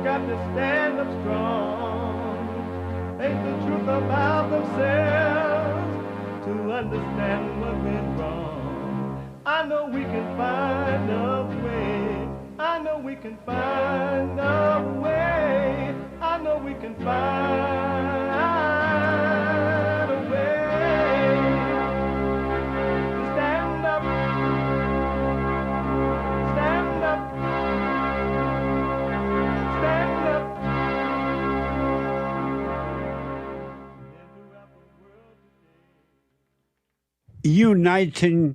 got to stand up strong, face the truth about themselves, to understand what went wrong. I know we can find a way. I know we can find a way. I know we can find a way to stand up, stand up, stand up. Uniting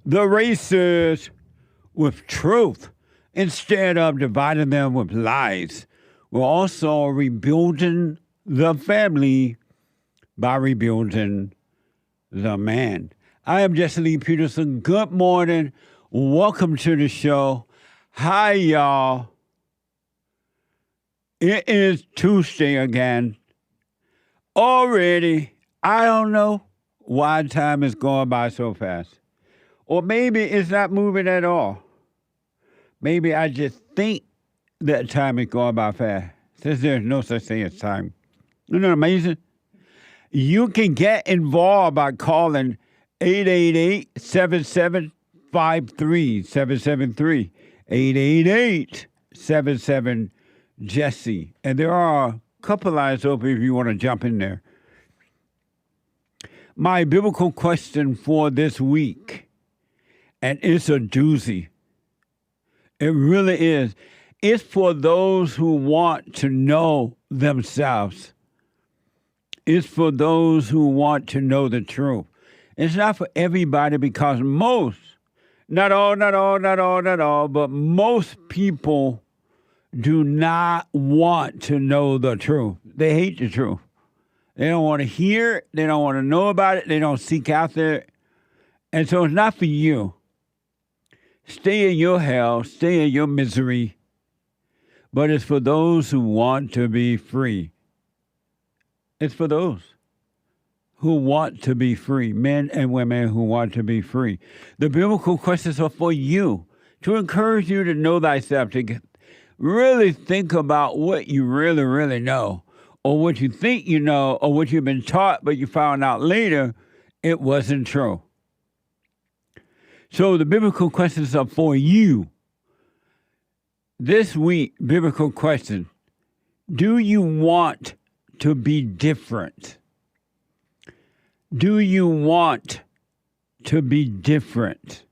the races with truth instead of dividing them with lies. We're also rebuilding the family by rebuilding the man. I am JLP Peterson. Good morning. Welcome to the show. Hi, y'all. It is Tuesday again. Already, I don't know why time is going by so fast. Or maybe it's not moving at all. Maybe I just think that time is going by fast, since there's no such thing as time. Isn't that amazing? You can get involved by calling 888-7753-773, 888-77-JESSE. And there are a couple lines open if you want to jump in there. My biblical question for this week, and it's a doozy. It really is. It's for those who want to know themselves. It's for those who want to know the truth. It's not for everybody because most, not all, but most people do not want to know the truth. They hate the truth. They don't want to hear it. They don't want to know about it. They don't seek after it. And so it's not for you. Stay in your hell, stay in your misery, but it's for those who want to be free. It's for those who want to be free, men and women who want to be free. The biblical questions are for you, to encourage you to know thyself, to really think about what you really, really know, or what you think you know, or what you've been taught, but you found out later it wasn't true. So the biblical questions are for you. This week, biblical question, do you want to be different? Do you want to be different?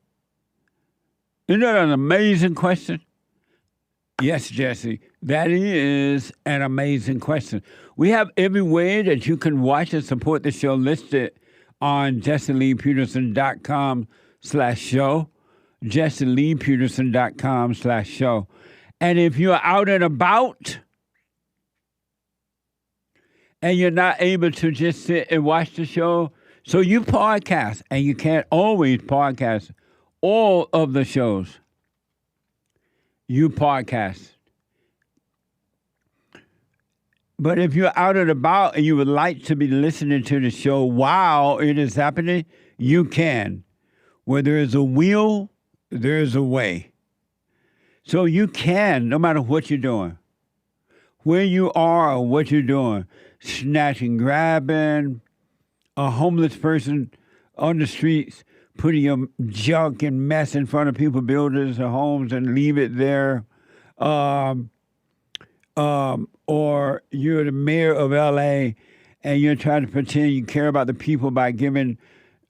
Isn't that an amazing question? Yes, Jesse, that is an amazing question. We have every way that you can watch and support the show listed on JLPpeterson.com/show, JLPpeterson.com/show. And if you're out and about and you're not able to just sit and watch the show, so you podcast, and you can't always podcast all of the shows. You podcast. But if you're out and about and you would like to be listening to the show while it is happening, you can. Where there is a will, there is a way. So you can, no matter what you're doing, where you are or what you're doing, snatching, grabbing, a homeless person on the streets, putting your junk and mess in front of people's buildings or homes and leave it there, or you're the mayor of L.A. and you're trying to pretend you care about the people by giving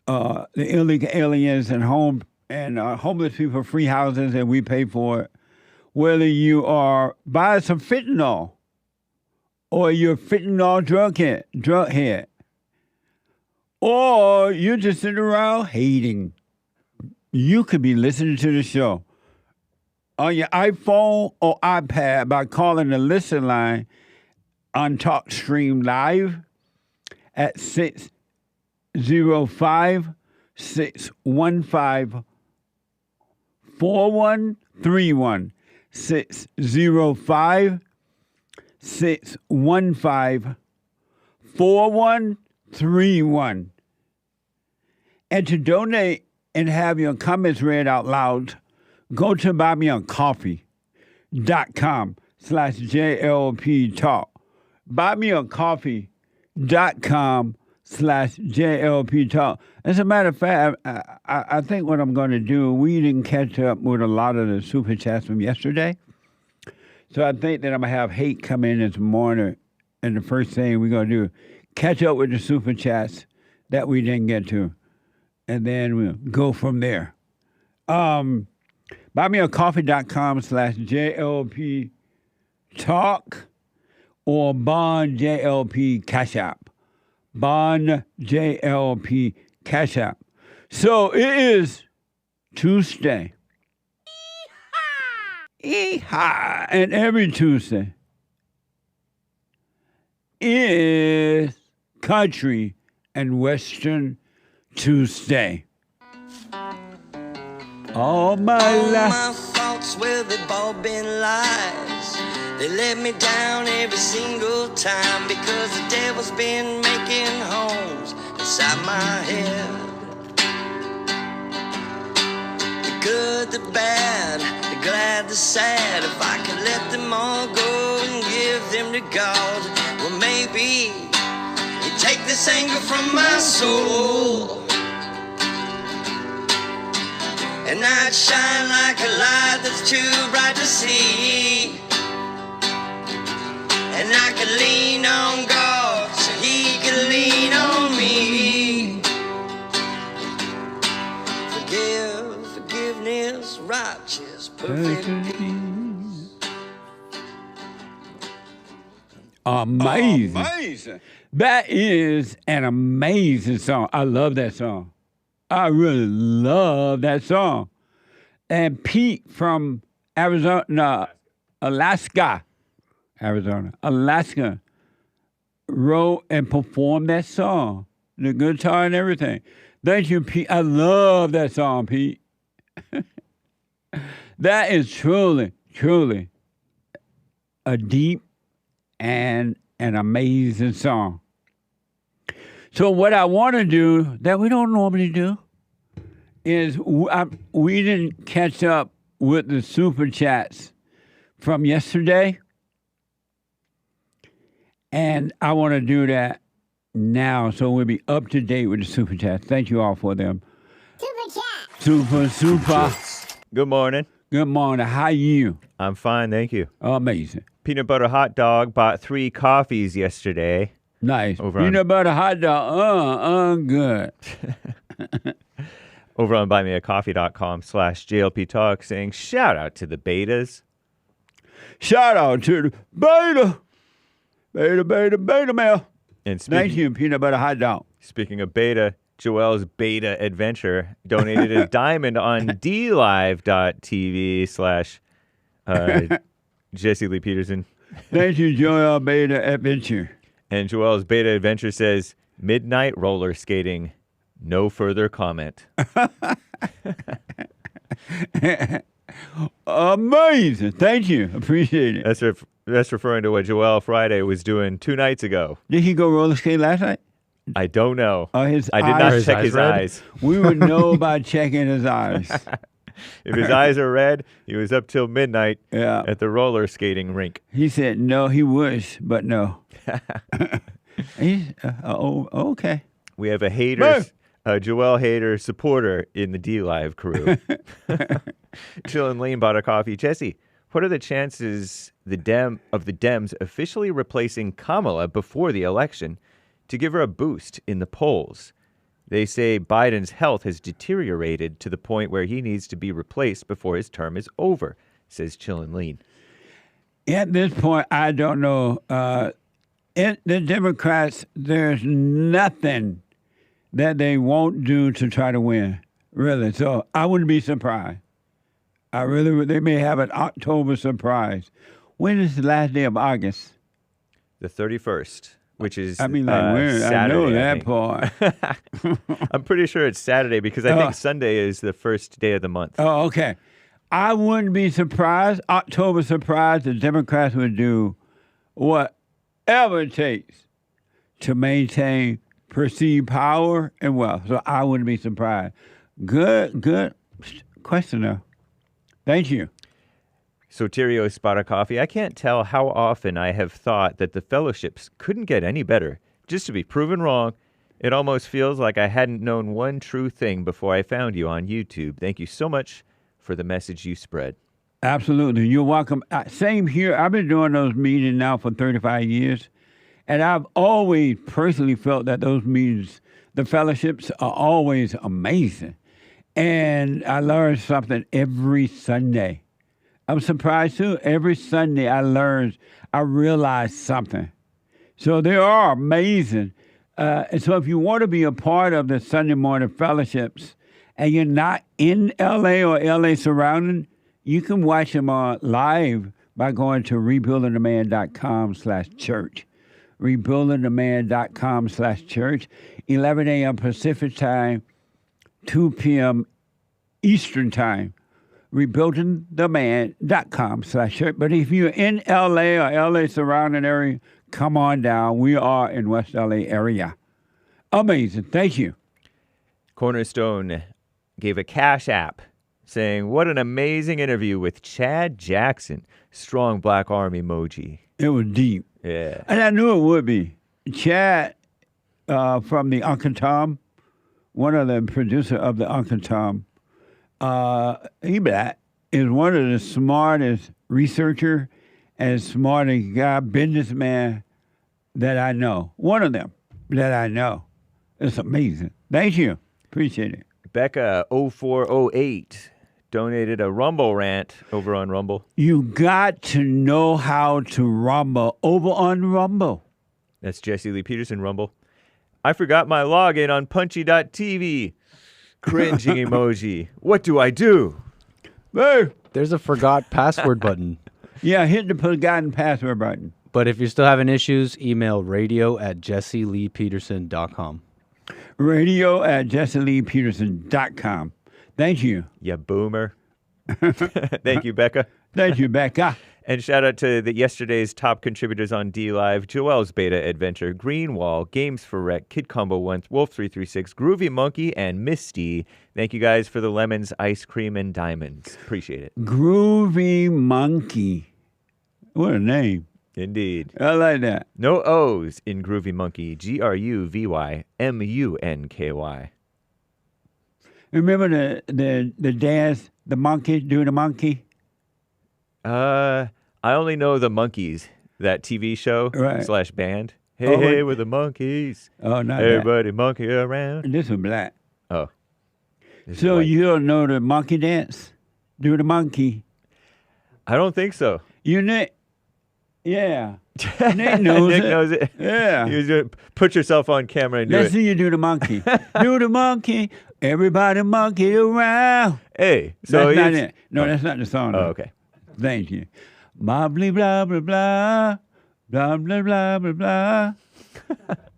the illegal aliens and homeless people free houses and we pay for it. Whether you are buying some fentanyl or you're fentanyl drug head, or you're just sitting around hating, you could be listening to the show on your iPhone or iPad by calling the listen line on TalkStream Live at 605-615-4131. 605-615-4131. And to donate and have your comments read out loud, go to buymeacoffee.com JLP Talk. BuyMeACoffee.com/JLP Talk. As a matter of fact, I think what I'm going to do, we didn't catch up with a lot of the super chats from yesterday. So I think that I'm going to have Hake come in this morning, and the first thing we're going to do, catch up with the super chats that we didn't get to, and then we'll go from there. BuyMeACoffee.com/JLP Talk or Bond JLP Cash App. Bond JLP Cash App. So it is Tuesday. Yeehaw! And every Tuesday is Country and Western Tuesday. All my thoughts, well, they've all been lies. They let me down every single time because the devil's been making homes inside my head. The good, the bad, the glad, the sad. If I could let them all go and give them to God, well, maybe he'd take this anger from my soul. And I'd shine like a light that's too bright to see. And I could lean on God so he could lean on me. Forgiveness, righteous, perfect peace. Amazing. That is an amazing song. I love that song. I really love that song. And Pete from Alaska, wrote and performed that song. The guitar and everything. Thank you, Pete. I love that song, Pete. That is truly, truly a deep and an amazing song. So what I want to do that we don't normally do is we didn't catch up with the super chats from yesterday. And I want to do that now so we'll be up to date with the super chats. Thank you all for them. Super chat. Super. Good morning. Good morning. How are you? I'm fine, thank you. Amazing. Peanut butter hot dog bought 3 coffees yesterday. Nice. Peanut butter hot dog. Good. Over on buymeacoffee.com/JLP Talk saying, shout out to the betas. Shout out to the beta. Beta male. And thank you, peanut butter hot dog. Speaking of beta, Joelle's beta adventure donated a diamond on dlive.tv/Jesse Lee Peterson. Thank you, Joel Beta Adventure. And Joelle's beta adventure says, midnight roller skating. No further comment. Amazing. Thank you. Appreciate it. That's referring to what Joel Friday was doing 2 nights ago. Did he go roller skate last night? I don't know. I did not check his eyes. We would know by checking his eyes. If his eyes are red, he was up till midnight at the roller skating rink. He said no, he wished, but no. He's okay. We have a hater, Joel Hader supporter in the D-Live crew. Chill and Lane bought a coffee. Jesse, what are the chances of the Dems officially replacing Kamala before the election to give her a boost in the polls? They say Biden's health has deteriorated to the point where he needs to be replaced before his term is over, says Chill and Lean. At this point, I don't know. The Democrats, there's nothing that they won't do to try to win, really. So I wouldn't be surprised. I really would. They may have an October surprise. When is the last day of August? The 31st. Which is Saturday, I know that part. I'm pretty sure it's Saturday because I think Sunday is the first day of the month. Oh, okay. I wouldn't be surprised, October surprised, the Democrats would do whatever it takes to maintain perceived power and wealth. So I wouldn't be surprised. Good question, though. Thank you. Soterio Spada Coffee, I can't tell how often I have thought that the fellowships couldn't get any better. Just to be proven wrong, it almost feels like I hadn't known one true thing before I found you on YouTube. Thank you so much for the message you spread. Absolutely. You're welcome. Same here. I've been doing those meetings now for 35 years, and I've always personally felt that those meetings, the fellowships, are always amazing. And I learned something every Sunday. I'm surprised too. Every Sunday I realized something. So they are amazing. And so if you want to be a part of the Sunday morning fellowships and you're not in LA or LA surrounding, you can watch them live by going to rebuildingtheman.com/church. Rebuildingtheman.com/church. 11 a.m. Pacific time, 2 p.m. Eastern time. rebuildingtheman.com/church. But if you're in LA or LA surrounding area, come on down. We are in West LA area. Amazing. Thank you. Cornerstone gave a Cash App saying, what an amazing interview with Chad Jackson. Strong black arm emoji. It was deep. Yeah. And I knew it would be. Chad from the Uncle Tom, one of the producer of the Uncle Tom, he black, is one of the smartest researcher and smartest guy, businessman that I know. One of them that I know. It's amazing. Thank you. Appreciate it. Becca 0408 donated a Rumble rant over on Rumble. You got to know how to rumble over on Rumble. That's Jesse Lee Peterson Rumble. I forgot my login on punchy.tv. Cringing emoji. What do I do? Hey. There's a forgot password button. Yeah, hit the forgotten password button. But if you're still having issues, email radio@jesseleepeterson.com. radio@jesseleepeterson.com. Thank you. You boomer. Thank you, Becca. Thank you, Becca. And shout out to yesterday's top contributors on D-Live, Joel's Beta Adventure, Greenwall, Games for Rec, Kid Combo 1, Wolf336, Groovy Monkey, and Misty. Thank you guys for the lemons, ice cream, and diamonds. Appreciate it. Groovy Monkey. What a name. Indeed. I like that. No O's in Groovy Monkey. GRUVYMUNKY. Remember the dance, the monkey, do the monkey? I only know the Monkeys, that TV show / band. Hey, hey, we're the Monkeys. Oh, not everybody monkey around. This was black. Oh. So you don't know the monkey dance? Do the monkey. I don't think so. You know? Yeah. Nick knows Nick it. knows it. Yeah. You put yourself on camera and do Let's it. see you do the monkey. Do the monkey. Everybody monkey around. Hey. So that's not it. No, that's not the song. Oh, okay. Thank you. Blah, blah, blah, blah, blah. Blah, blah, blah, blah, blah.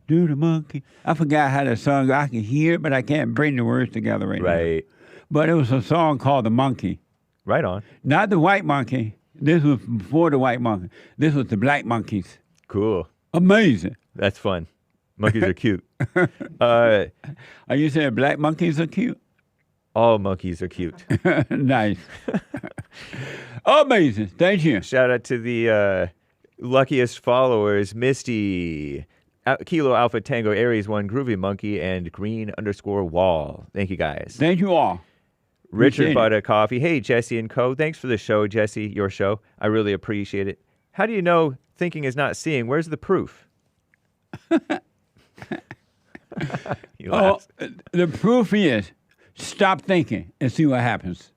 Do the monkey. I forgot how the song, I can hear it, but I can't bring the words together right now. Right. But it was a song called The Monkey. Right on. Not the white monkey. This was before the white monkey. This was the black monkeys. Cool. Amazing. That's fun. Monkeys are cute. Are you saying black monkeys are cute? All monkeys are cute. Nice. Amazing. Thank you. Shout out to the luckiest followers, Misty, Kilo Alpha Tango Aries 1, Groovy Monkey, and Green_Wall. Thank you guys. Thank you all. Richard Butter Coffee. Hey, Jesse and Co. Thanks for the show, Jesse, your show. I really appreciate it. How do you know thinking is not seeing? Where's the proof? The proof is stop thinking and see what happens.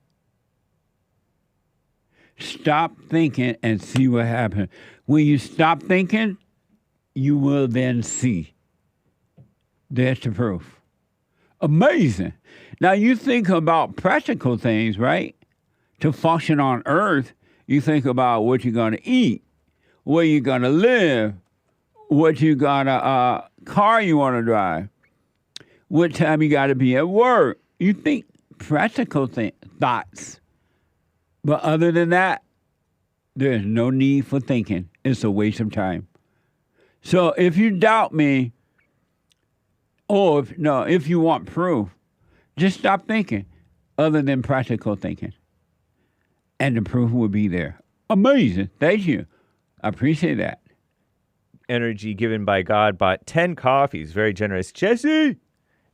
Stop thinking and see what happens. When you stop thinking, you will then see. There's the proof. Amazing. Now you think about practical things, right? To function on earth, you think about what you're going to eat, where you're going to live, what you got car you want to drive, what time you got to be at work. You think practical thoughts. But other than that, there's no need for thinking. It's a waste of time. So if you doubt me, or if you want proof, just stop thinking other than practical thinking. And the proof will be there. Amazing. Thank you. I appreciate that. Energy given by God bought 10 coffees. Very generous. Jesse,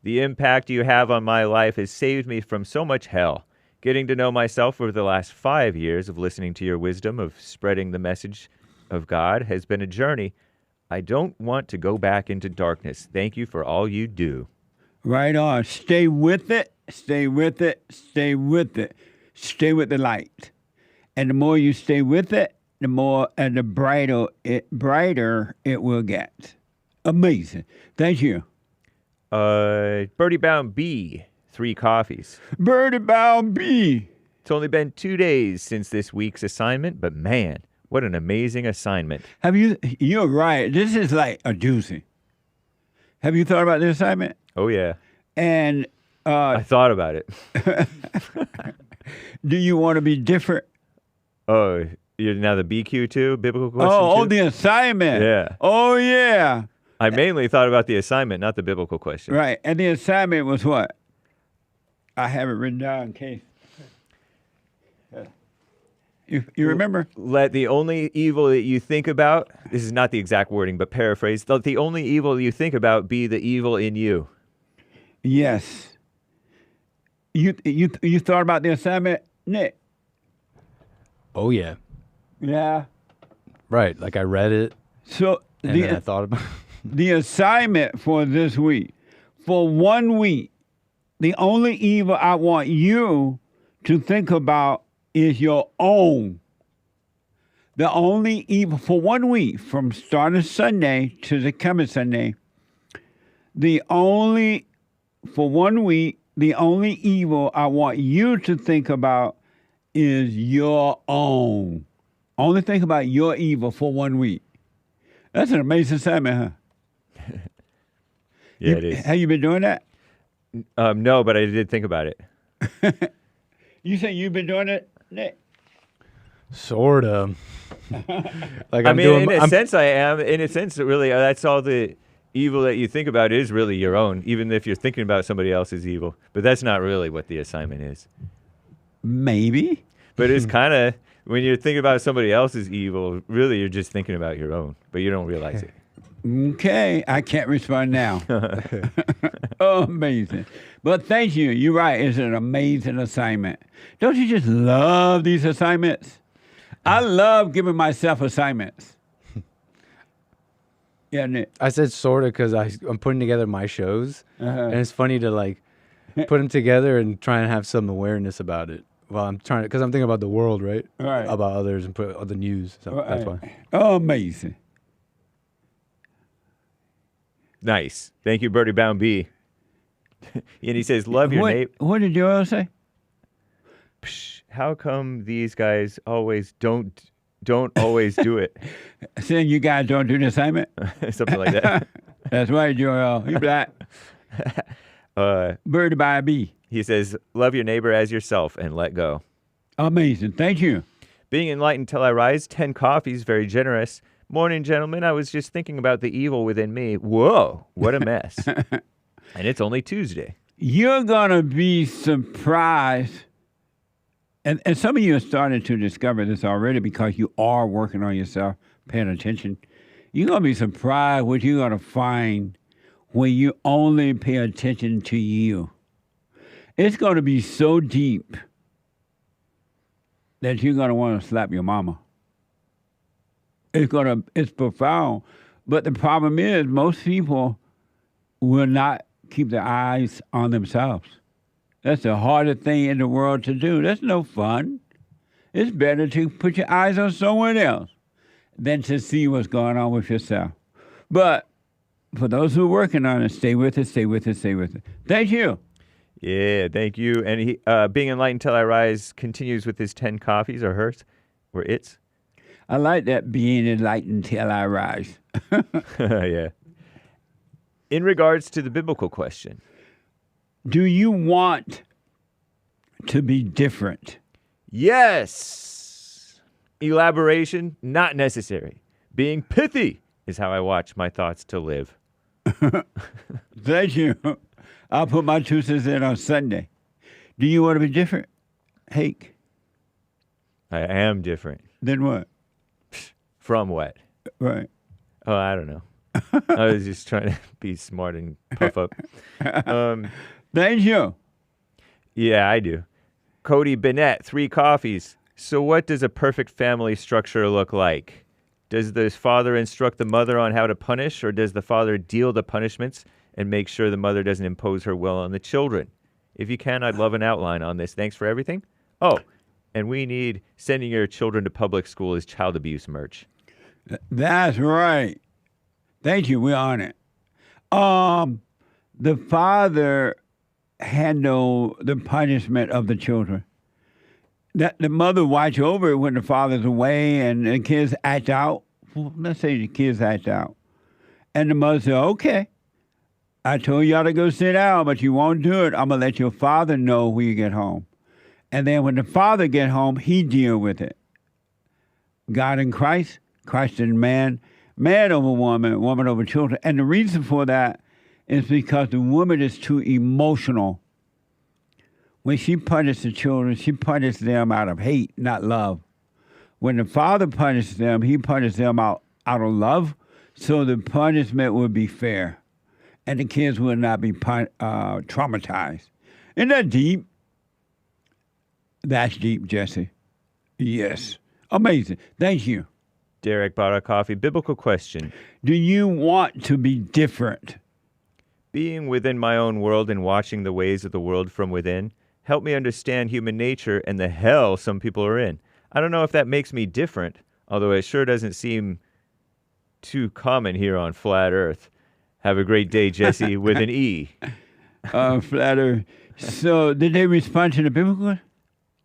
the impact you have on my life has saved me from so much hell. Getting to know myself over the last 5 years of listening to your wisdom of spreading the message of God has been a journey. I don't want to go back into darkness. Thank you for all you do. Right on. Stay with it. Stay with it. Stay with it. Stay with the light. And the more you stay with it, the more and the brighter it will get. Amazing. Thank you. Birdie Bound B, 3 coffees. Birdie Bound B. It's only been 2 days since this week's assignment, but man, what an amazing assignment. You're right. This is like a doozy. Have you thought about the assignment? Oh, yeah. And I thought about it. do you want to be different? Oh, you're now the BQ too? Biblical question Oh, too? the assignment. Yeah. Oh, yeah. I mainly thought about the assignment, not the biblical question. Right. And the assignment was what? I have it written down in case. You remember? Let the only evil that you think about, this is not the exact wording, but paraphrase, let the only evil you think about be the evil in you. Yes. You thought about the assignment, Nick? Oh, yeah. Yeah. Right. Like I read it So and then I thought about the assignment for this week, for 1 week, the only evil I want you to think about is your own. The only evil for 1 week, from starting Sunday to the coming Sunday, for 1 week, the only evil I want you to think about is your own. Only think about your evil for 1 week. That's an amazing assignment, huh? Yeah, it is. Have you been doing that? No, but I did think about it. You say you've been doing it, Nick? sort of. Like I mean, in a sense, I am. In a sense, really, that's all the evil that you think about is really your own, even if you're thinking about somebody else's evil. But that's not really what the assignment is. Maybe. But it's kind of, when you're thinking about somebody else's evil, really you're just thinking about your own, but you don't realize it. Okay, I can't respond now. Oh, amazing. But thank you. You're right. It's an amazing assignment. Don't you just love these assignments? I love giving myself assignments. Yeah, Nick. I said sort of because I'm putting together my shows, and it's funny to like put them together and try and have some awareness about it. Well, I'm trying to, because I'm thinking about the world, right? Right. About others and put other news. So Right. that's why. Oh, amazing. Nice. Thank you, Birdie Bound B. And he says, love your neighbor. What did you all say? How come these guys always don't always do it? Saying you guys don't do the assignment? Something like that. That's right, Joel. You black. Birdie by a bee. He says, love your neighbor as yourself and let go. Amazing. Thank you. Being enlightened till I rise, 10 coffees, very generous. Morning, gentlemen. I was just thinking about the evil within me. Whoa, what a mess. And it's only Tuesday. You're going to be surprised. And some of you are starting to discover this already because you are working on yourself, paying attention. You're going to be surprised what you're going to find when you only pay attention to you. It's going to be so deep that you're going to want to slap your mama. It's profound. But the problem is most people will not keep their eyes on themselves. That's the hardest thing in the world to do. That's no fun. It's better to put your eyes on someone else than to see what's going on with yourself. But for those who are working on it, stay with it, stay with it, stay with it. Thank you. Yeah, thank you. And he, being enlightened till I rise continues with his 10 coffees, or hers, or its. I like that, being enlightened till I rise. Yeah. In regards to the biblical question. Do you want to be different? Yes. Elaboration, not necessary. Being pithy is how I watch my thoughts to live. Thank you. I'll put my 2 cents in on Sunday. Do you want to be different? Hake. I am different. Then what? From what? Right. Oh, I don't know. I was just trying to be smart and puff up. Thank you. Yeah, I do. Cody Bennett, 3 coffees. So what does a perfect family structure look like? Does the father instruct the mother on how to punish, or does the father deal the punishments and make sure the mother doesn't impose her will on the children? If you can, I'd love an outline on this. Thanks for everything. Oh, and we need sending your children to public school as child abuse merch. That's right. Thank you. We're on it. The father handled the punishment of the children. That the mother watch over it when the father's away and the kids act out. Well, let's say the kids act out. And the mother said, okay, I told y'all to go sit down, but you won't do it. I'm going to let your father know when you get home. And then when the father get home, he deal with it. God in Christ, Christ in man, man over woman, woman over children. And the reason for that is because the woman is too emotional. When she punishes the children, she punishes them out of hate, not love. When the father punishes them, he punishes them out of love, so the punishment would be fair, and the kids would not be traumatized. Isn't that deep? That's deep, Jesse. Yes. Amazing. Thank you. Derek bought a coffee. Biblical question. Do you want to be different? Being within my own world and watching the ways of the world from within, help me understand human nature and the hell some people are in. I don't know if that makes me different, although it sure doesn't seem too common here on Flat Earth. Have a great day, Jesse, with an E. Flat Earth. So did they respond to the biblical?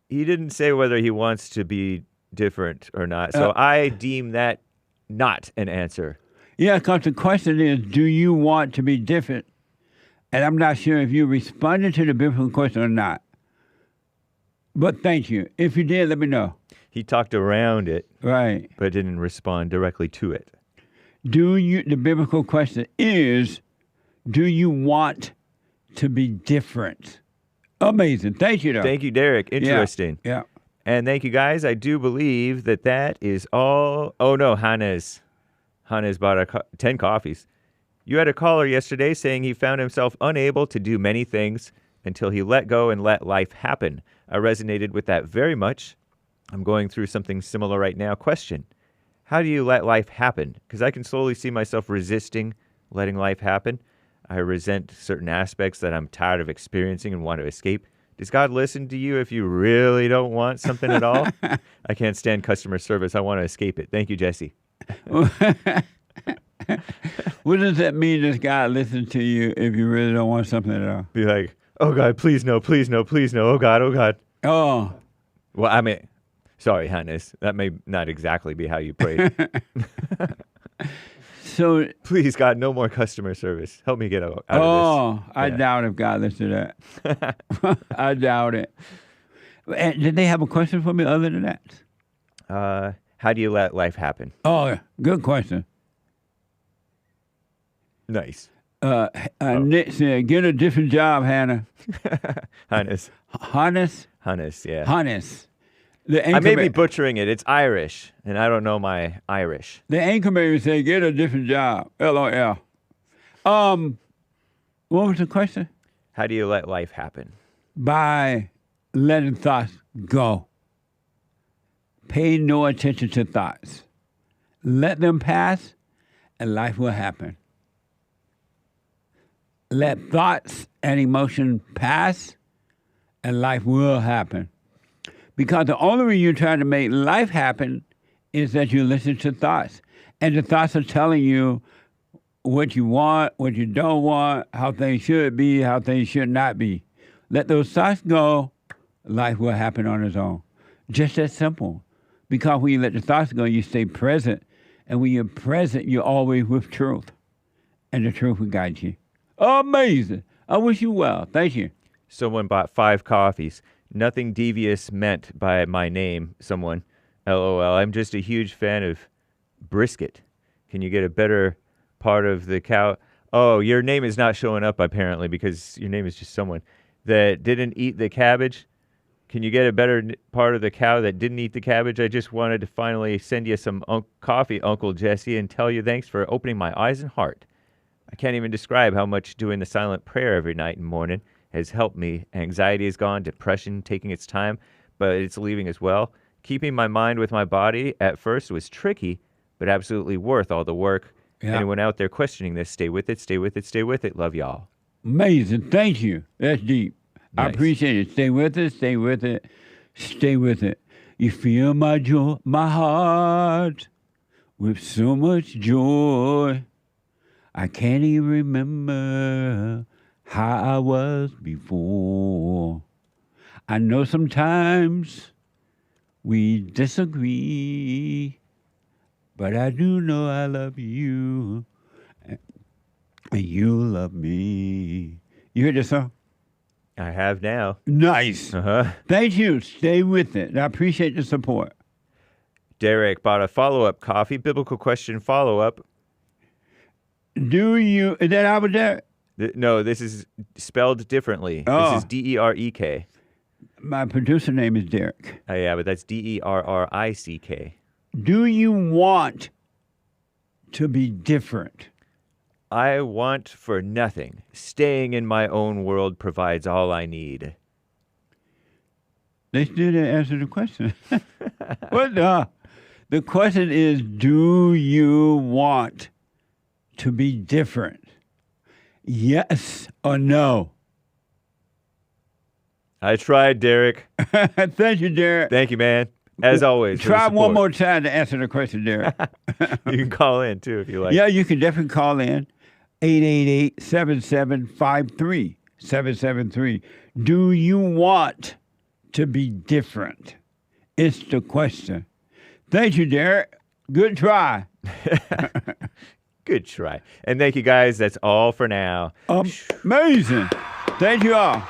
He didn't say whether he wants to be different or not, so I deem that not an answer. Yeah, because the question is, do you want to be different? And I'm not sure if you responded to the biblical question or not. But thank you. If you did, let me know. He talked around it, right, but didn't respond directly to it. The biblical question is, do you want to be different? Amazing. Thank you, though. Thank you, Derek. Interesting. Yeah. And thank you, guys. I do believe that is all. Oh, no, Hannes bought 10 coffees. You had a caller yesterday saying he found himself unable to do many things until he let go and let life happen. I resonated with that very much. I'm going through something similar right now. Question, how do you let life happen? Because I can slowly see myself resisting letting life happen. I resent certain aspects that I'm tired of experiencing and want to escape. Does God listen to you if you really don't want something at all? I can't stand customer service. I want to escape it. Thank you, Jesse. What does that mean? Does God listen to you if you really don't want something at all? Be like, oh, God, please no, please no, please no. Oh, God, oh, God. Oh. Well, I mean, sorry, Hannes. That may not exactly be how you prayed. So, please, God, no more customer service. Help me get out of this. Oh, I doubt if God listens to that. I doubt it. And did they have a question for me other than that? How do you let life happen? Oh, good question. Nice. Nick said, get a different job, Hannah. Hannes. Hannes? Hannes, yeah. Hannes. I may be butchering it. It's Irish, and I don't know my Irish. The anchorman said, get a different job. LOL. What was the question? How do you let life happen? By letting thoughts go. Pay no attention to thoughts. Let them pass, and life will happen. Let thoughts and emotion pass, and life will happen. Because the only way you're trying to make life happen is that you listen to thoughts. And the thoughts are telling you what you want, what you don't want, how things should be, how things should not be. Let those thoughts go, life will happen on its own. Just that simple. Because when you let the thoughts go, you stay present. And when you're present, you're always with truth. And the truth will guide you. Amazing. I wish you well. Thank you. Someone bought 5 coffees. Nothing devious meant by my name, someone. LOL. I'm just a huge fan of brisket. Can you get a better part of the cow? Oh, your name is not showing up apparently because your name is just someone that didn't eat the cabbage. Can you get a better part of the cow that didn't eat the cabbage? I just wanted to finally send you some coffee, Uncle Jesse, and tell you thanks for opening my eyes and heart. I can't even describe how much doing the silent prayer every night and morning has helped me. Anxiety is gone, depression taking its time, but it's leaving as well. Keeping my mind with my body at first was tricky, but absolutely worth all the work. Yeah. Anyone out there questioning this, stay with it, stay with it, stay with it. Love y'all. Amazing. Thank you. That's deep. Nice. I appreciate it. Stay with it, stay with it, stay with it. You fill my heart with so much joy. I can't even remember how I was before. I know sometimes we disagree, but I do know I love you, and you love me. You heard this song? I have now. Nice. Uh-huh. Thank you. Stay with it. I appreciate the support. Derek bought a follow-up coffee, biblical question follow-up. Is that Albert Derek? No, this is spelled differently. Oh. This is Derek. My producer name is Derek. Oh, yeah, but that's Derrick. Do you want to be different? I want for nothing. Staying in my own world provides all I need. They still didn't answer the question. What the question is, do you want to be different? Yes or no? I tried, Derek. Thank you, Derek. Thank you, man. As always. Try one more time to answer the question, Derek. You can call in, too, if you like. Yeah, you can definitely call in. 888-7753-773. Do you want to be different? It's the question. Thank you, Derek. Good try. Good try. And thank you, guys. That's all for now. Amazing. Thank you all.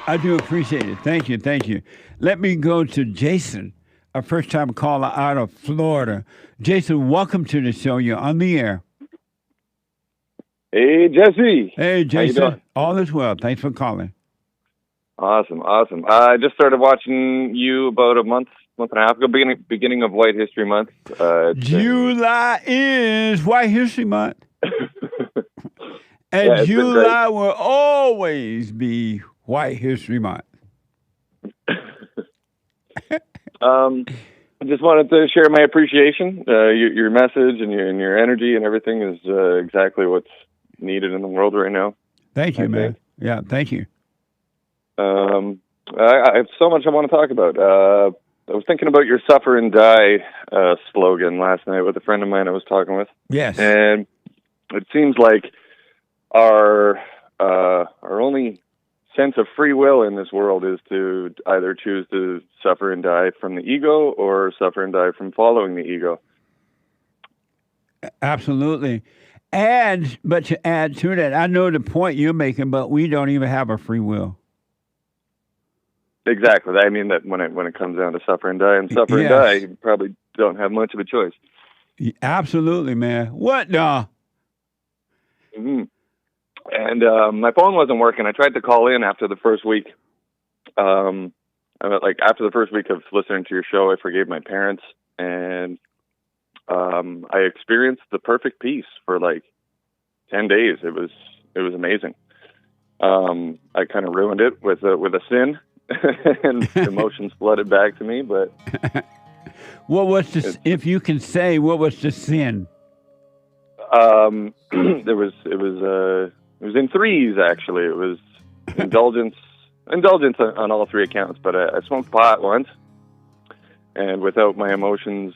I do appreciate it. Thank you. Thank you. Let me go to Jason, a first-time caller out of Florida. Jason, welcome to the show. You're on the air. Hey, Jesse. Hey, Jason. How you doing? All is well. Thanks for calling. Awesome. I just started watching you about a month and a half ago, beginning of White History Month. July is White History Month. And yeah, July will always be White History Month. I just wanted to share my appreciation. Your message and your energy and everything is exactly what's needed in the world right now. Thank you, man. Yeah, thank you. I have so much I want to talk about. I was thinking about your "Suffer and Die" slogan last night with a friend of mine I was talking with. Yes. And it seems like our only sense of free will in this world is to either choose to suffer and die from the ego or suffer and die from following the ego. Absolutely. But to add to that, I know the point you're making, but we don't even have a free will. Exactly. I mean that when it comes down to suffer and die, and suffer and die, you probably don't have much of a choice. Absolutely, man. What the? Mm-hmm. And my phone wasn't working. I tried to call in after the first week. After the first week of listening to your show, I forgave my parents, and I experienced the perfect peace for like 10 days. It was amazing. I kind of ruined it with a sin, and emotions flooded back to me. But what was if you can say, what was the sin? It was in threes, actually. It was indulgence on all three accounts. But I smoked pot once, and without my emotions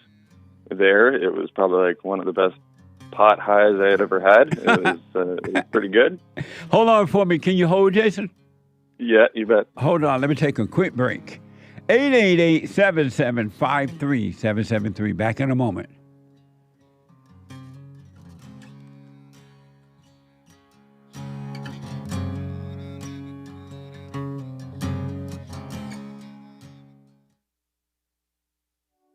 there, it was probably like one of the best pot highs I had ever had. It was pretty good. Hold on for me. Can you hold, Jason? Yeah, you bet. Hold on. Let me take a quick break. 888-7753-773. Back in a moment.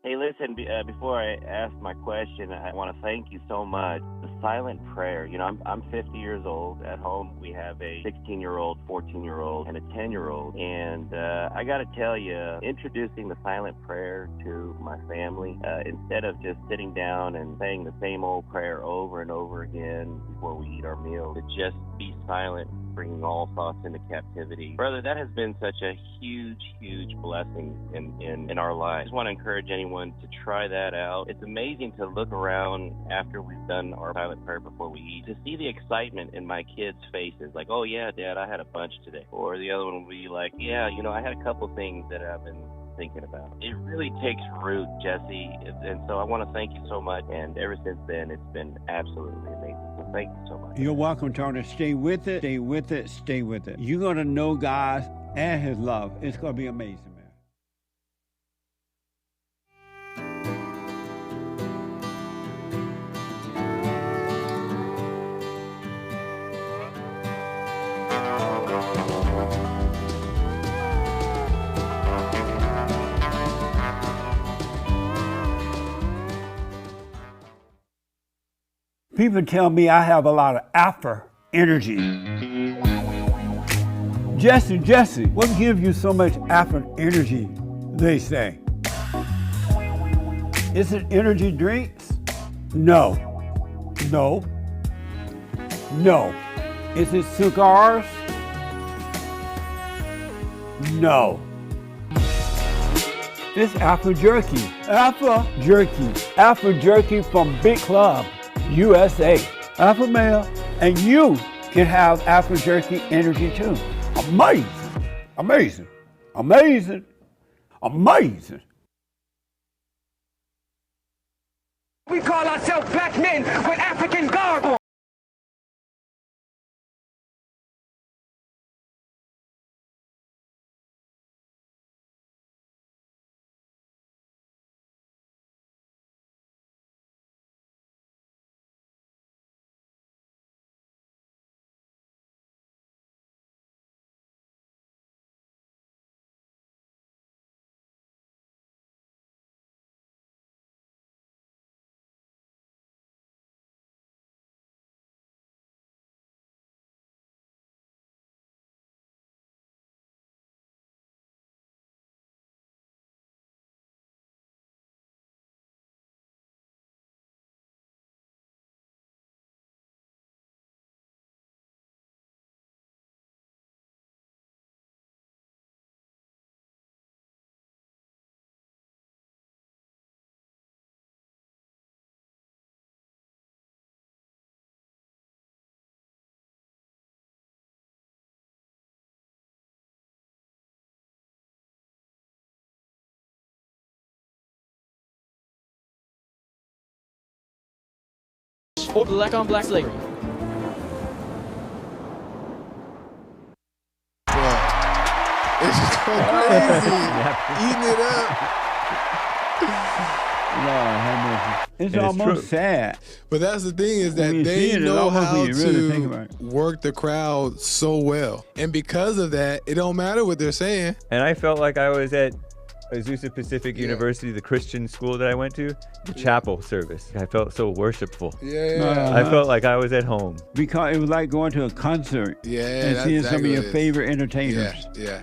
Hey, listen, before I ask my question, I want to thank you so much. The silent prayer, you know, I'm 50 years old. At home, we have a 16-year-old, 14-year-old, and a 10-year-old. And I got to tell you, introducing the silent prayer to my family, instead of just sitting down and saying the same old prayer over and over again before we eat our meal, to just be silent, bringing all thoughts into captivity. Brother, that has been such a huge, huge blessing in our lives. I just want to encourage anyone to try that out. It's amazing to look around after we've done our silent prayer before we eat, to see the excitement in my kids' faces, like, oh yeah, Dad, I had a bunch today. Or the other one will be like, yeah, you know, I had a couple things that I've been thinking about. It really takes root, Jesse, and so I want to thank you so much, and ever since then, it's been absolutely amazing. So thank you so much. You're welcome, Tony. Stay with it, stay with it, stay with it. You're going to know God and his love. It's going to be amazing, man. People tell me I have a lot of Afro energy. Jesse, what gives you so much Afro energy, they say? Is it energy drinks? No. Is it cigars? No. It's Afro jerky. Afro jerky from Big Club USA. Afro male, and you can have Afro jerky energy too. Amazing. We call ourselves black men with African garb on. For black on black slavery. It's just going crazy. Eating it up. It's almost sad. But that's the thing, is that they know how to work the crowd so well. And because of that, it don't matter what they're saying. And I felt like I was at Azusa Pacific University, the Christian school that I went to, the chapel service. I felt so worshipful. I felt like I was at home. Because it was like going to a concert and seeing some of your favorite entertainers. Yeah.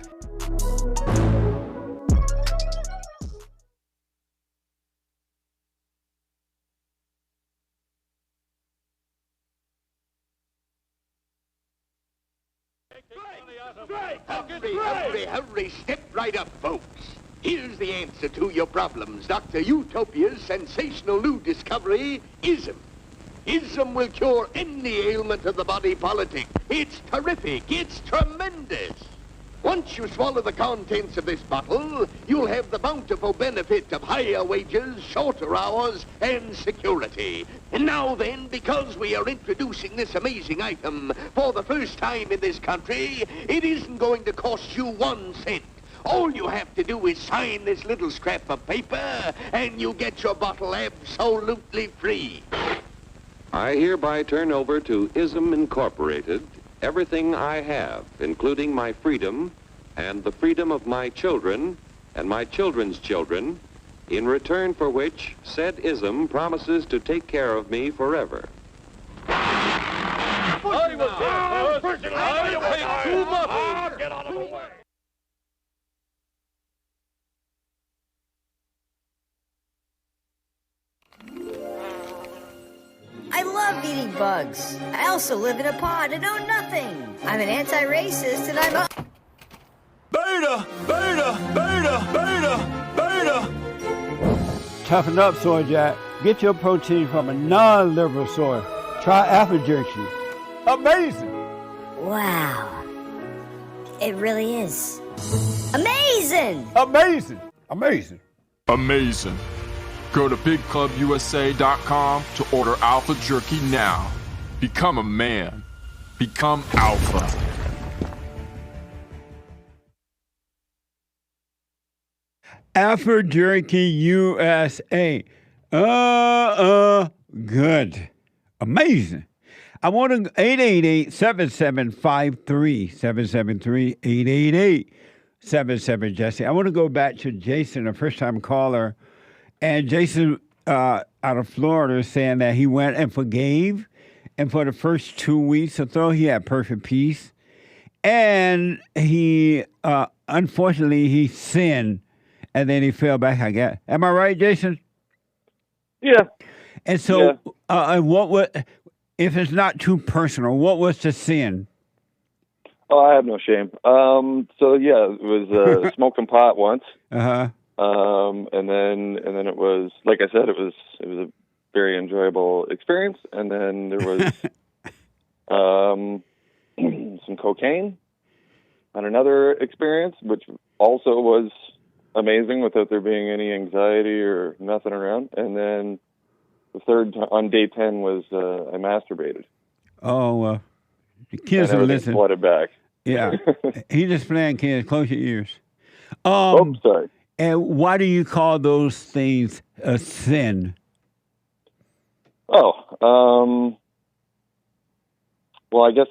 Hurry, step right up, folks. Here's the answer to your problems. Dr. Utopia's sensational new discovery, ism. Ism will cure any ailment of the body politic. It's terrific. It's tremendous. Once you swallow the contents of this bottle, you'll have the bountiful benefit of higher wages, shorter hours, and security. And now then, because we are introducing this amazing item for the first time in this country, it isn't going to cost you 1 cent. All you have to do is sign this little scrap of paper, and you get your bottle absolutely free. I hereby turn over to ISM Incorporated everything I have, including my freedom and the freedom of my children and my children's children, in return for which said ism promises to take care of me forever. I love eating bugs. I also live in a pod and know nothing. I'm an anti-racist and I'm a... Beta, beta, beta, beta, beta. Toughen up, Soy Jack. Get your protein from a non-liberal soy. Try apple jerky. Amazing. Wow. It really is. Amazing! Amazing. Amazing. Amazing. Go to BigClubUSA.com to order Alpha Jerky now. Become a man. Become Alpha. Alpha Jerky USA. Good. Amazing. I want to 888-7753 773-888-77 Jesse. I want to go back to Jason, a first-time caller. And Jason out of Florida is saying that he went and forgave. And for the first 2 weeks or so, he had perfect peace. And he, unfortunately, he sinned. And then he fell back, I guess. Am I right, Jason? Yeah. And so, what was, if it's not too personal, what was the sin? Oh, I have no shame. So yeah, it was smoking pot once. Uh-huh. And then it was, like I said, it was a very enjoyable experience. And then there was some cocaine on another experience, which also was amazing without there being any anxiety or nothing around. And then the third on day 10 was I masturbated. Oh, the kids are listening. Flooded back. Yeah, he just playing kids. Close your ears. Sorry. And why do you call those things a sin? Well, I guess.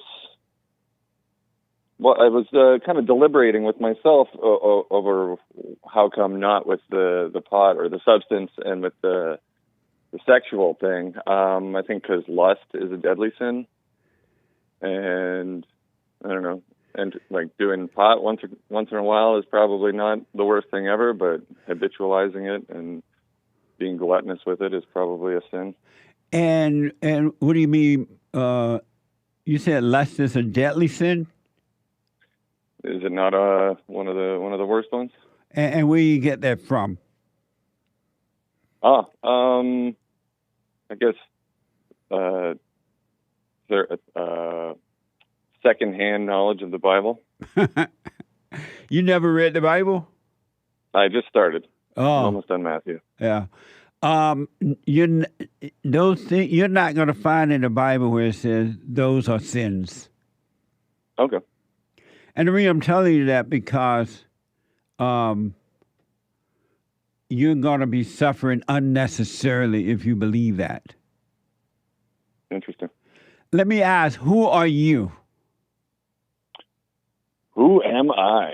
Well, I was kind of deliberating with myself over how come not with the pot or the substance and with the sexual thing. I think because lust is a deadly sin, and I don't know. And like doing pot once in a while is probably not the worst thing ever, but habitualizing it and being gluttonous with it is probably a sin. And what do you mean? You said lust is a deadly sin? Is it not one of the worst ones? And where you get that from? I guess secondhand knowledge of the Bible. You never read the Bible? I just started. Oh, I'm almost done Matthew. Yeah. Those things you're not going to find in the Bible where it says those are sins. Okay. And the reason I'm telling you that because you're going to be suffering unnecessarily if you believe that. Interesting. Let me ask, who are you? Who am I?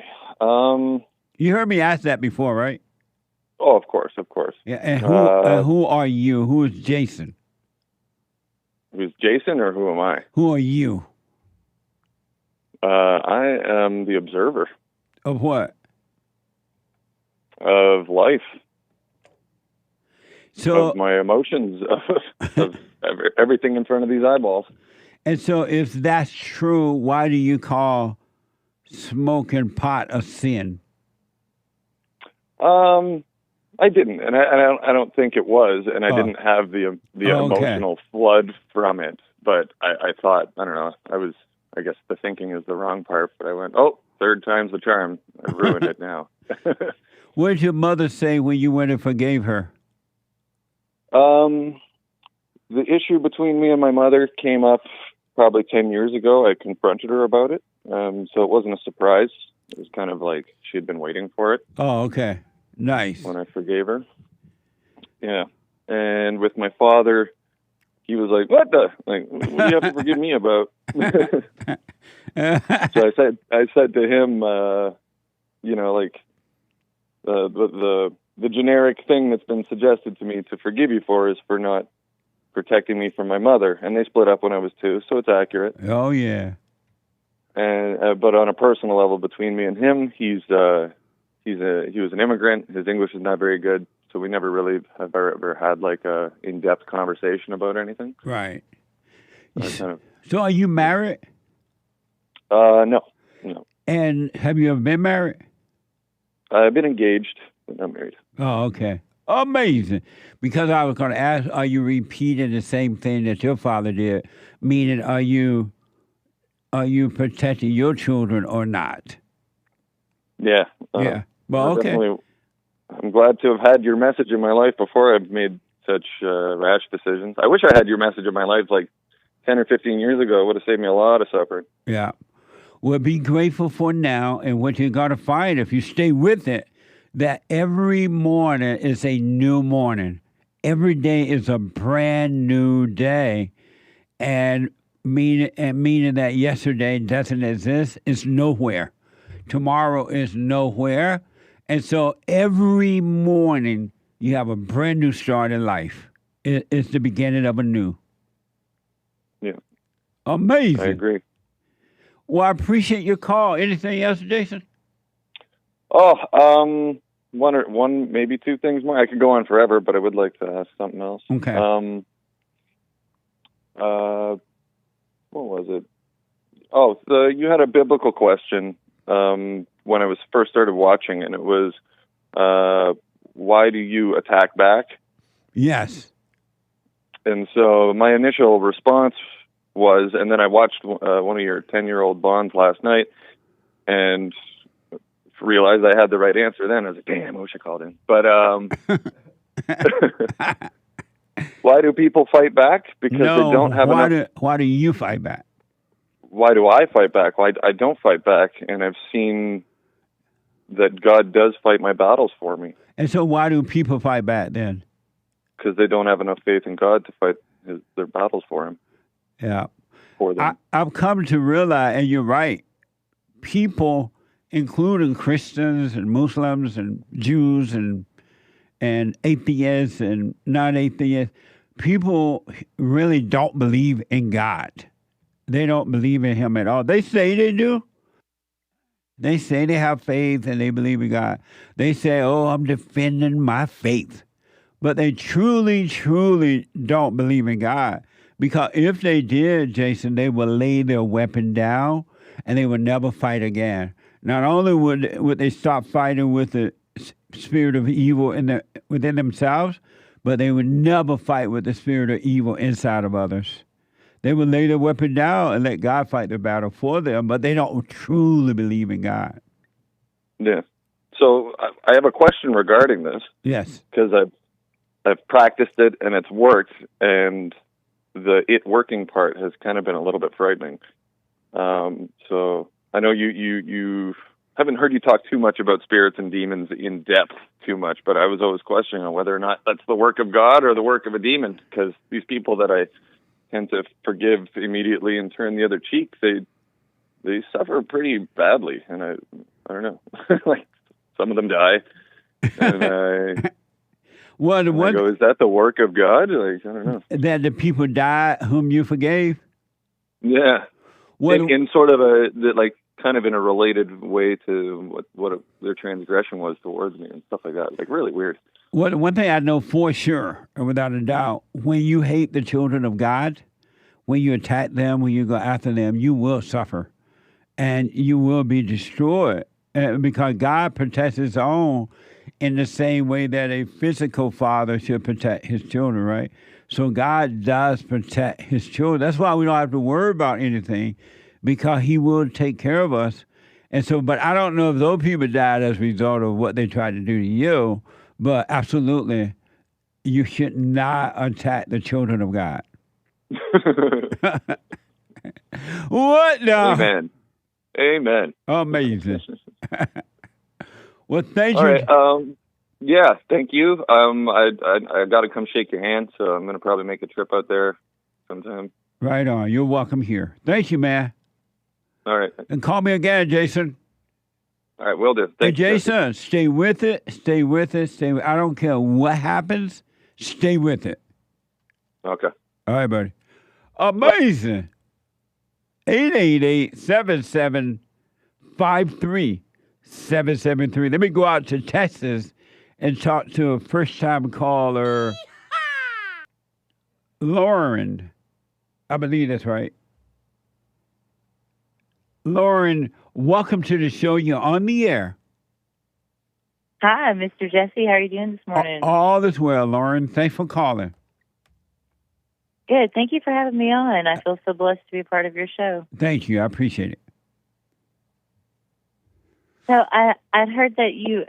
You heard me ask that before, right? Oh, of course. Yeah. And who are you? Who is Jason? Who's Jason or who am I? Who are you? I am the observer. Of what? Of life. So of my emotions, of everything in front of these eyeballs. And so if that's true, why do you call smoking pot a sin? I didn't, and I don't think it was, and I didn't have the emotional flood from it. But I thought, I don't know, I guess the thinking is the wrong part, but I went, third time's the charm. I ruined it now. What did your mother say when you went and forgave her? The issue between me and my mother came up probably 10 years ago. I confronted her about it, so it wasn't a surprise. It was kind of like she had been waiting for it. Oh, okay. Nice. When I forgave her. Yeah. And with my father, he was like, what do you have to forgive me about? So I said to him, the the generic thing that's been suggested to me to forgive you for is for not protecting me from my mother, and they split up when I was 2, so it's accurate. Oh yeah. And but on a personal level, between me and him, he was an immigrant. His English is not very good, so we never really have ever had like a in-depth conversation about anything. Right. So are you married? No. And have you ever been married? I've been engaged, but not married. Oh, okay. Amazing. Because I was going to ask, are you repeating the same thing that your father did? Meaning, are you protecting your children or not? Yeah. Yeah. Well, okay. I'm glad to have had your message in my life before I've made such rash decisions. I wish I had your message in my life like 10 or 15 years ago. It would have saved me a lot of suffering. Yeah. Well, be grateful for now, and what you're going to find if you stay with it, that every morning is a new morning. Every day is a brand new day. And meaning that yesterday doesn't exist, it's nowhere. Tomorrow is nowhere. And so every morning you have a brand new start in life. It's the beginning of a new. Yeah. Amazing. I agree. Well, I appreciate your call. Anything else, Jason? Oh, one, maybe 2 things more. I could go on forever, but I would like to ask something else. Okay. What was it? Oh, you had a biblical question when I was first started watching, and it was, why do you attack back? Yes. And so my initial response was, and then I watched one of your 10-year-old bonds last night, and realized I had the right answer then. I was like, damn, I wish I called in. But why do people fight back? Because they don't have enough. Why do you fight back? Why do I fight back? Well, I don't fight back, and I've seen that God does fight my battles for me. And so why do people fight back then? Because they don't have enough faith in God to fight their battles for him. Yeah. For them. I've come to realize, and you're right, people, including Christians and Muslims and Jews and atheists and non-atheists, people really don't believe in God. They don't believe in him at all. They say they do. They say they have faith and they believe in God. They say, oh, I'm defending my faith. But they truly, truly don't believe in God. Because if they did, Jason, they would lay their weapon down and they would never fight again. Not only would they stop fighting with the spirit of evil within themselves, but they would never fight with the spirit of evil inside of others. They would lay their weapon down and let God fight the battle for them, but they don't truly believe in God. Yeah. So I have a question regarding this. Yes. Because I've practiced it and it's worked, and the it working part has kind of been a little bit frightening. So I know you haven't heard you talk too much about spirits and demons in depth too much, but I was always questioning on whether or not that's the work of God or the work of a demon, because these people that I tend to forgive immediately and turn the other cheek, they suffer pretty badly, and I don't know. Like, some of them die, and I go, is that the work of God? Like, I don't know. That the people die whom you forgave? Yeah. In sort of kind of in a related way to what their transgression was towards me and stuff like that. Like, really weird. One thing I know for sure, and without a doubt, when you hate the children of God, when you attack them, when you go after them, you will suffer. And you will be destroyed. Because God protects his own in the same way that a physical father should protect his children, right? So God does protect his children. That's why we don't have to worry about anything, because he will take care of us. And so, but I don't know if those people died as a result of what they tried to do to you, but absolutely, you should not attack the children of God. What now? Amen. Amazing. Well, thank you. All right. Yeah, thank you. I got to come shake your hand, so I'm going to probably make a trip out there sometime. Right on. You're welcome here. Thank you, man. All right. And call me again, Jason. All right, will do. Hey, Thanks, Jesse. Jason, stay with it. Stay with it. I don't care what happens. Stay with it. Okay. All right, buddy. Amazing. 888-7753-773. Let me go out to Texas and talk to a first-time caller, Lauren. I believe that's right. Lauren, welcome to the show. You're on the air. Hi, Mr. Jesse. How are you doing this morning? All is well, Lauren. Thanks for calling. Good. Thank you for having me on. I feel so blessed to be a part of your show. Thank you. I appreciate it. So I'd heard that you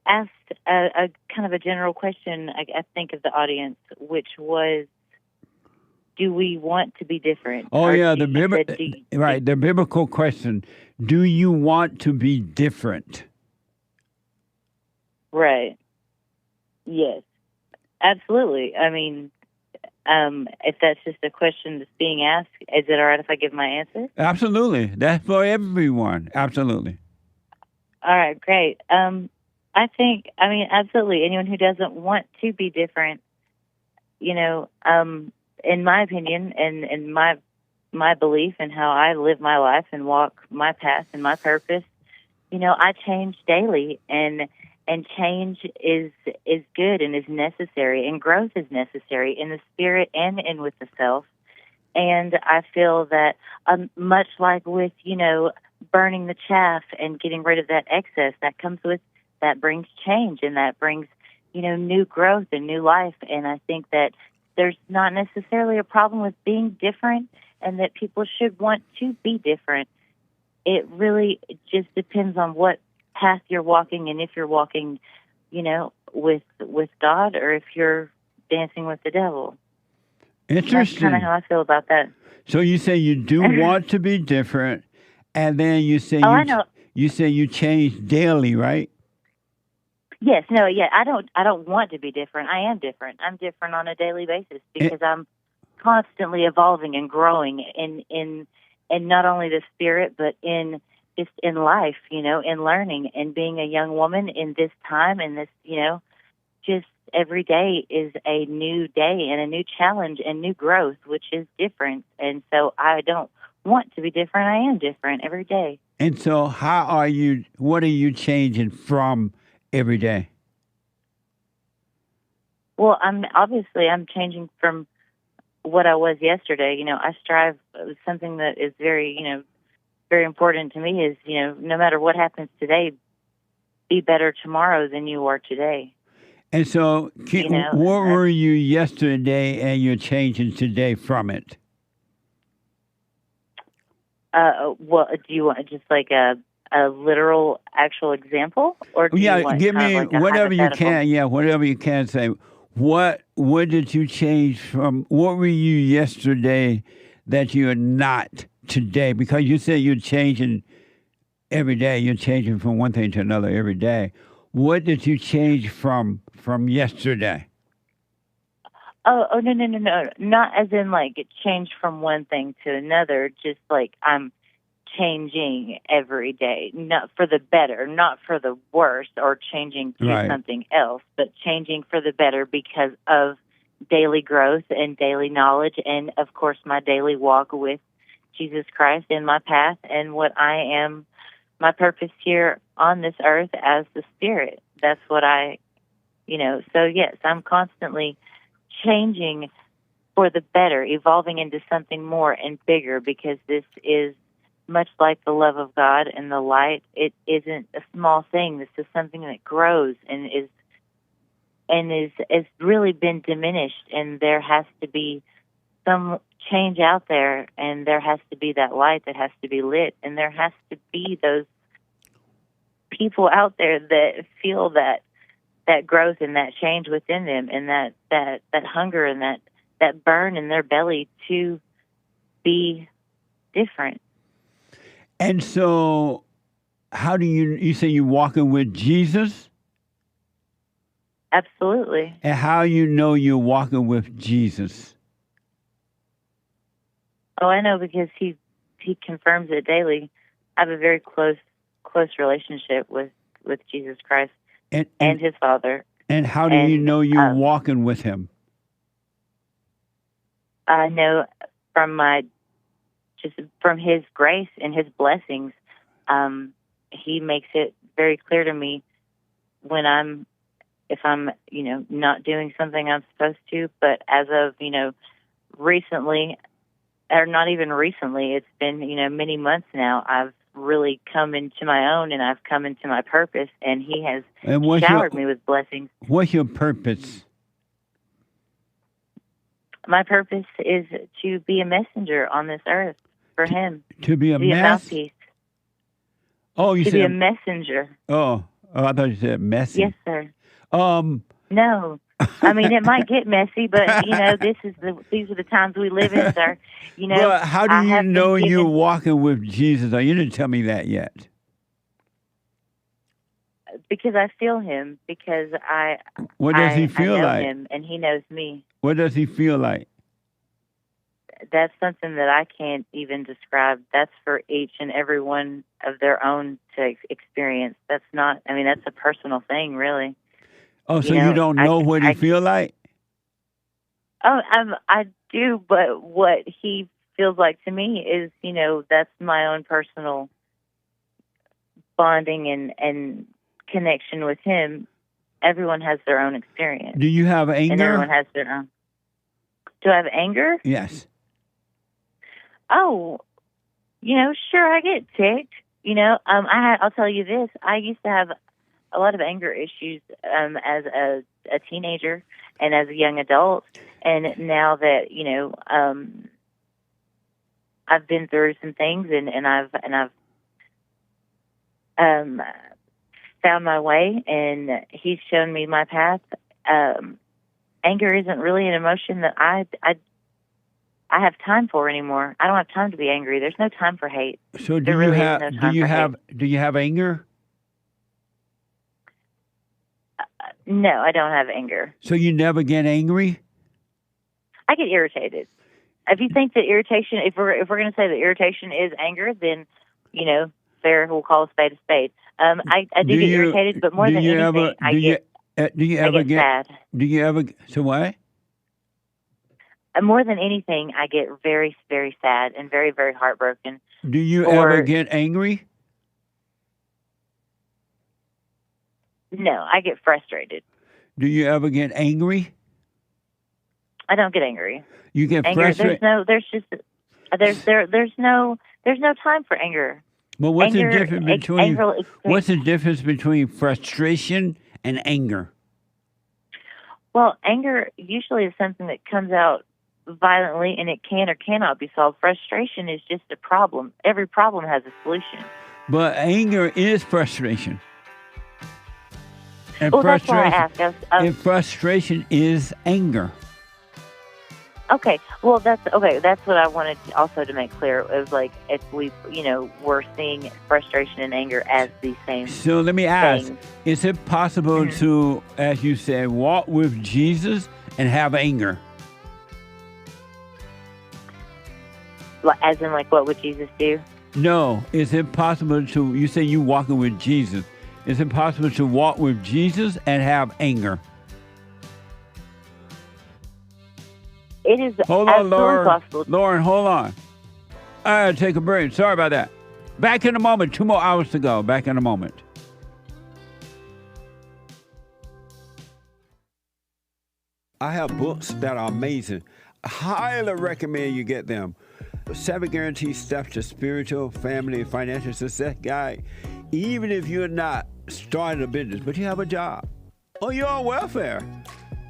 asked a kind of a general question, I think, of the audience, which was, do we want to be different? Oh, Or yeah, do you said, the biblical question. Do you want to be different? Right. Yes. Absolutely. I mean, if that's just a question that's being asked, is it all right if I give my answer? Absolutely. That's for everyone. Absolutely. All right, great. Absolutely. Anyone who doesn't want to be different, in my opinion and in my belief and how I live my life and walk my path and my purpose, I change daily, and change is good and is necessary, and growth is necessary in the spirit and in with the self. And I feel that much like with, burning the chaff and getting rid of that excess, that brings change, and that brings, new growth and new life. And I think that there's not necessarily a problem with being different, and that people should want to be different. It really just depends on what path you're walking, and if you're walking, with God, or if you're dancing with the devil. Interesting. That's kind of how I feel about that. So you say you do want to be different, and then you say I know. You say you change daily, right? Yes, no, yeah. I don't want to be different. I am different. I'm different on a daily basis because I'm constantly evolving and growing in not only the spirit, but in just in life, in learning and being a young woman in this time, and this, just every day is a new day and a new challenge and new growth, which is different. And so I don't want to be different. I am different every day. And so what are you changing from every day? Well, I'm changing from what I was yesterday. I strive, something that is very, very important to me is, no matter what happens today, be better tomorrow than you are today. And so, what were you yesterday and you're changing today from it? Well, do you want just like a literal, actual example, or do you want give me like a whatever you hypothetical? can. Yeah, whatever you can say. What did you change from? What were you yesterday that you're not today? Because you said you're changing every day. You're changing from one thing to another every day. What did you change from yesterday? Oh, no. Not as in like it changed from one thing to another. Just like I'm changing every day, not for the better, not for the worse, or changing to something else, but changing for the better because of daily growth and daily knowledge, and of course my daily walk with Jesus Christ in my path and what I am, my purpose here on this earth as the Spirit. That's what so yes, I'm constantly changing for the better, evolving into something more and bigger, because this is much like the love of God and the light. It isn't a small thing. This is something that grows and has really been diminished, and there has to be some change out there, and there has to be that light that has to be lit, and there has to be those people out there that feel that growth and that change within them, and that hunger and that burn in their belly to be different. And so, how do you say you're walking with Jesus? Absolutely. And how you're walking with Jesus? Oh, I know, because he confirms it daily. I have a very close close relationship with Jesus Christ and his Father. And how do you know you're walking with him? I know from his grace and his blessings. He makes it very clear to me if I'm, not doing something I'm supposed to. But as of, recently, or not even recently, it's been, many months now, I've really come into my own and I've come into my purpose, and he has showered me with blessings. What's your purpose? My purpose is to be a messenger on this earth for him. To be a mouthpiece. Oh, you to said be a messenger. Oh, I thought you said messy. Yes, sir. No. I mean, it might get messy, but these are the times we live in, sir. But how do you know you're walking with Jesus? You didn't tell me that yet. Because I feel him. Because What does he feel I know like? him, and he knows me. What does he feel like? That's something that I can't even describe. That's for each and every one of their own to experience. That's not. I mean, that's a personal thing, really. Oh, so you don't know what he feel like? Oh, I do, but what he feels like to me is, that's my own personal bonding and connection with him. Everyone has their own experience. Do you have anger? And everyone has their own. Do I have anger? Yes. Oh, sure, I get ticked. I'll tell you this. I used to have a lot of anger issues as a teenager and as a young adult. And now that, I've been through some things and I've found my way, and he's shown me my path. Anger isn't really an emotion that I have time for anymore. I don't have time to be angry. There's no time for hate. So do you have anger? No, I don't have anger. So you never get angry? I get irritated. If you think that irritation, if we're going to say that irritation is anger, then fair, we'll call a spade a spade. I do get irritated, but more than anything, I get sad. Do you ever? So what? More than anything, I get very, very sad and very, very heartbroken. Do you ever get angry? No, I get frustrated. Do you ever get angry? I don't get angry. You get frustrated. There's no time for anger. Well, what's the difference between frustration and anger? Well, anger usually is something that comes out violently, and it can or cannot be solved. Frustration is just a problem. Every problem has a solution. But anger is frustration. And that's why I asked. And frustration is anger. Okay, well, that's what I wanted also to make clear. It was like if we, we're seeing frustration and anger as the same. So let me ask: thing. Is it possible to, as you said, walk with Jesus and have anger? As in, what would Jesus do? No. Is it possible to? You say you walking with Jesus. Is it possible to walk with Jesus and have anger? It is hold on, absolutely possible. Lauren, hold on. I gotta take a break. Sorry about that. Back in a moment. 2 more hours to go. Back in a moment. I have books that are amazing. I highly recommend you get them. 7 Guaranteed Steps to Spiritual, Family, and Financial Success Guide. Even if you're not starting a business, but you have a job, or you're on welfare,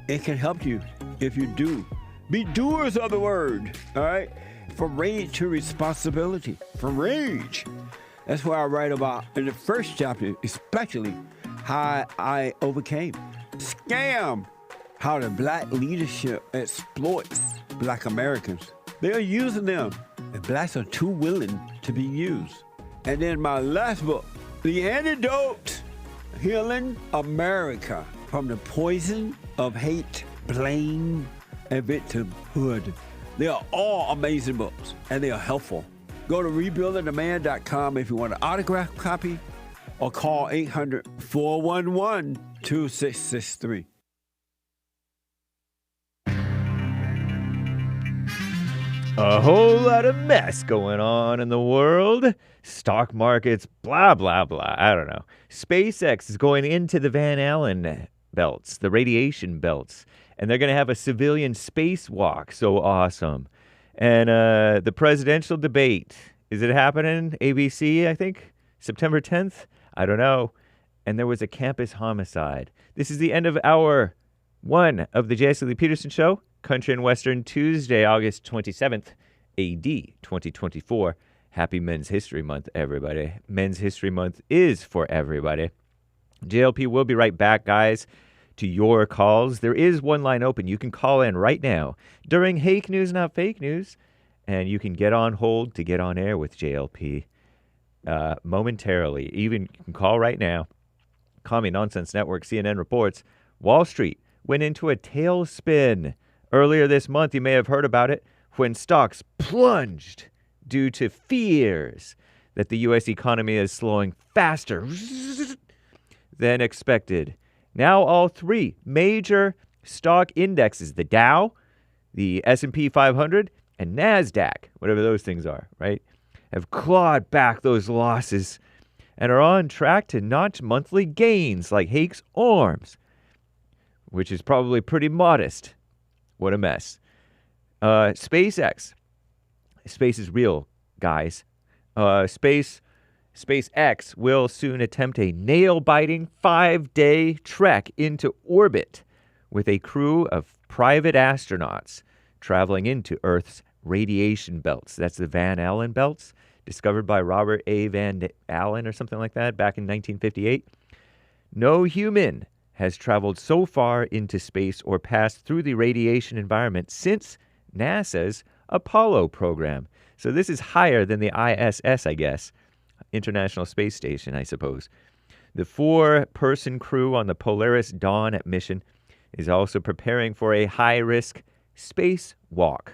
it can help you if you do. Be doers of the word, all right? From rage to responsibility. From rage. That's what I write about in the first chapter, especially how I overcame scam, how the black leadership exploits black Americans. They're using them, and blacks are too willing to be used. And then my last book, The Antidote, Healing America from the Poison of Hate, Blame, and Victimhood. They are all amazing books, and they are helpful. Go to rebuildingtheman.com if you want an autographed copy, or call 800-411-2663. A whole lot of mess going on in the world. Stock markets, blah, blah, blah. I don't know. SpaceX is going into the Van Allen belts, the radiation belts, and they're going to have a civilian spacewalk. So awesome. And the presidential debate, is it happening? ABC, I think? September 10th? I don't know. And there was a campus homicide. This is the end of hour 1 of the Jesse Peterson Show. Country and Western, Tuesday, August 27th, AD 2024. Happy Men's History Month, everybody. Men's History Month is for everybody. JLP will be right back, guys, to your calls. There is one line open. You can call in right now during Hake News, Not Fake News, and you can get on hold to get on air with JLP momentarily. Even you can call right now. Commie Nonsense Network, CNN reports, Wall Street went into a tailspin. Earlier this month, you may have heard about it, when stocks plunged due to fears that the U.S. economy is slowing faster than expected. Now all three major stock indexes, the Dow, the S&P 500, and NASDAQ, whatever those things are, right, have clawed back those losses and are on track to notch monthly gains like Hake's arms, which is probably pretty modest. What a mess. SpaceX. Space is real, guys. SpaceX will soon attempt a nail-biting 5-day trek into orbit with a crew of private astronauts traveling into Earth's radiation belts. That's the Van Allen belts, discovered by Robert A. Van Allen or something like that back in 1958. No human has traveled so far into space or passed through the radiation environment since NASA's Apollo program. So this is higher than the ISS, I guess, International Space Station, I suppose. The 4-person crew on the Polaris Dawn mission is also preparing for a high-risk spacewalk,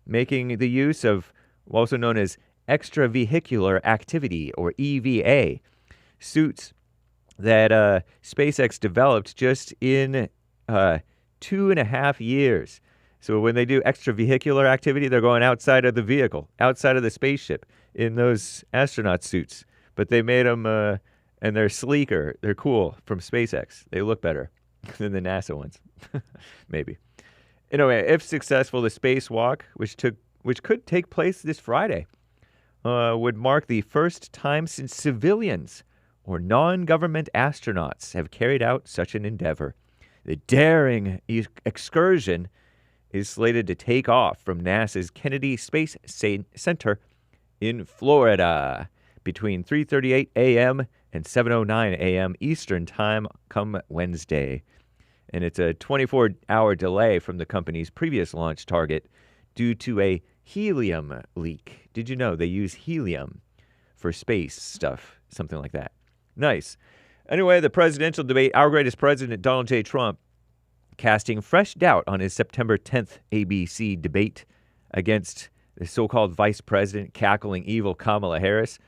making the use of also known as extravehicular activity, or EVA, suits that SpaceX developed just in 2.5 years. So when they do extravehicular activity, they're going outside of the vehicle, outside of the spaceship in those astronaut suits. But they made them, and they're sleeker. They're cool from SpaceX. They look better than the NASA ones, maybe. Anyway, if successful, the spacewalk, which could take place this Friday, would mark the first time since civilians or non-government astronauts have carried out such an endeavor. The daring excursion is slated to take off from NASA's Kennedy Space Center in Florida between 3:38 a.m. and 7:09 a.m. Eastern Time come Wednesday. And it's a 24-hour delay from the company's previous launch target due to a helium leak. Did you know they use helium for space stuff? Something like that. Nice. Anyway, the presidential debate, our greatest president, Donald J. Trump, casting fresh doubt on his September 10th ABC debate against the so-called vice president, cackling evil Kamala Harris.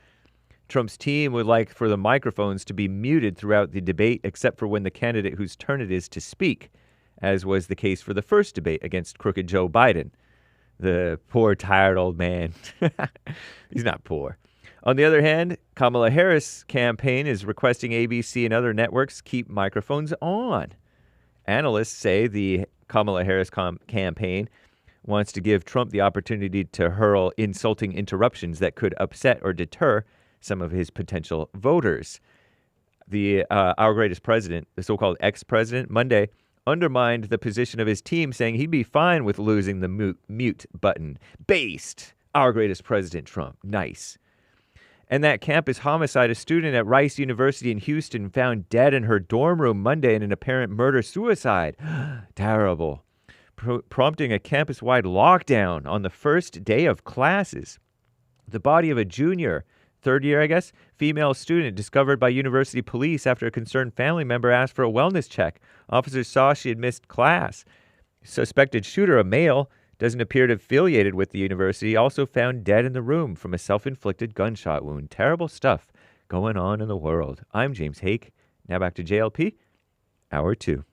Trump's team would like for the microphones to be muted throughout the debate, except for when the candidate whose turn it is to speak, as was the case for the first debate against crooked Joe Biden. The poor, tired old man. He's not poor. On the other hand, Kamala Harris' campaign is requesting ABC and other networks keep microphones on. Analysts say the Kamala Harris campaign wants to give Trump the opportunity to hurl insulting interruptions that could upset or deter some of his potential voters. The our greatest president, the so-called ex-president, Monday undermined the position of his team, saying he'd be fine with losing the mute button. Based, our greatest president, Trump. Nice. And that campus homicide, a student at Rice University in Houston found dead in her dorm room Monday in an apparent murder-suicide. Terrible. Prompting a campus-wide lockdown on the first day of classes. The body of a junior, third year, I guess, female student discovered by university police after a concerned family member asked for a wellness check. Officers saw she had missed class. Suspected shooter, a male, doesn't appear to be affiliated with the university, also found dead in the room from a self-inflicted gunshot wound. Terrible stuff going on in the world. I'm James Hake. Now back to JLP, Hour 2.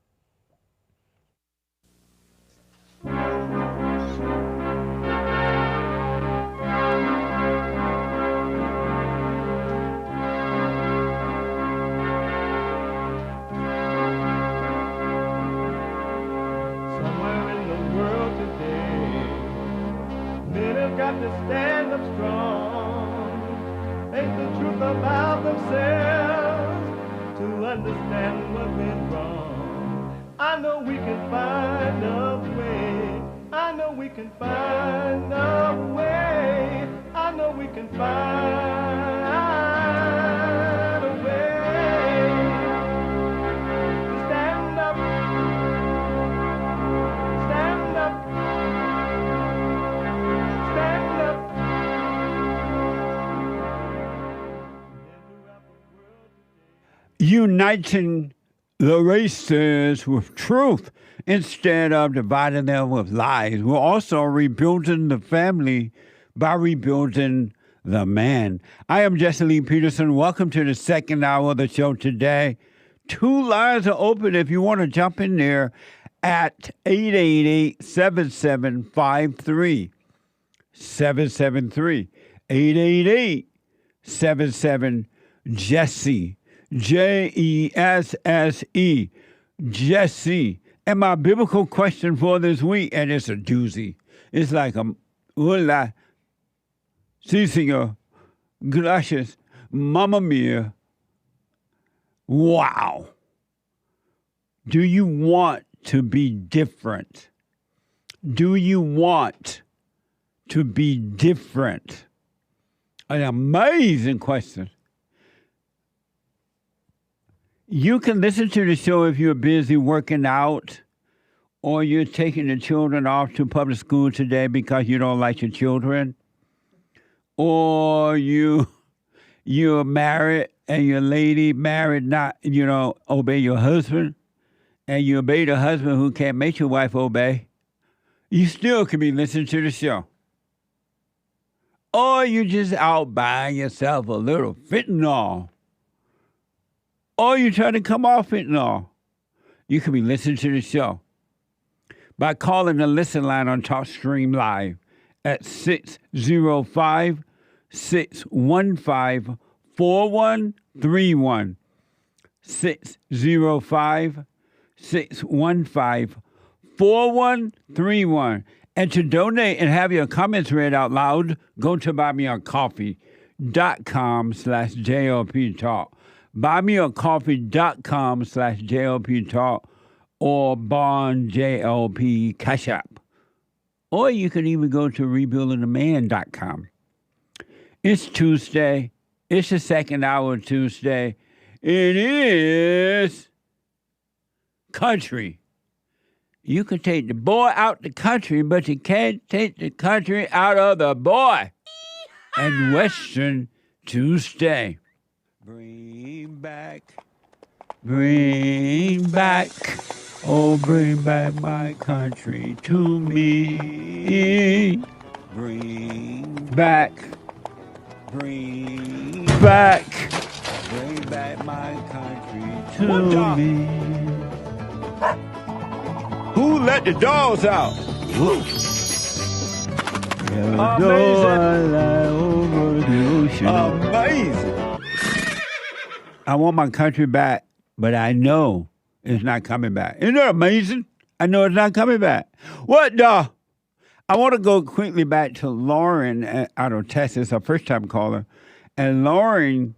Got to stand up strong, face the truth about themselves, to understand what went wrong. I know we can find a way. I know we can find a way. I know we can find a way to stand up, stand up. Uniting the races with truth instead of dividing them with lies. We're also rebuilding the family by rebuilding the man. I am Jesse Lee Peterson. Welcome to the second hour of the show today. 2 lines are open if you want to jump in there at 888-7753. 773 888-77-JESSE. Jesse, Jesse. And my biblical question for this week, and it's a doozy. It's like a hola, si senor, gracias, mamma mia. Wow. Do you want to be different? Do you want to be different? An amazing question. You can listen to the show if you're busy working out or you're taking the children off to public school today because you don't like your children, or you're married and your lady married not, obey your husband, and you obey the husband who can't make your wife obey. You still can be listening to the show. Or you just out buying yourself a little fentanyl. Or you trying to come off fentanyl. You can be listening to the show by calling the listen line on TalkStream Live at 605-615-4131. 605-615-4131. And to donate and have your comments read out loud, go to buymeacoffee.com/JLP Talk. Buymeacoffee.com/JLP Talk or Bond JLP Cash App. Or you can even go to rebuildingtheman.com. It's Tuesday. It's the second hour of Tuesday. It is country. You can take the boy out the country, but you can't take the country out of the boy. And Western Tuesday. Bring back, oh, bring back my country to me. Bring back bring back my country to me. Who let the dogs out? Amazing. I want my country back, but I know it's not coming back. Isn't that amazing? I know it's not coming back. What the? I want to go quickly back to Lauren out of Texas, our first-time caller. And Lauren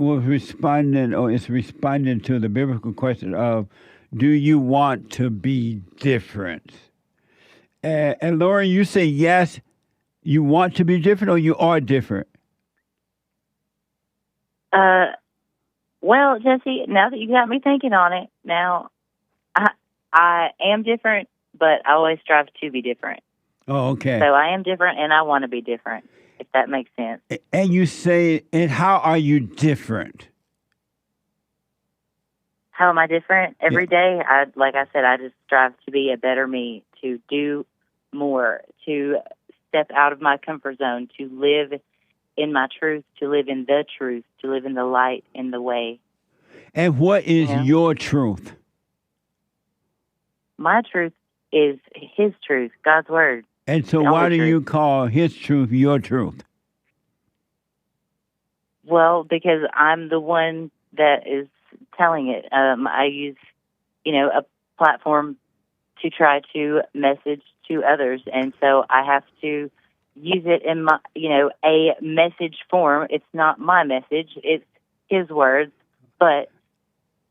was responding, or is responding to the biblical question of, do you want to be different? And Lauren, you say yes, you want to be different, or you are different? Well, Jesse, now that you got me thinking on it, now I am different, but I always strive to be different. Oh, okay. So I am different, and I want to be different, if that makes sense. And you say, and how are you different? How am I different? Every day, like I said, I just strive to be a better me, to do more, to step out of my comfort zone, to live in my truth, to live in the truth, to live in the light, in the way. And what is your truth? My truth is His truth, God's word. And so why do you call His truth your truth? Well, because I'm the one that is telling it. I use, a platform to try to message to others, and so I have to use it in my, a message form. It's not my message; it's His words, but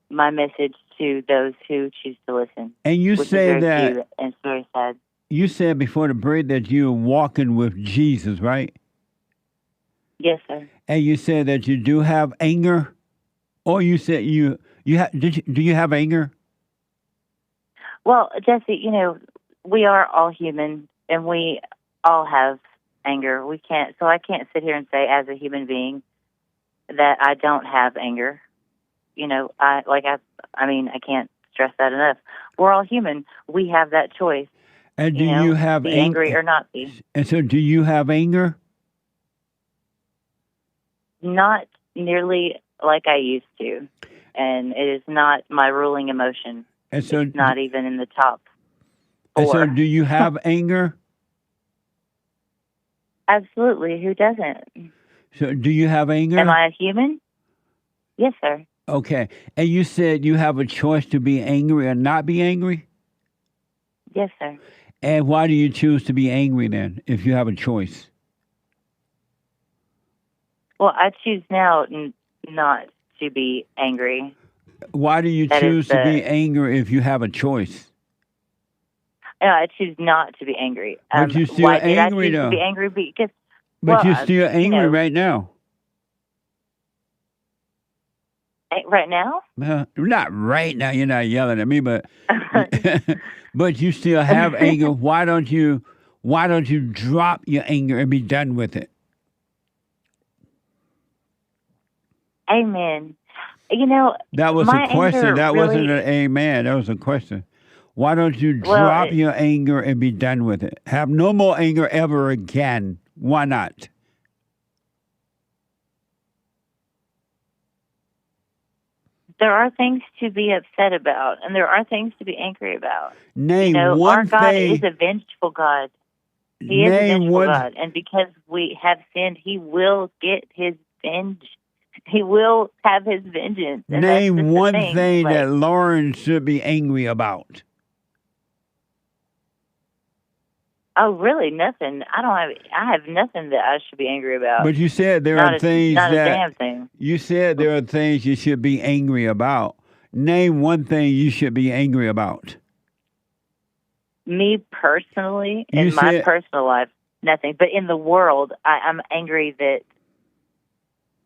my message to those who choose to listen. And you say that, few, and it's very sad. You said before the break that you're walking with Jesus, right? Yes, sir. And you said that you do have anger, or you said do you have anger? Well, Jesse, we are all human, and we all have anger. I can't sit here and say as a human being that I don't have anger. I can't stress that enough. We're all human. We have that choice. And do you have be angry or not be? And so, do you have anger? Not nearly like I used to, and it is not my ruling emotion. And so, it's not even in the top 4. And so, do you have anger? Absolutely. Who doesn't? So, do you have anger? Am I a human? Yes, sir. Okay. And you said you have a choice to be angry or not be angry? Yes, sir. And why do you choose to be angry then, if you have a choice? Well, I choose now not to be angry. Why do you choose to be angry if you have a choice? No, I choose not to be angry. But you're still why angry, did I choose though. to be angry? Because, but you're still angry right now. Right now? Not right now. You're not yelling at me, but but you still have anger. Why don't you drop your anger and be done with it? Amen. That was a question. That wasn't an amen. That was a question. Why don't you drop your anger and be done with it? Have no more anger ever again. Why not? There are things to be upset about, and there are things to be angry about. Name our God is a vengeful God. He is a vengeful God, and because we have sinned, He will get His vengeance. He will have His vengeance. And name one thing that Lauren should be angry about. Oh, really? Nothing. I have nothing that I should be angry about. But you said there are things not that a damn thing. You said there are things you should be angry about. Name one thing you should be angry about. Me personally, in my personal life, nothing. But in the world, I'm angry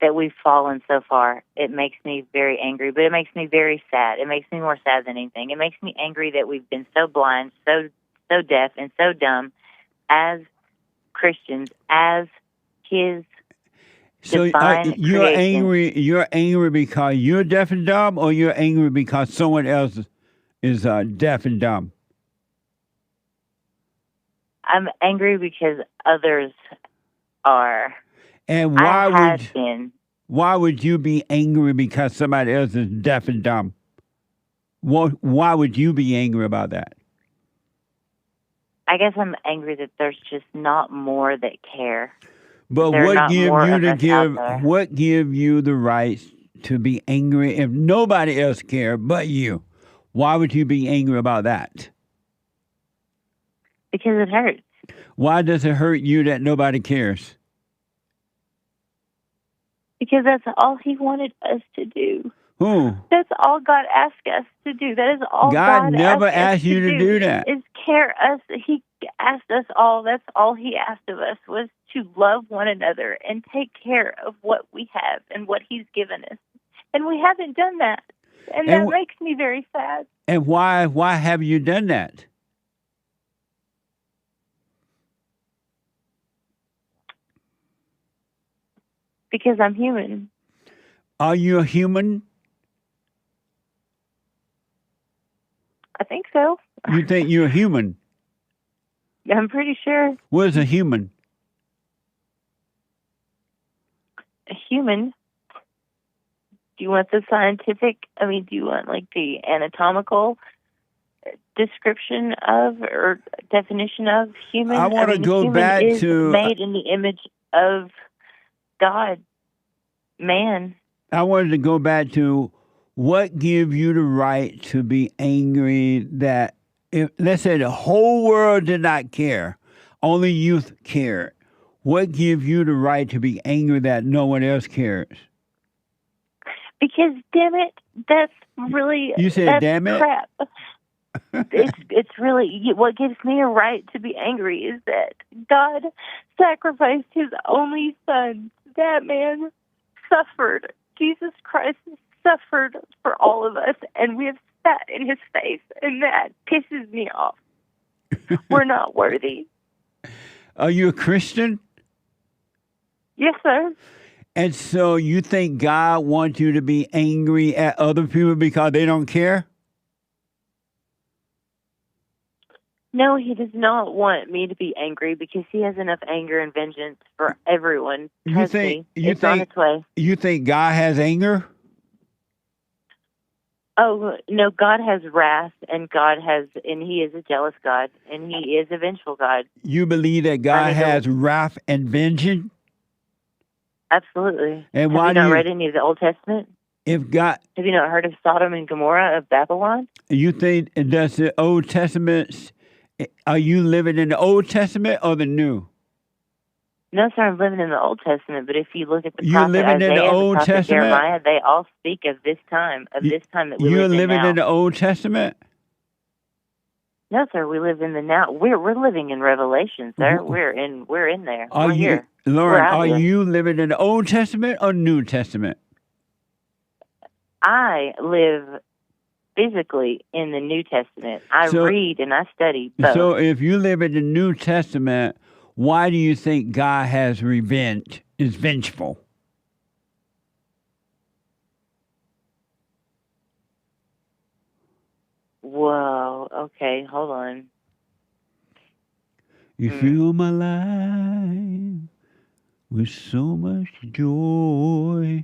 that we've fallen so far. It makes me very angry, but it makes me very sad. It makes me more sad than anything. It makes me angry that we've been so blind, so deaf, and so dumb as Christians, as His divine you're creation. You're angry because you're deaf and dumb, or you're angry because someone else is deaf and dumb? I'm angry because others are. And why would you be angry because somebody else is deaf and dumb? Why would you be angry about that? I guess I'm angry that there's just not more that care. But what give you the right to be angry if nobody else cares but you? Why would you be angry about that? Because it hurts. Why does it hurt you that nobody cares? Because that's all He wanted us to do. Who? That's all God asked us to do. That is all God never asked you to do that. Is care us. He asked us all. That's all He asked of us, was to love one another and take care of what we have and what He's given us. And we haven't done that. And that makes me very sad. And why have you done that? Because I'm human. Are you a human? I think so. You think you're a human? I'm pretty sure. What is a human? human. Do you want the scientific? I mean, do you want like the anatomical description of or definition of human? I want to go human back is to. made in the image of God, man. I wanted to go back to what gives you the right to be angry that if, let's say the whole world did not care, only youth cared. What gives you the right to be angry that no one else cares? Because damn it, that's really You said that's damn it? crap. it's really what gives me a right to be angry is that God sacrificed His only Son. That man suffered. Jesus Christ suffered for all of us, and we have spat in His face, and that pisses me off. We're not worthy. Are you a Christian? Yes, sir. And so you think God wants you to be angry at other people because they don't care? No, He does not want me to be angry because He has enough anger and vengeance for everyone. Trust me, it's on its way. You think God has anger? Oh, no, God has wrath, and He is a jealous God, and He is a vengeful God. You believe that God has wrath and vengeance? Absolutely. And Have you not read any of the Old Testament? If God, have you not heard of Sodom and Gomorrah of Babylon? You think does the Old Testament? Are you living in the Old Testament or the New? No, sir, I'm living in the Old Testament. But if you look at the You're prophet living Isaiah in the and Old the prophet Testament? Jeremiah, they all speak of this time, that we You're live in living now. in the Old Testament? No, sir, we live in the now. We're living in Revelation, sir. We're in there. We're here. Lauren, We're out are here. you living in the Old Testament or New Testament? I live physically in the New Testament. I read and I study both. So if you live in the New Testament, why do you think God has revenge, is vengeful? Whoa, okay, hold on. You fill my life with so much joy.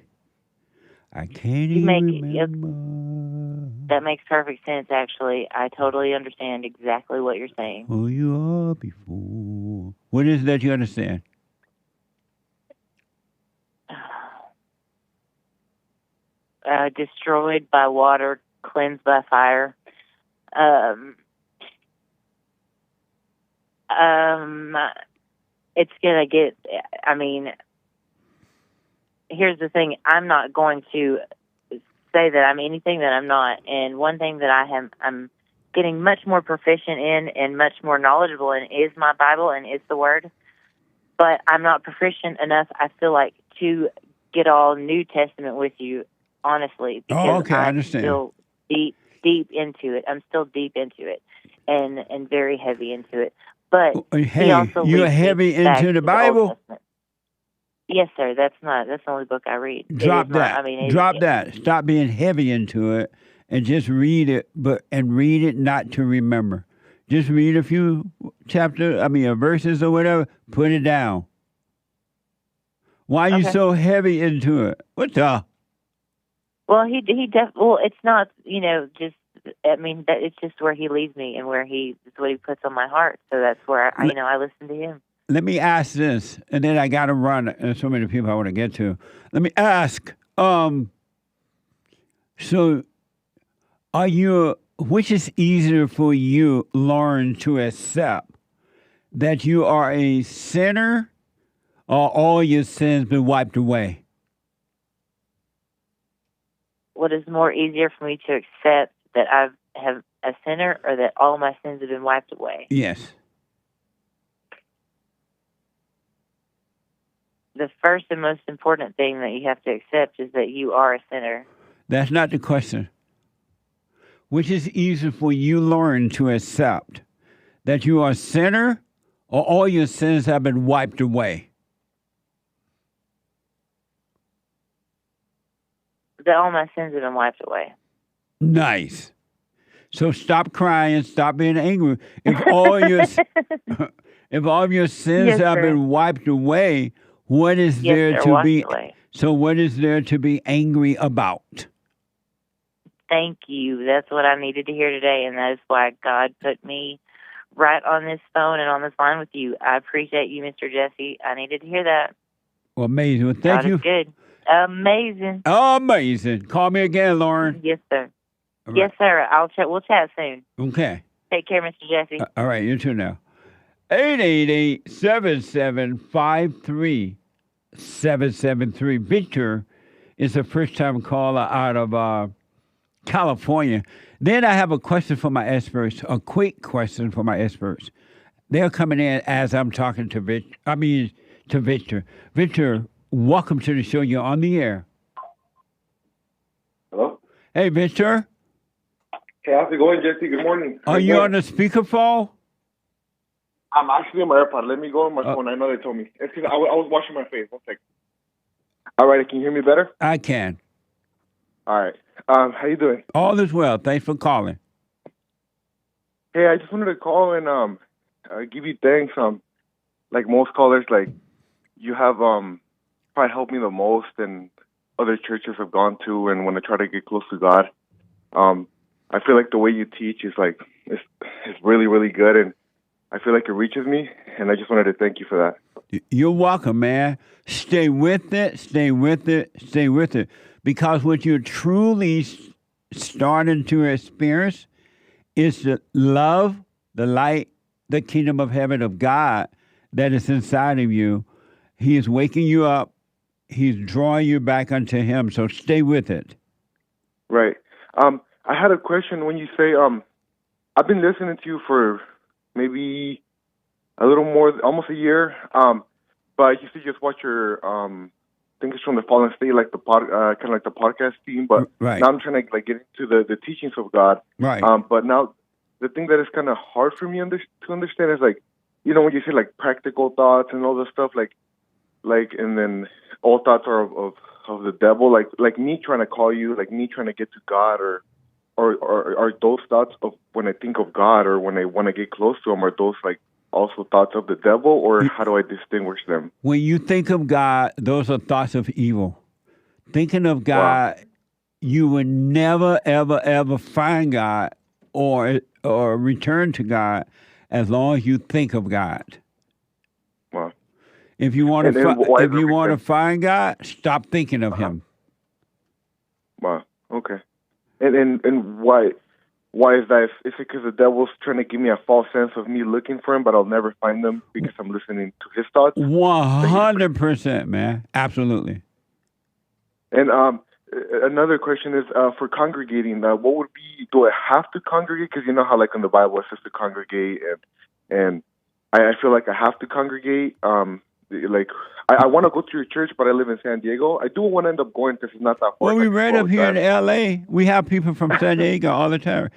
I can't even remember. That makes perfect sense, actually. I totally understand exactly what you're saying. Oh, you are before. What is that you understand? Destroyed by water, cleansed by fire. It's gonna get. I mean, here's the thing. I'm not going to say that I'm anything that I'm not. And one thing that I'm getting much more proficient in and much more knowledgeable in is my Bible and is the Word. But I'm not proficient enough, I feel like, to get all New Testament with you, honestly. Because I I'm understand. still deep into it. I'm still deep into it and very heavy into it. But hey, he also you're leads me heavy back into to the Old Bible? Testament. Yes, sir. That's the only book I read. Drop It is that. Drop that. Stop being heavy into it and just read it, and read it not to remember. Just read a few verses or whatever. Put it down. Why are you so heavy into it? What the? Well, it's not, just, that it's just where he leads me and it's what he puts on my heart. So that's where I listen to him. Let me ask this, and then I got to run. There's so many people I want to get to. Let me ask, so which is easier for you, Lauren, to accept? That you are a sinner or all your sins been wiped away? What is more easier for me to accept, that I have a sinner or that all my sins have been wiped away? Yes. The first and most important thing that you have to accept is that you are a sinner. That's not the question. Which is easier for you, Lauren, to accept? That you are a sinner or all your sins have been wiped away? That all my sins have been wiped away. Nice. So stop crying, stop being angry. If all your sins have been wiped away, what is there to be? Away. So what is there to be angry about? Thank you. That's what I needed to hear today, and that is why God put me right on this phone and on this line with you. I appreciate you, Mr. Jesse. I needed to hear that. Well, amazing. Well, thank God you. is good. Amazing. Amazing. Call me again, Lauren. Yes, sir. All right. Yes, sir. I'll chat. We'll chat soon. Okay. Take care, Mr. Jesse. All right, you too now. 888-7753-773. Victor is a first-time caller out of California. Then I have a question for my experts, a quick question for my experts. They're coming in as I'm talking to Victor. Victor, welcome to the show. You're on the air. Hello? Hey, Victor. Hey, how's it going, Jesse? Good morning. Are you on the speakerphone? I'm actually on my AirPod. Let me go on my phone. I know they told me. It's 'cause I was washing my face. 1 second. All right, can you hear me better? I can. All right. How you doing? All is well. Thanks for calling. Hey, I just wanted to call and give you thanks. Like most callers, like you have probably helped me the most, and other churches have gone to, and when I try to get close to God, I feel like the way you teach is like it's really, really good, and I feel like it reaches me, and I just wanted to thank you for that. You're welcome, man. Stay with it, stay with it, stay with it. Because what you're truly starting to experience is the love, the light, the kingdom of heaven of God that is inside of you. He is waking you up. He's drawing you back unto him. So stay with it. Right. I had a question when you say, I've been listening to you for maybe a little more, almost a year. But you said just watch your, I think it's from the Fallen State, like the kind of like the podcast team. But right. Now I'm trying to like get into the teachings of God. Right. But now the thing that is kind of hard for me to understand is like, you know, when you say like practical thoughts and all this stuff, like, and then all thoughts are of the devil, like me trying to call you, like me trying to get to God, or are those thoughts of when I think of God or when I want to get close to him, are those like also thoughts of the devil, or how do I distinguish them? When you think of God, those are thoughts of evil. Thinking of God, you would never, ever, ever find God or return to God as long as you think of God. Wow. If you want to find God, stop thinking of him. Wow. Okay. And why is that? Is it because the devil's trying to give me a false sense of me looking for him, but I'll never find him because I'm listening to his thoughts? 100%, man. Absolutely. And another question is for congregating. What would be? Do I have to congregate? Because you know how, like in the Bible, it says to congregate, and I feel like I have to congregate. Like I want to go to your church, but I live in San Diego. I do want to end up going because it's not that far. Well, we read up here in L.A. We have people from San Diego all the time.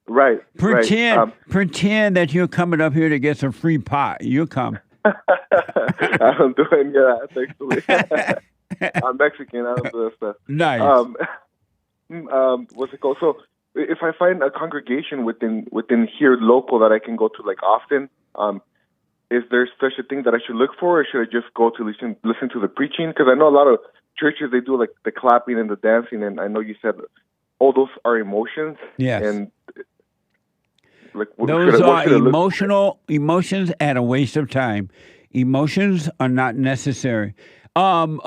Right. Pretend that you're coming up here to get some free pot. You'll come. I don't do any of that, actually. I'm Mexican. I don't do that stuff. Nice. What's it called? So, if I find a congregation within here local that I can go to like often, is there such a thing that I should look for, or should I just go to listen to the preaching? Because I know a lot of churches, they do like the clapping and the dancing, and I know you said all those are emotions. Yes. And like those are emotions at a waste of time. Emotions are not necessary. You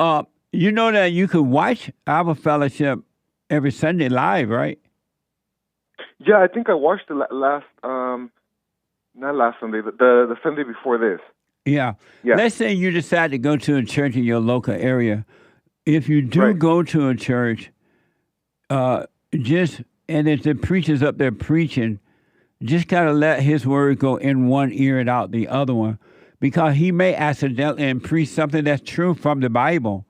know that you could watch our fellowship every Sunday live, right? Yeah, I think I watched the last. Not last Sunday, the Sunday before this. Yeah. Let's say you decide to go to a church in your local area. If you do go to a church, and if the preacher's up there preaching, just gotta let his word go in one ear and out the other one, because he may accidentally preach something that's true from the Bible,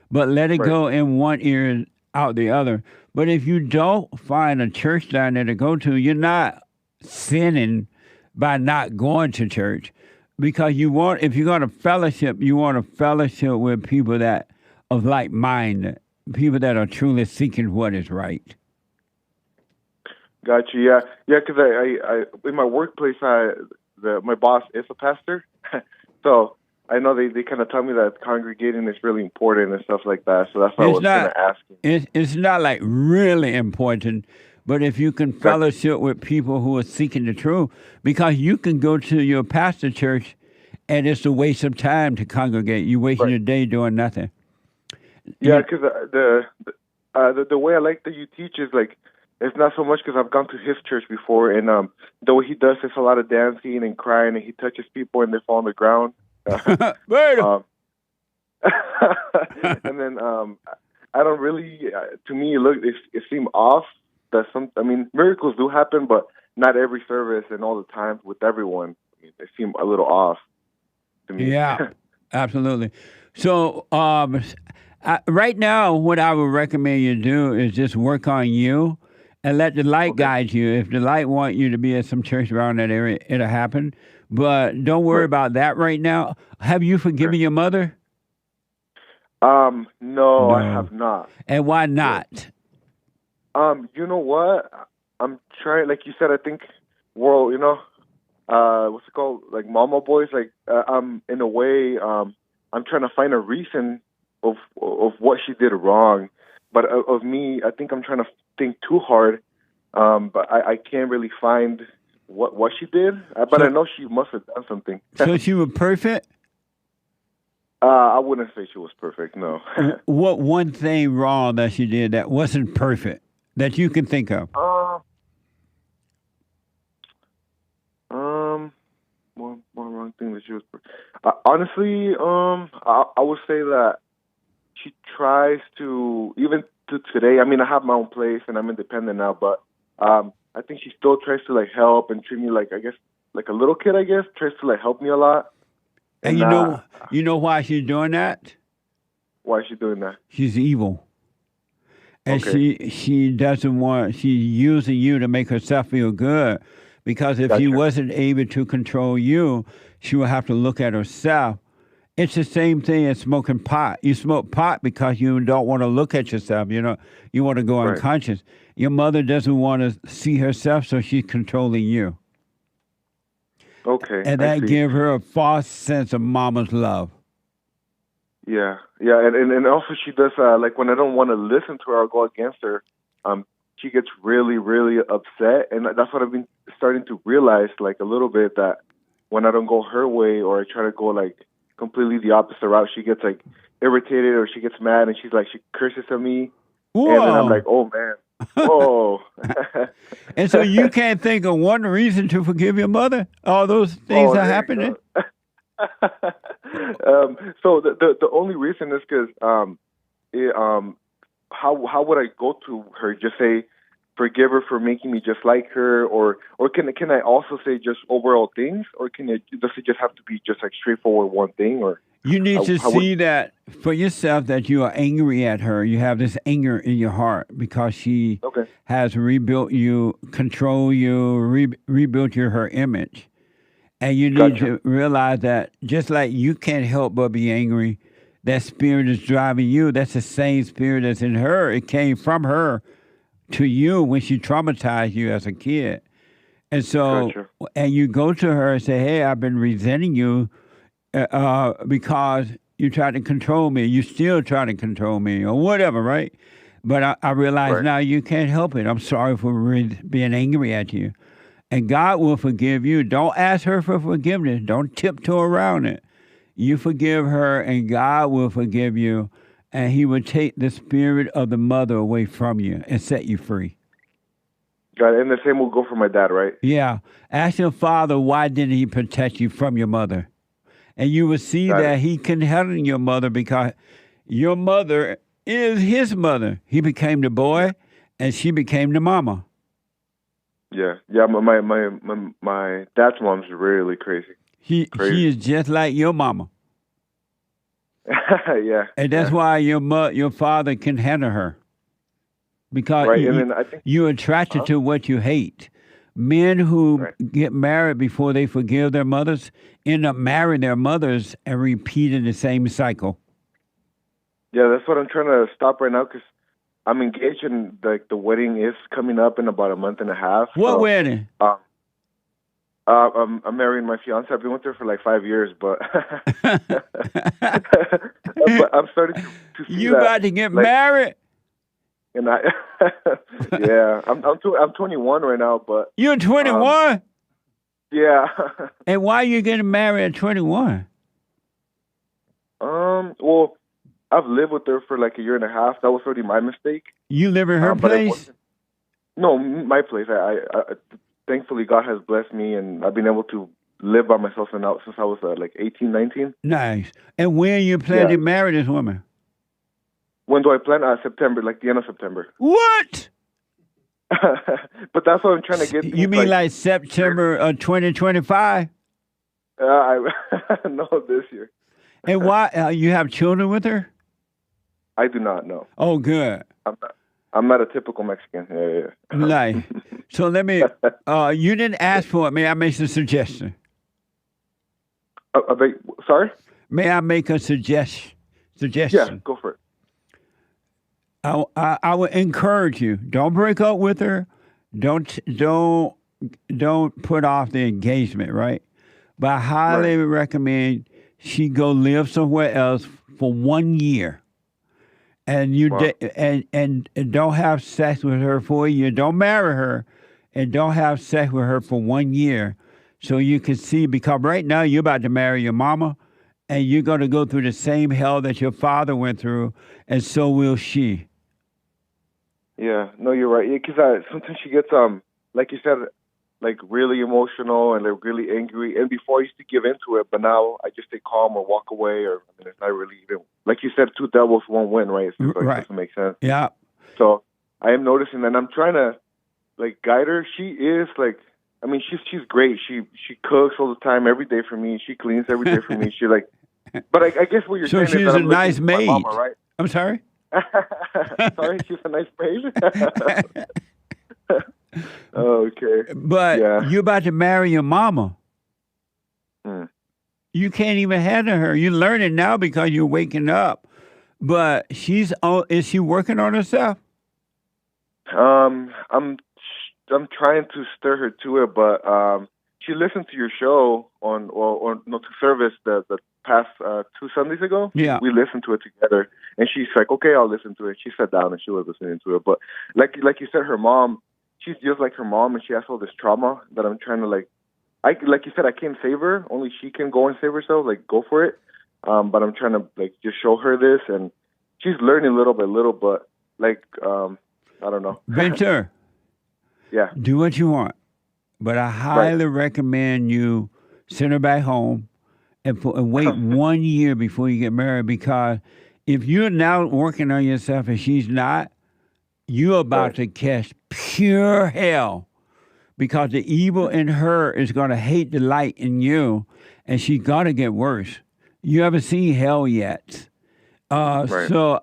but let it go in one ear and out the other. But if you don't find a church down there to go to, you're not sinning by not going to church, because if you're going to fellowship, you want to fellowship with people that of like mind, people that are truly seeking what is right. Gotcha. Yeah. Because I in my workplace, my boss is a pastor, so I know they kind of tell me that congregating is really important and stuff like that. So that's why I was kind of asking. It's not like really important, but if you can fellowship with people who are seeking the truth, because you can go to your pastor church, and it's a waste of time to congregate. You're wasting your day doing nothing. Yeah, because the way I like that you teach is like, it's not so much because I've gone to his church before, and the way he does is a lot of dancing and crying, and he touches people and they fall on the ground. And then I don't really, to me, it seemed off that miracles do happen, but not every service and all the time with everyone. I mean, they seem a little off to me. Yeah, absolutely. So right now, what I would recommend you do is just work on you and let the light guide you. If the light want you to be at some church around that area, it'll happen. But don't worry about that right now. Have you forgiven your mother? No, I have not. And why not? You know what? I'm trying, like you said, I think, well, what's it called? Like mama boys, like, in a way, I'm trying to find a reason of what she did wrong. But of me, I think I'm trying to think too hard. But I can't really find what she did. But I know she must have done something. So she was perfect? I wouldn't say she was perfect, no. What one thing wrong that she did that wasn't perfect that you can think of? One wrong thing that she was perfect. Honestly, I would say that she tries to, even to today, I mean, I have my own place and I'm independent now, but I think she still tries to like help and treat me like, I guess, like a little kid, I guess, tries to like help me a lot. And you know why she's doing that? Why is she doing that? She's evil. And she doesn't want, she's using you to make herself feel good. Because if she wasn't able to control you, she would have to look at herself. It's the same thing as smoking pot. You smoke pot because you don't want to look at yourself. You want to go unconscious. Your mother doesn't want to see herself, so she's controlling you. Okay. And that gives her a false sense of mama's love. Yeah. And also she does, like when I don't want to listen to her or go against her, she gets really, really upset. And that's what I've been starting to realize, like a little bit, that when I don't go her way or I try to go like completely the opposite route, she gets like irritated or she gets mad and she's like, she curses at me. Whoa. And then I'm like, oh man. Whoa. And so you can't think of one reason to forgive your mother? All those things are happening? So the only reason is because how would I go to her? Just say, forgive her for making me just like her, or can I also say just overall things, or does it just have to be just like straightforward one thing? Or you need to see that for yourself, that you are angry at her. You have this anger in your heart because she has rebuilt you, control you, rebuilt her image. And you need to realize that just like you can't help but be angry, that spirit is driving you. That's the same spirit that's in her. It came from her to you when she traumatized you as a kid. And so, and you go to her and say, hey, I've been resenting you because you tried to control me. You still try to control me or whatever, right? But I realize now you can't help it. I'm sorry for being angry at you. And God will forgive you. Don't ask her for forgiveness. Don't tiptoe around it. You forgive her and God will forgive you. And he will take the spirit of the mother away from you and set you free. Got it. And the same will go for my dad, right? Yeah. Ask your father, why didn't he protect you from your mother? And you will see that he can handle your mother because your mother is his mother. He became the boy and she became the mama. Yeah. My dad's mom's really crazy. She is just like your mama. Yeah. And that's why your father can handle her. Because you're attracted to what you hate. Men who get married before they forgive their mothers end up marrying their mothers and repeating the same cycle. Yeah, that's what I'm trying to stop right now because I'm engaged and the wedding is coming up in about a month and a half. What wedding? I'm marrying my fiance. I've been with her for like 5 years, but, but I'm starting to see you that, about to get like, married? And yeah, I'm 21 right now, but You're 21? Yeah. And why are you getting married at 21? Well, I've lived with her for like a year and a half. That was already my mistake. You live in her place? No, my place. I thankfully God has blessed me, and I've been able to live by myself since I was like 18, 19. Nice. And when you plan to marry this woman? When do I plan? September, like the end of September. What? But that's what I'm trying to get. You mean like September 2025? No, this year. And why? You have children with her? I do not know. Oh, good. I'm not a typical Mexican. Yeah. Nice. So let me, you didn't ask for it. May I make a suggestion? Sorry? May I make a suggestion? Yeah, go for it. I would encourage you. Don't break up with her. Don't put off the engagement, right? But I highly recommend she go live somewhere else for 1 year, and you and don't have sex with her for a year. Don't marry her, and don't have sex with her for 1 year, so you can see. Because right now you're about to marry your mama, and you're going to go through the same hell that your father went through, and so will she. Yeah, no, you're right. Yeah, because sometimes she gets like you said, like really emotional and like really angry. And before I used to give into it, but now I just stay calm or walk away. Or I mean, it's not really even like you said, two devils, one win, right? It's just, like, it doesn't make sense. Yeah. So I am noticing, and I'm trying to like guide her. She is like, I mean, she's great. She cooks all the time, every day for me. She cleans every day for me. She like, but I guess what you're saying is that she's a nice maid. Mama, right? I'm sorry. Sorry, she's a nice maid. Okay. But you're about to marry your mama. You can't even handle her. You're learning now because you're waking up. But is she working on herself? I'm trying to stir her to it, but she listened to your show to service the past 2 Sundays ago. Yeah. We listened to it together, and she's like, okay, I'll listen to it. She sat down and she was listening to it. But like you said, her mom, she's just like her mom, and she has all this trauma that I'm trying to like you said, I can't save her. Only she can go and save herself. Like, go for it. But I'm trying to like just show her this, and she's learning little by little. But like, I don't know. Venture. Yeah. Do what you want, but I highly recommend you send her back home and wait 1 year before you get married. Because if you're now working on yourself and she's not, you're about to catch pure hell. Because the evil in her is going to hate the light in you, and she's going to get worse. You haven't seen hell yet. So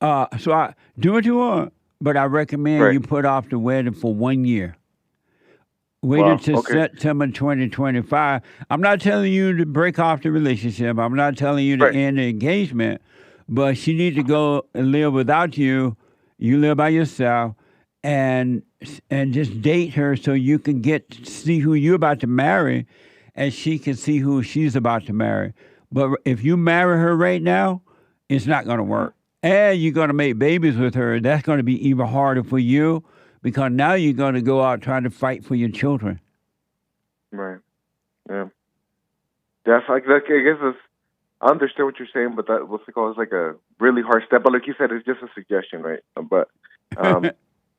I do what you want, but I recommend you put off the wedding for 1 year. Wait until September 2025. I'm not telling you to break off the relationship. I'm not telling you to end the engagement, but she needs to go and live without you. You live by yourself. And just date her so you can get to see who you're about to marry, and she can see who she's about to marry. But if you marry her right now, it's not going to work. And you're going to make babies with her. That's going to be even harder for you, because now you're going to go out trying to fight for your children. Right. Yeah. That's like I guess I understand what you're saying, but that it's like a really hard step. But like you said, it's just a suggestion, right? But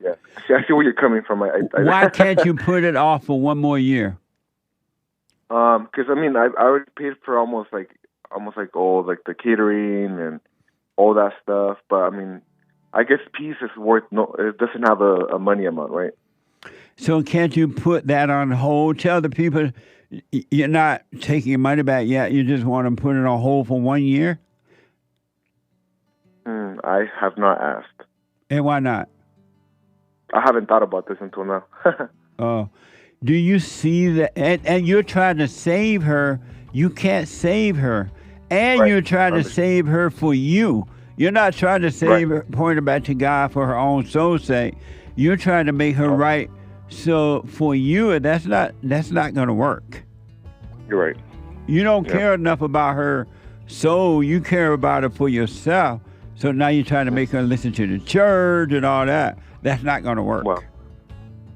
yeah, I see where you're coming from. Why can't you put it off for 1 more year? Because I mean, I already paid for almost like all like the catering and all that stuff. But I mean, I guess peace is worth it doesn't have a money amount, right? So can't you put that on hold? Tell the people you're not taking your money back yet. You just want to put it on hold for 1 year. I have not asked. And why not? I haven't thought about this until now. Do you see that? And you're trying to save her. You can't save her. And you're trying to save her for you. You're not trying to save her, point her back to God for her own soul's sake. You're trying to make her right So for you, that's not going to work. You're right. You don't care enough about her, so you care about her for yourself. So now you're trying to make her listen to the church and all that. That's not going to work.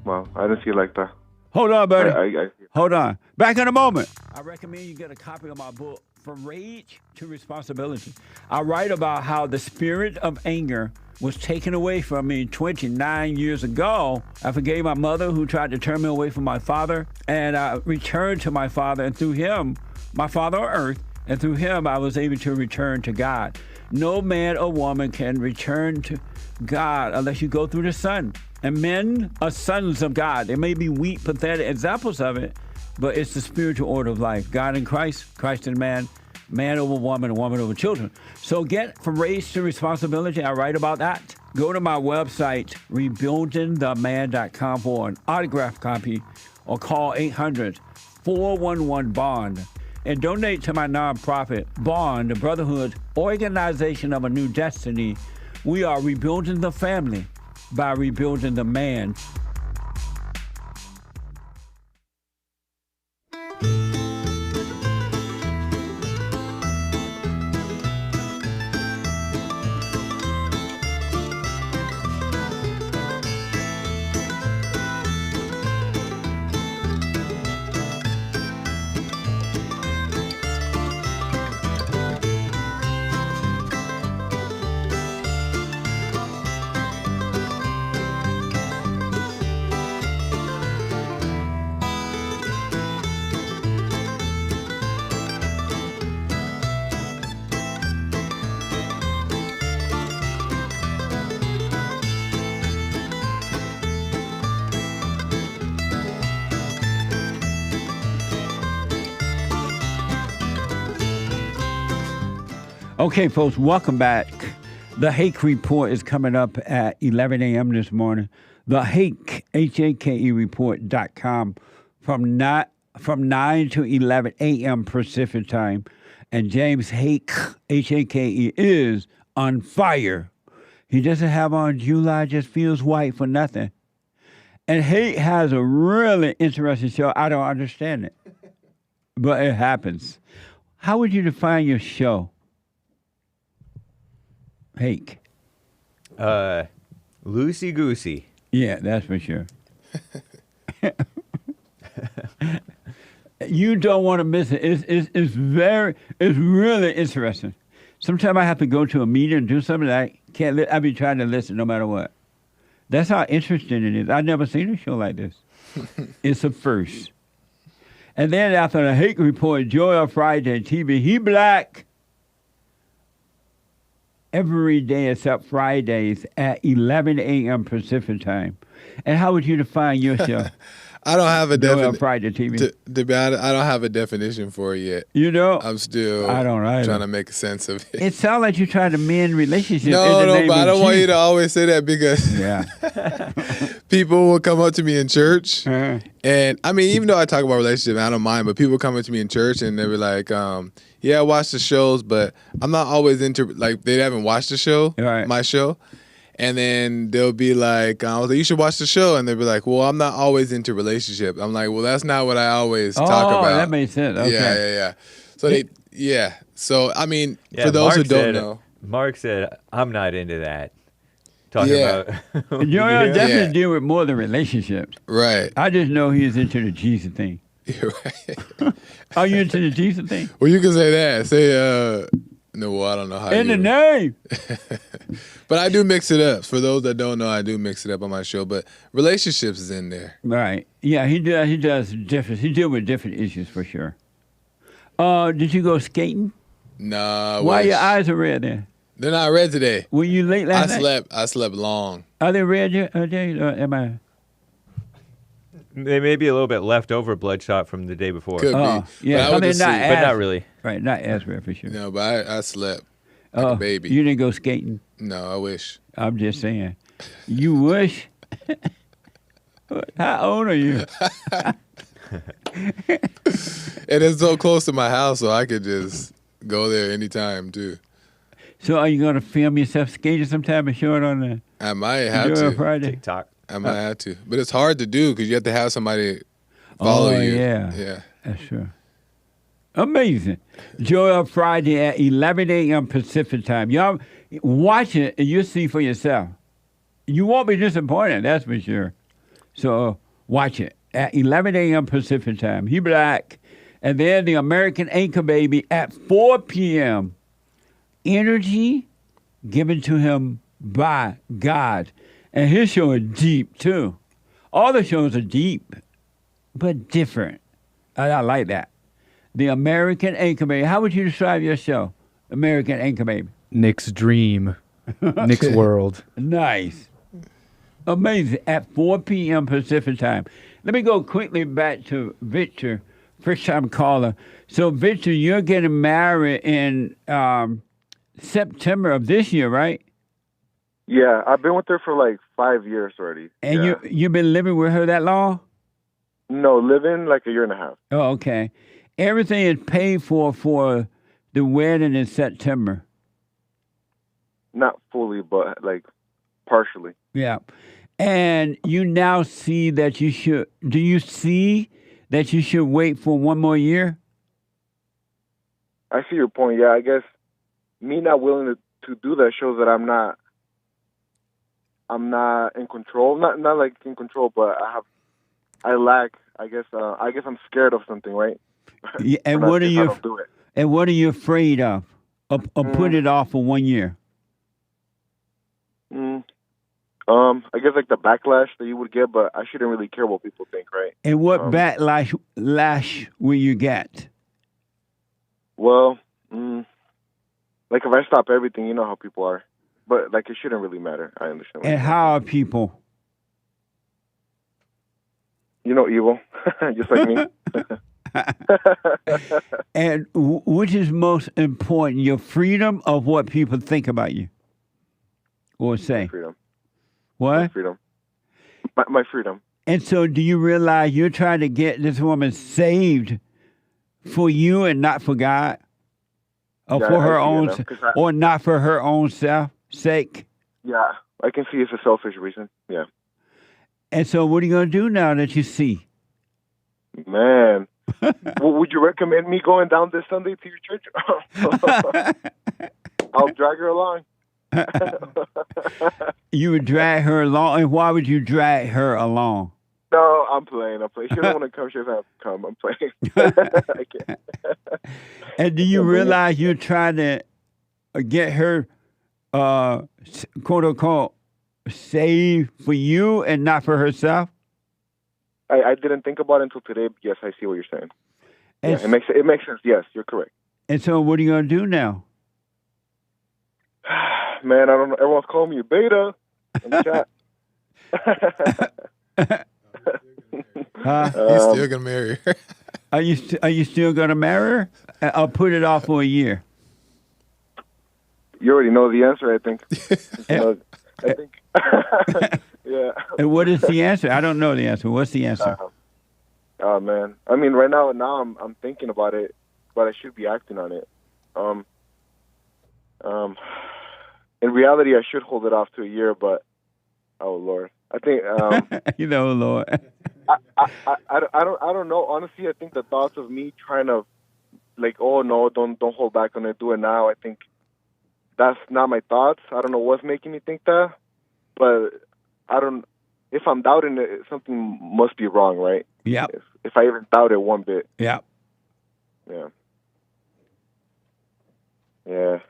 Well, I didn't see it like that. Hold on, buddy. I Hold on. Back in a moment. I recommend you get a copy of my book, From Rage to Responsibility. I write about how the spirit of anger was taken away from me 29 years ago. I forgave my mother who tried to turn me away from my father, and I returned to my father, and through him, my father on earth, and through him, I was able to return to God. No man or woman can return to God unless you go through the Son. And men are sons of God. They may be weak, pathetic examples of it, but it's the spiritual order of life. God in Christ, Christ in man, man over woman, and woman over children. So get From Rage to Responsibility. I write about that. Go to my website, rebuildingtheman.com for an autographed copy, or call 800-411-BOND. And donate to my nonprofit, Bond, the Brotherhood Organization of a New Destiny. We are rebuilding the family by rebuilding the man. Okay, folks, welcome back. The Hake Report is coming up at 11 a.m. this morning. The Hake, Hake report.com from 9 to 11 a.m. Pacific time. And James Hake, Hake, is on fire. He doesn't have on July Just Feels White for nothing. And Hake has a really interesting show. I don't understand it, but it happens. How would you define your show? Hake. Loosey goosey. Yeah, that's for sure. You don't want to miss it. It's really interesting. Sometimes I have to go to a meeting and do something that I can't. I be trying to listen no matter what. That's how interesting it is. I've never seen a show like this. It's a first. And then after the Hake Report, Joy of Friday TV, he black. Every day except Fridays at 11 a.m. Pacific time. And how would you define your show? I don't have a definition. Friday TV. To be honest, I don't have a definition for it yet. You know? I'm still trying to make sense of it. It sounds like you're trying to mend relationships. No, but I don't want you to always say that because people will come up to me in church. And I mean, even though I talk about relationships, I don't mind, but people come up to me in church and they'll be like, yeah, I watch the shows, but I'm not always into, like, they haven't watched the show, my show. And then they'll be like, I was like, you should watch the show. And they'll be like, well, I'm not always into relationships. I'm like, well, that's not what I always talk about. Oh, that makes sense. Okay. Yeah. So So, I mean, for those who don't know. Mark said, I'm not into that. Talking about. Joel definitely deal with more than relationships. Right. I just know he's into the Jesus thing. You're right. Are you into the Jesus thing? Well, you can say that. Say, no, well, I don't know how. In the name. But I do mix it up. For those that don't know, I do mix it up on my show. But relationships is in there. Right. Yeah, he does different. He deals with different issues for sure. Did you go skating? No. Why your eyes are red then? They're not red today. Were you late last night? I slept long. Are they red today? Or am I? They may be a little bit leftover bloodshot from the day before. Could be. Yeah, but not really. Right, not as red for sure. No, but I slept like a baby. You didn't go skating? No, I wish. I'm just saying. You wish? How old are you? And it's so close to my house, so I could just go there anytime, too. So are you going to film yourself skating sometime and show it on the I might have to. Friday? TikTok. I might have to. But it's hard to do because you have to have somebody follow you. Yeah. That's true. Amazing. Joel Friday at 11 a.m. Pacific time. Y'all watch it and you'll see for yourself. You won't be disappointed, that's for sure. So watch it at 11 a.m. Pacific time. He black. And then the American Anchor Baby at 4 p.m. Energy given to him by God. And his show is deep, too. All the shows are deep, but different. And I like that. The American Anchor Baby. How would you describe your show, American Anchor Baby? Nick's dream. Nick's world. Nice. Amazing. At 4 p.m. Pacific time. Let me go quickly back to Victor, first-time caller. So, Victor, you're getting married in September of this year, right? Yeah, I've been with her for like 5 years already. And you've been living with her that long? No, living like a year and a half. Oh, okay. Everything is paid for the wedding in September. Not fully, but like partially. Yeah. And you now see that you should, do you see that you should wait for one more year? I see your point. Yeah, I guess me not willing to do that shows that I'm not in control. Not like in control, but I lack. I guess I'm scared of something, right? Yeah, and what are you? And what are you afraid of? Put it off for 1 year. I guess like the backlash that you would get, but I shouldn't really care what people think, right? And what backlash will you get? Well, like if I stop everything, you know how people are. But like it shouldn't really matter. I understand. And how are people? You know, evil, just like me. And which is most important, your freedom of what people think about you or say? My freedom. What? My freedom. My freedom. And so do you realize you're trying to get this woman saved for you and not for God? Or for her own, or not for her own sake? Yeah, I can see it's a selfish reason. Yeah. And so what are you going to do now that you see? Man, would you recommend me going down this Sunday to your church? I'll drag her along. You would drag her along? And why would you drag her along? No, I'm playing. She doesn't want to come. She doesn't have to come. I'm playing. I can't. And do you realize you're trying to get her, quote unquote, saved for you and not for herself? I didn't think about it until today. But yes, I see what you're saying. Yeah, it makes sense. Yes, you're correct. And so, what are you going to do now? Man, I don't know. Everyone's calling me a beta in the chat. He's still gonna marry her. Are you still gonna marry her? I'll put it off for a year. You already know the answer, I think. Yeah. And what is the answer? I don't know the answer. What's the answer? Oh man, I mean, right now I'm thinking about it, but I should be acting on it. In reality, I should hold it off to a year, but oh Lord, I think you know, Lord. I don't know. Honestly, I think the thoughts of me trying to, like, oh no, don't hold back on it, do it now. I think that's not my thoughts. I don't know what's making me think that, but if I'm doubting it, something must be wrong, right? Yeah. If I even doubt it one bit. Yeah. Yeah. Yeah.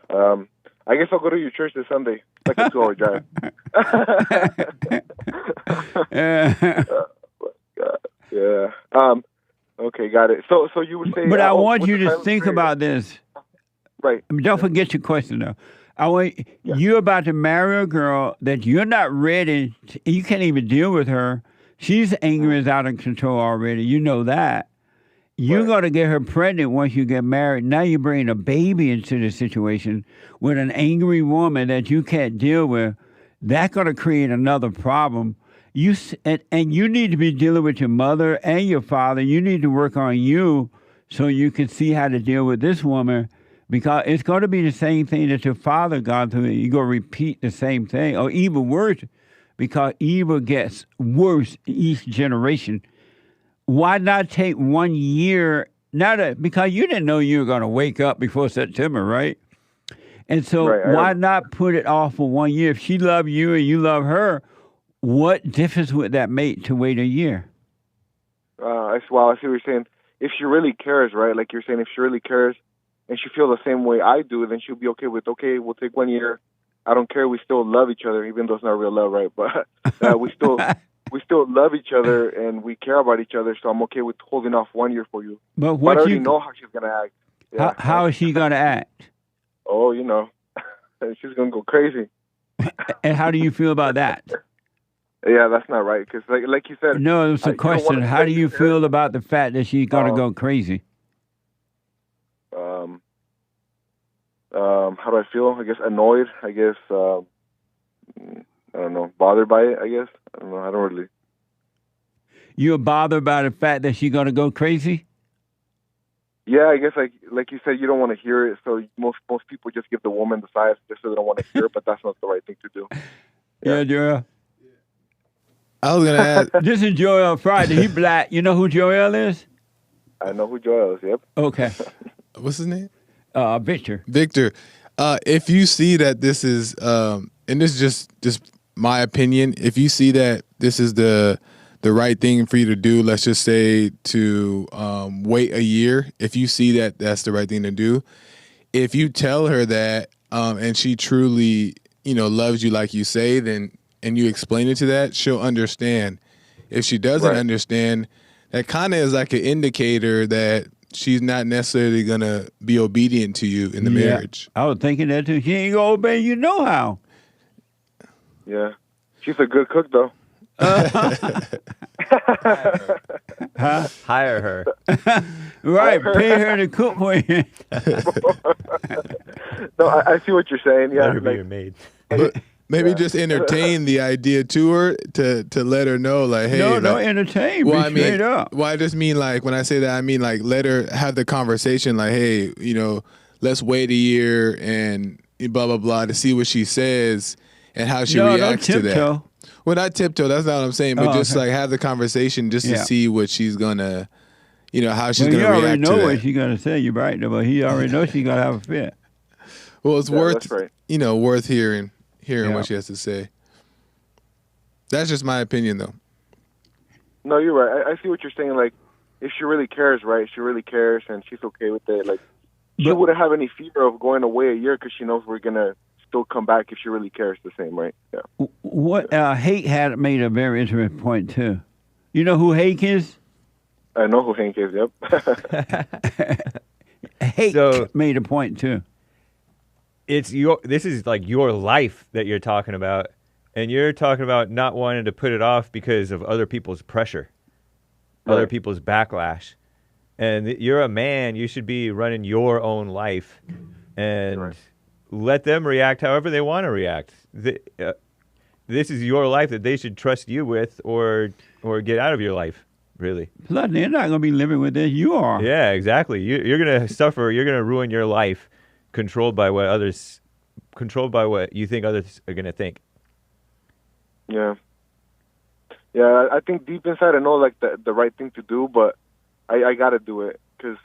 I guess I'll go to your church this Sunday. It's like a 2-hour drive. Yeah. Okay, got it. So you would say. But I want you to think about this. Right. I mean, don't forget your question, though. You're about to marry a girl that you're not ready. You can't even deal with her. She's angry as out of control already. You know that. You're going to get her pregnant once you get married. Now you bring a baby into the situation with an angry woman that you can't deal with. That's going to create another problem. And you need to be dealing with your mother and your father. You need to work on you so you can see how to deal with this woman, because it's going to be the same thing that your father gone through. You're going to repeat the same thing, or even worse, because evil gets worse each generation. Why not take 1 year? Because you didn't know you were going to wake up before September, right? And so why not put it off for 1 year? If she loved you and you love her, what difference would that make to wait a year? I see what you're saying. If she really cares, right? Like you're saying, if she really cares and she feels the same way I do, then she'll be okay with, okay, we'll take 1 year. I don't care. We still love each other, even though it's not real love, right? But we still love each other and we care about each other. So I'm okay with holding off 1 year for you. But I already know how she's gonna act. Yeah. How is she gonna act? Oh, you know, she's gonna go crazy. And how do you feel about that? Yeah, that's not right. Because like you said, no, it's a question. How do you feel about the fact that she's gonna go crazy? How do I feel? I guess annoyed. I guess I don't know, bothered by it. I guess I don't know. I don't really. You're bothered by the fact that she's gonna go crazy? Yeah, I guess like you said, you don't want to hear it. So most people just give the woman the side just so they don't want to hear it. But that's not the right thing to do. Yeah, Joel. I was gonna ask. This is Joel Friday. He black. You know who Joel is? I know who Joel is. Yep. Okay. What's his name? Victor. Victor. If you see that this is, and this is just my opinion, if you see that this is the right thing for you to do, let's just say to wait a year. If you see that that's the right thing to do, if you tell her that and she truly, loves you like you say, then and you explain it to that, she'll understand. If she doesn't understand, that kind of is like an indicator that she's not necessarily going to be obedient to you in the marriage. I was thinking that too. She ain't going to obey you no how. Yeah. She's a good cook, though. Hire her. Right, pay her to cook for you. No, I see what you're saying. Yeah, Let her be your maid. Maybe just entertain the idea to her to let her know, like, hey. No, don't entertain. Well, straight up. Well, I just mean, like, when I say that, I mean, like, let her have the conversation, like, hey, let's wait a year and blah, blah, blah, to see what she says and how she reacts to that. Well, not tiptoe, that's not what I'm saying, but just, like, have the conversation just to see what she's going to, how she's going to react to that. You already know what she's going to say, you're right, but he already knows she's going to have a fit. Well, it's worth, worth hearing what she has to say. That's just my opinion, though. No, you're right. I see what you're saying. Like, if she really cares, right? She really cares, and she's okay with it. Like, she wouldn't have any fear of going away a year because she knows we're gonna still come back if she really cares the same, right? Yeah. What Hake had made a very interesting point too. You know who Hake is? I know who Hake is. Yep. Hake made a point too. This is like your life that you're talking about, and you're talking about not wanting to put it off because of other people's pressure, other people's backlash. And you're a man, you should be running your own life and let them react however they want to react. This is your life that they should trust you with or get out of your life, really. Plus, they're not going to be living with this. You are. Yeah, exactly. You're going to suffer. You're going to ruin your life. Controlled by what you think others are going to think. Yeah. Yeah, I think deep inside I know like the right thing to do, but I got to do it because,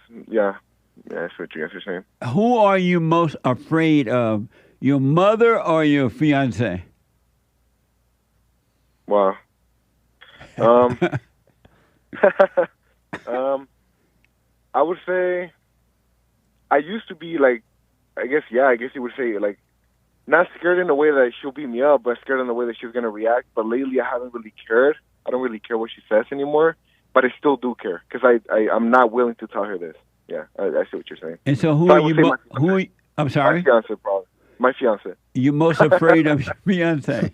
that's what you guys are saying. Who are you most afraid of, your mother or your fiancé? Wow. I would say I used to be like, I guess you would say, like, not scared in the way that she'll beat me up, but scared in the way that she's going to react. But lately, I haven't really cared. I don't really care what she says anymore, but I still do care because I'm not willing to tell her this. Yeah, I see what you're saying. And so I'm sorry? My fiance, probably. My fiance. You're most afraid of your fiance.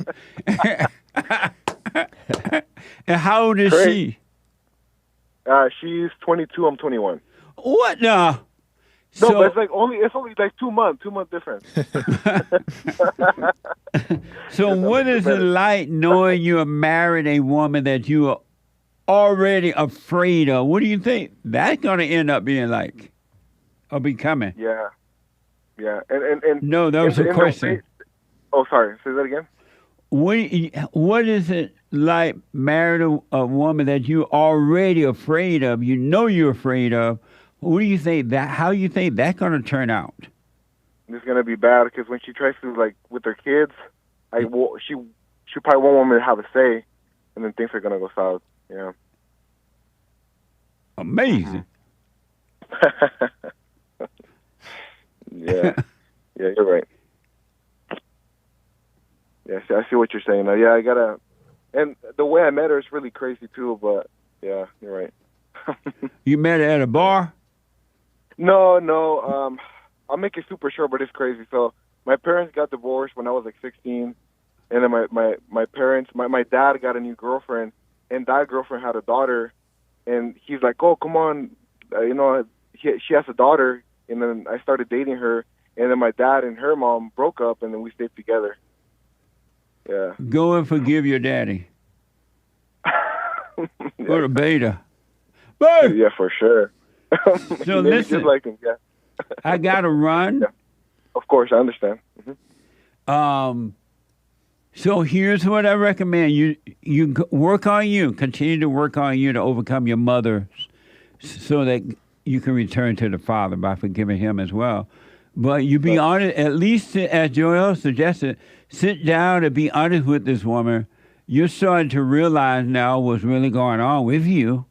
And how old is she? She's 22, I'm 21. What now? No, but it's only like 2 months difference. So what is it like knowing you are married a woman that you are already afraid of? What do you think that's going to end up being like or becoming? Yeah. And no, that was a question. Oh, sorry. Say that again. what is it like marrying a woman that you're already afraid of? You know you're afraid of. What do you think that? How you think that's gonna turn out? It's gonna be bad because when she tries to like with her kids, she probably won't want me to have a say, and then things are gonna go south. Yeah. Amazing. Yeah, you're right. Yeah, I see what you're saying. Yeah, I gotta, and the way I met her is really crazy too. But yeah, you're right. You met her at a bar? No. I'll make it super short, but it's crazy. So my parents got divorced when I was like 16, and then my parents, my dad got a new girlfriend, and that girlfriend had a daughter, and he's like, oh, come on, she has a daughter, and then I started dating her, and then my dad and her mom broke up, and then we stayed together. Yeah. Go and forgive your daddy. Or the beta. Yeah, for sure. So listen, just like him, yeah. I gotta run. Yeah. Of course, I understand. Mm-hmm. So here's what I recommend: you work on you, continue to work on you to overcome your mother, so that you can return to the Father by forgiving him as well. But you be honest, at least as Joel suggested, sit down and be honest with this woman. You're starting to realize now what's really going on with you,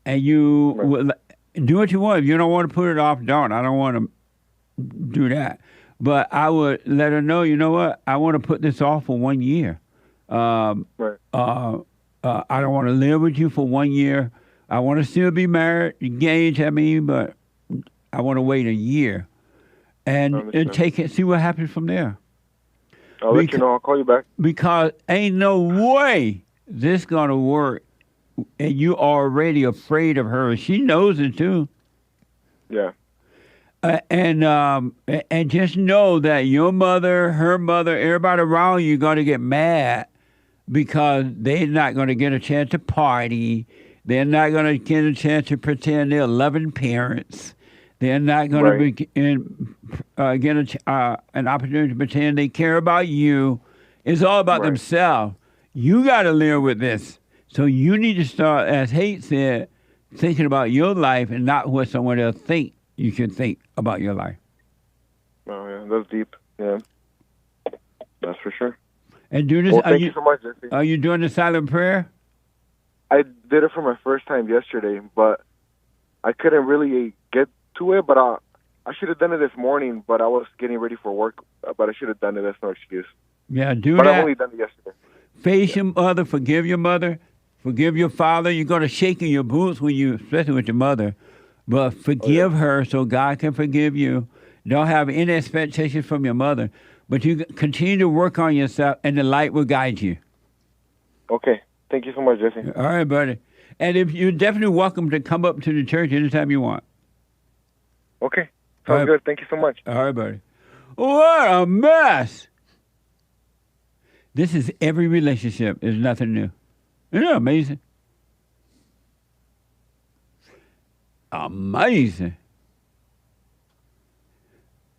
and you will do what you want. If you don't want to put it off, don't. I don't want to do that. But I would let her know, you know what? I want to put this off for 1 year. I don't want to live with you for 1 year. I want to still be married, engaged, but I want to wait a year. And take it, see what happens from there. I'll let you know. I'll call you back. Because ain't no way this going to work. And you already afraid of her. She knows it too. Yeah. And just know that your mother, her mother, everybody around you going to get mad because they're not going to get a chance to party. They're not going to get a chance to pretend they're loving parents. They're not going to get an opportunity to pretend they care about you. It's all about themselves. You got to live with this. So you need to start, as Hake said, thinking about your life and not what someone else think you should think about your life. Oh, yeah, that's deep. Yeah, that's for sure. And do this. Well, thank you so much, Jesse. Are you doing the silent prayer? I did it for my first time yesterday, but I couldn't really get to it. But I should have done it this morning, but I was getting ready for work. But I should have done it. That's no excuse. Yeah, do but that. But I've only done it yesterday. Face your mother. Forgive your mother. Forgive your father. You're going to shake in your boots when you, especially with your mother. But forgive her so God can forgive you. Don't have any expectations from your mother. But you continue to work on yourself, and the light will guide you. Okay. Thank you so much, Jesse. All right, buddy. And if you're definitely welcome to come up to the church anytime you want. Okay. Sounds good. Thank you so much. All right, buddy. What a mess. This is every relationship. There's nothing new. Isn't that amazing? Amazing.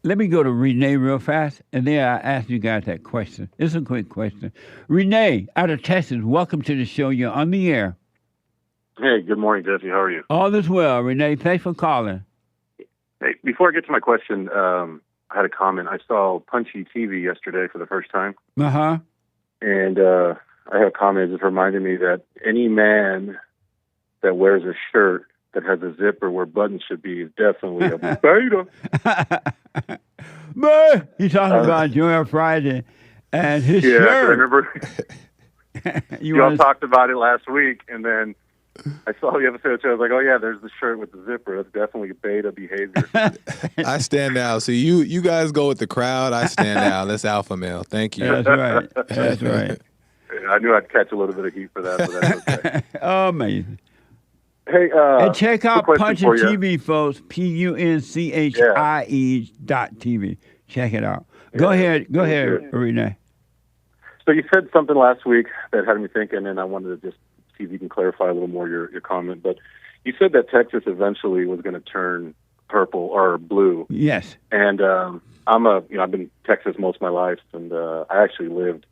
Let me go to Renee real fast, and then I ask you guys that question. It's a quick question. Renee, out of Texas, welcome to the show. You're on the air. Hey, good morning, Jesse. How are you? All is well, Renee. Thanks for calling. Hey, before I get to my question, I had a comment. I saw PunchieTV yesterday for the first time. Uh-huh. And I had a comment that just reminded me that any man that wears a shirt that has a zipper where buttons should be is definitely a beta. But he's talking about Joel Friday and his shirt. I remember you all talked about it last week, and then I saw the episode, so I was like, oh, yeah, there's the shirt with the zipper. That's definitely beta behavior. I stand out. So you guys go with the crowd. I stand out. That's alpha male. Thank you. That's right. That's right. I knew I'd catch a little bit of heat for that, but that's okay. Amazing. Hey, and check out PunchieTV, folks. PUNCHIE.TV. Check it out. Go ahead, Renee. So you said something last week that had me thinking, and I wanted to just see if you can clarify a little more your comment. But you said that Texas eventually was going to turn purple or blue. Yes. And I've been in Texas most of my life, and I actually lived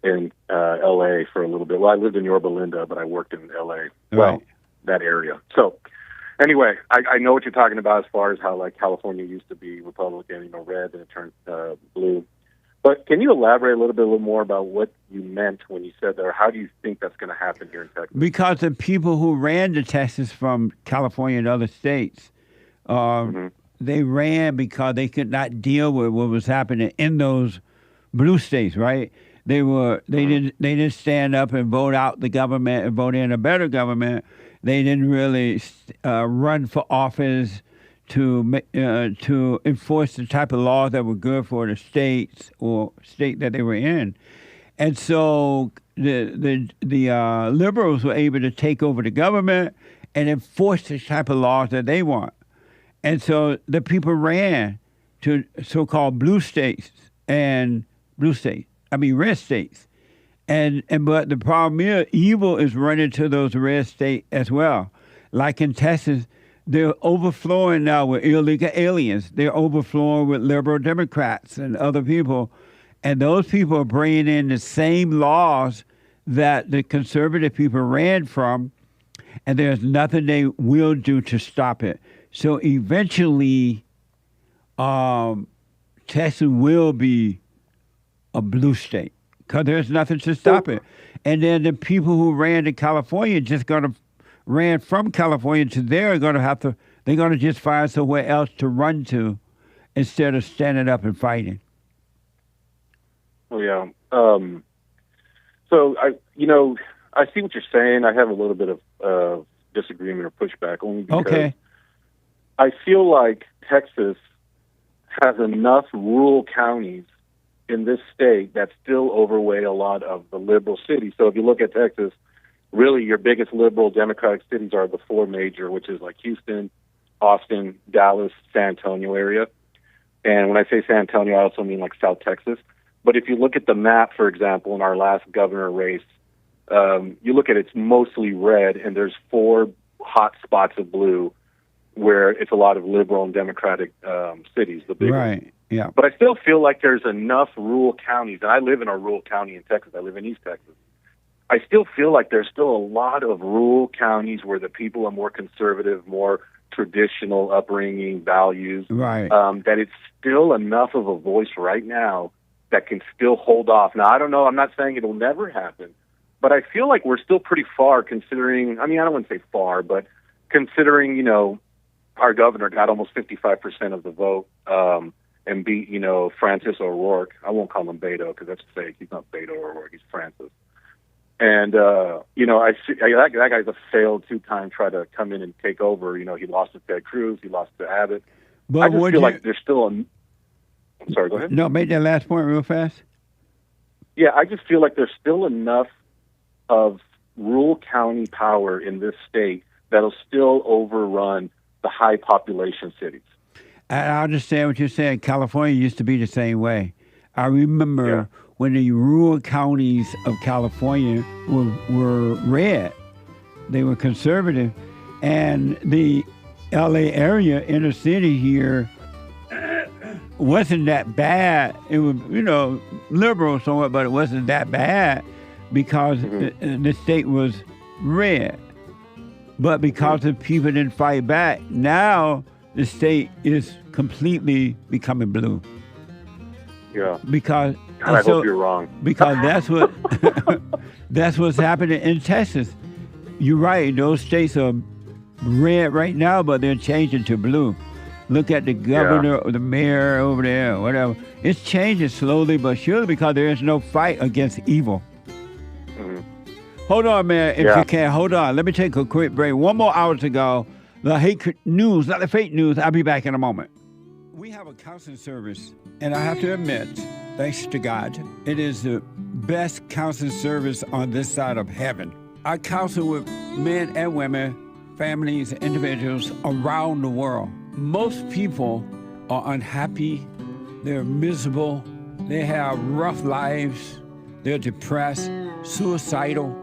in L.A. for a little bit. Well, I lived in Yorba Linda, but I worked in L.A. Well, that area. So anyway, I know what you're talking about as far as how like California used to be Republican, red, and it turned blue. But can you elaborate a little more about what you meant when you said that, or how do you think that's going to happen here in Texas? Because the people who ran to Texas from California and other states, they ran because they could not deal with what was happening in those blue states, right? They didn't stand up and vote out the government and vote in a better government. They didn't really run for office to enforce the type of laws that were good for the states or state that they were in. And so the liberals were able to take over the government and enforce the type of laws that they want. And so the people ran to so-called red states. And but the problem is evil is running to those red states as well. Like in Texas, they're overflowing now with illegal aliens. They're overflowing with liberal Democrats and other people. And those people are bringing in the same laws that the conservative people ran from, and there's nothing they will do to stop it. So eventually, Texas will be a blue state because there's nothing to stop it. And then the people who ran to California ran from California to there they're going to just find somewhere else to run to instead of standing up and fighting. Oh, yeah. So, I see what you're saying. I have a little bit of disagreement or pushback only because I feel like Texas has enough rural counties in this state that still overweigh a lot of the liberal cities. So if you look at Texas, really your biggest liberal Democratic cities are the four major, which is like Houston, Austin, Dallas, San Antonio area. And when I say San Antonio, I also mean like South Texas. But if you look at the map, for example, in our last governor race, you look at it's mostly red, and there's 4 hot spots of blue where it's a lot of liberal and Democratic cities, the big ones. Yeah. But I still feel like there's enough rural counties, and I live in a rural county in Texas. I live in East Texas. I still feel like there's still a lot of rural counties where the people are more conservative, more traditional upbringing, values, that it's still enough of a voice right now that can still hold off. Now, I don't know. I'm not saying it'll never happen, but I feel like we're still pretty far considering, I don't want to say far, but considering, our governor got almost 55% of the vote and beat, Francis O'Rourke. I won't call him Beto because that's fake. He's not Beto O'Rourke. He's Francis. And, I see that guy's a failed 2-time try to come in and take over. He lost to Ted Cruz. He lost to Abbott. But I just feel like there's still I'm sorry, go ahead. No, make that last point real fast. Yeah, I just feel like there's still enough of rural county power in this state that'll still overrun the high population cities. I understand what you're saying. California used to be the same way. I remember when the rural counties of California were red. They were conservative. And the L.A. area, inner city here, wasn't that bad. It was, liberal somewhat, but it wasn't that bad because the state was red. But because the people didn't fight back, now the state is completely becoming blue. Yeah. Because God, I hope you're wrong. Because that's what's happening in Texas. You're right. Those states are red right now, but they're changing to blue. Look at the governor or the mayor over there, or whatever. It's changing slowly but surely because there is no fight against evil. Hold on, man, if you can. Hold on. Let me take a quick break. 1 more hour to go. The hate news, not the fake news. I'll be back in a moment. We have a counseling service, and I have to admit, thanks to God, it is the best counseling service on this side of heaven. I counsel with men and women, families, individuals around the world. Most people are unhappy. They're miserable. They have rough lives. They're depressed, suicidal,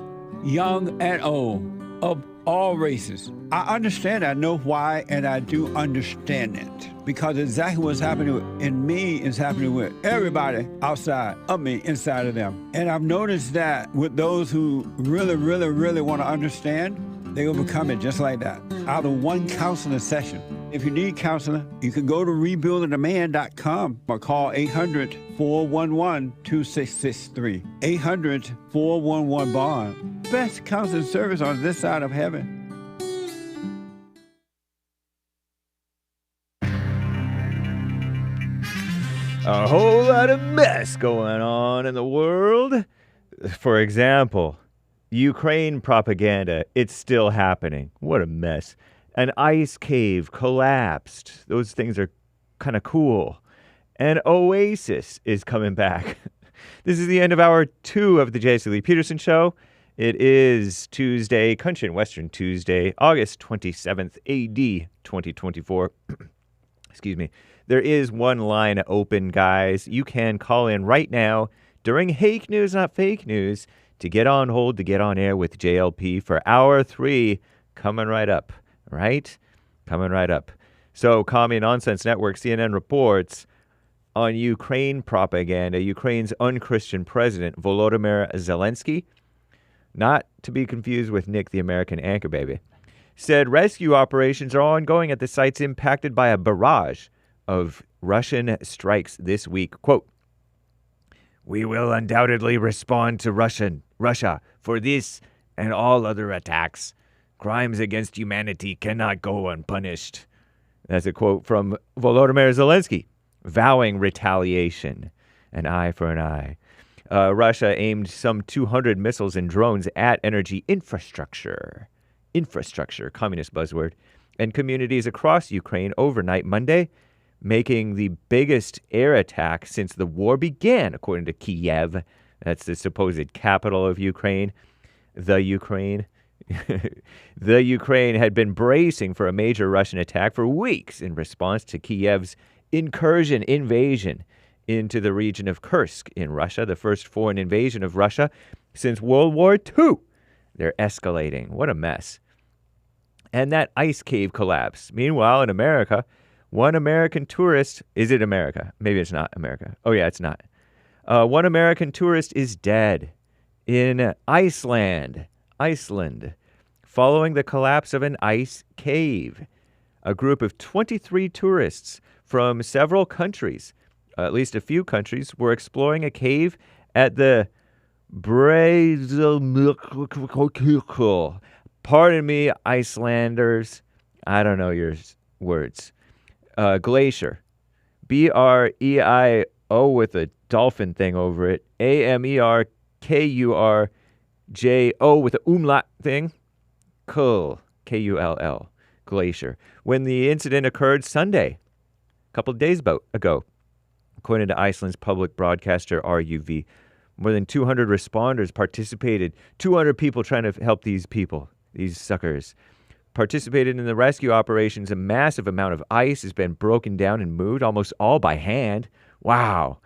young and old, of all races. I understand, I know why, and I do understand it. Because exactly what's happening in me is happening with everybody outside of me, inside of them. And I've noticed that with those who really, really, really want to understand, they overcome it just like that, out of one counseling session. If you need counseling, you can go to rebuildingaman.com or call 800-411-2663. 800-411-BOND. Best counseling service on this side of heaven. A whole lot of mess going on in the world. For example, Ukraine propaganda. It's still happening. What a mess. An ice cave collapsed. Those things are kind of cool. And Oasis is coming back. This is the end of hour 2 of the Jesse Lee Peterson Show. It is Tuesday, Country and Western Tuesday, August 27th, AD 2024. Excuse me. There is one line open, guys. You can call in right now during Hake News, not fake news, to get on hold, to get on air with JLP for hour 3 coming right up, right? Coming right up. So, Commie Nonsense Network, CNN reports on Ukraine propaganda. Ukraine's unchristian president, Volodymyr Zelensky, not to be confused with Nick the American Anchor Baby, said rescue operations are ongoing at the sites impacted by a barrage of Russian strikes this week. Quote, "We will undoubtedly respond to Russia for this and all other attacks. Crimes against humanity cannot go unpunished." That's a quote from Volodymyr Zelensky, vowing retaliation, an eye for an eye. Russia aimed some 200 missiles and drones at energy infrastructure, communist buzzword, and communities across Ukraine overnight Monday, making the biggest air attack since the war began, according to Kiev. That's the supposed capital of Ukraine. The Ukraine had been bracing for a major Russian attack for weeks in response to Kiev's invasion into the region of Kursk in Russia, the first foreign invasion of Russia since World War II. They're escalating. What a mess. And that ice cave collapse. Meanwhile, in America, one American tourist, is it America? Maybe it's not America. Oh, yeah, it's not. One American tourist is dead in Iceland, following the collapse of an ice cave. A group of 23 tourists from several countries, at least a few countries, were exploring a cave at the Pardon me, Icelanders. I don't know your words. Glacier. BREIO with a dolphin thing over it. AMERKURJO with a umlaut thing. Kull. KULL. Glacier. When the incident occurred Sunday, a couple of days ago, according to Iceland's public broadcaster RUV, more than 200 responders participated. 200 people trying to help these people, these suckers, participated in the rescue operations. A massive amount of ice has been broken down and moved, almost all by hand. Wow.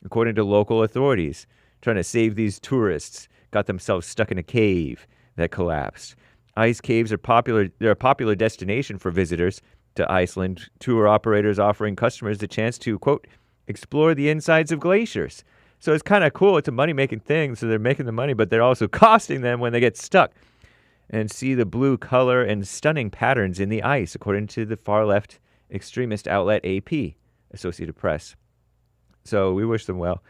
According to local authorities, trying to save these tourists, got themselves stuck in a cave that collapsed. Ice caves are popular. They're a popular destination for visitors to Iceland. Tour operators offering customers the chance to, quote, explore the insides of glaciers. So it's kind of cool. It's a money-making thing, so they're making the money, but they're also costing them when they get stuck. And see the blue color and stunning patterns in the ice, according to the far-left extremist outlet AP, Associated Press. So we wish them well.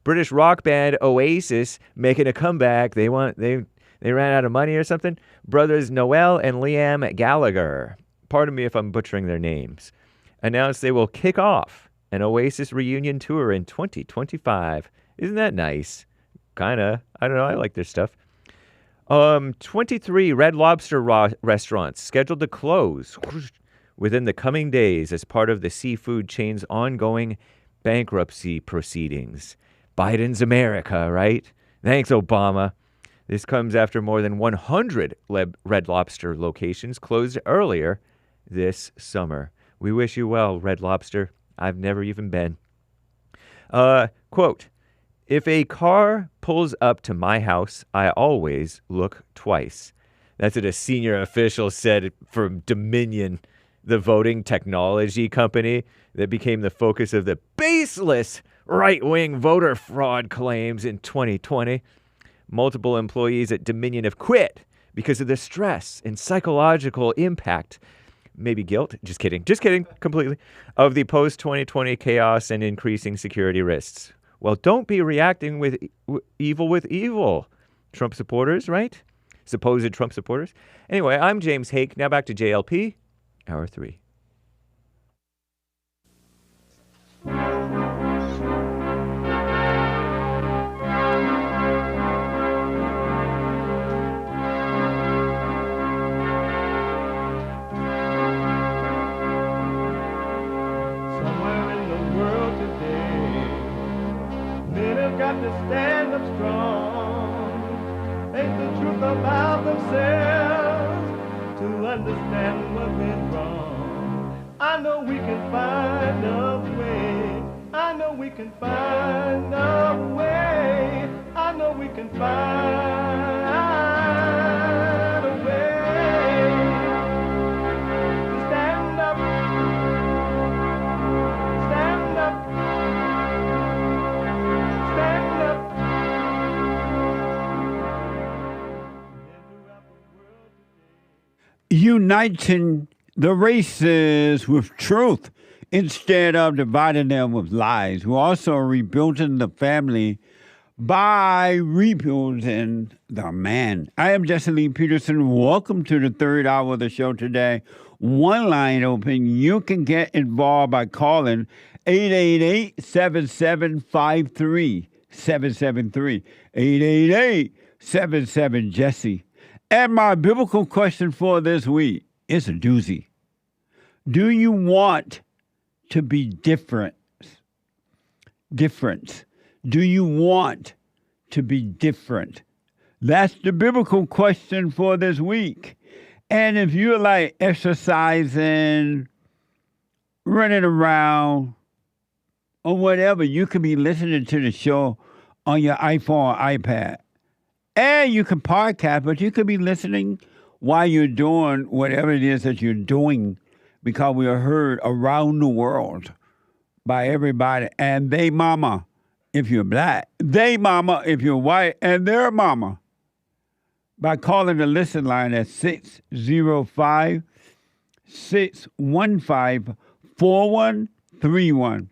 British rock band Oasis making a comeback. They ran out of money or something. Brothers Noel and Liam Gallagher, pardon me if I'm butchering their names, announced they will kick off an Oasis reunion tour in 2025. Isn't that nice? Kinda. I don't know. I like their stuff. 23 Red Lobster restaurants scheduled to close within the coming days as part of the seafood chain's ongoing bankruptcy proceedings. Biden's America, right? Thanks, Obama. This comes after more than 100 Red Lobster locations closed earlier this summer. We wish you well, Red Lobster. I've never even been. Quote, if a car pulls up to my house, I always look twice. That's what a senior official said from Dominion, the voting technology company that became the focus of the baseless right-wing voter fraud claims in 2020. Multiple employees at Dominion have quit because of the stress and psychological impact, maybe guilt, just kidding, completely, of the post-2020 chaos and increasing security risks. Well, don't be reacting with evil, Trump supporters, right? Supposed Trump supporters. Anyway, I'm James Hake. Now back to JLP, Hour 3. To stand up strong, face the truth about themselves, to understand what went wrong. I know we can find a way. I know we can find a way. I know we can find a way to stand up, stand up. Uniting the races with truth instead of dividing them with lies. We're also rebuilding the family by rebuilding the man. I am Jesse Lee Peterson. Welcome to the third hour of the show today. One line open. You can get involved by calling 888-7753-773. 888-77-JESSE. And my biblical question for this week is a doozy. Do you want to be different? Do you want to be different? That's the biblical question for this week. And if you're like exercising, running around, or whatever, you could be listening to the show on your iPhone or iPad. And you can podcast, but you could be listening while you're doing whatever it is that you're doing, because we are heard around the world by everybody. And they mama if you're black, they mama if you're white, and their mama by calling the listen line at 605-615-4131.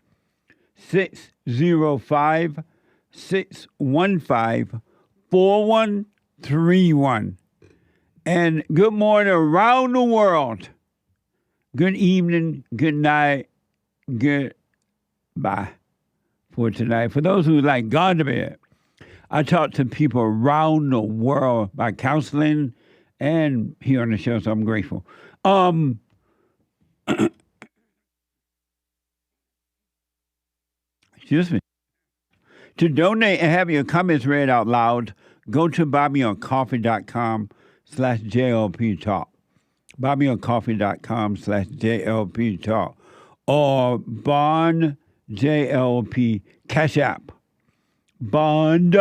605-615-4131. And good morning around the world. Good evening, good night, goodbye for tonight. For those who like gone to bed, I talk to people around the world by counseling and here on the show, so I'm grateful. Excuse me. To donate and have your comments read out loud, go to buymeacoffee.com/JLP Talk. buymeacoffee.com/JLP Talk. Or Bond JLP Cash App. Bond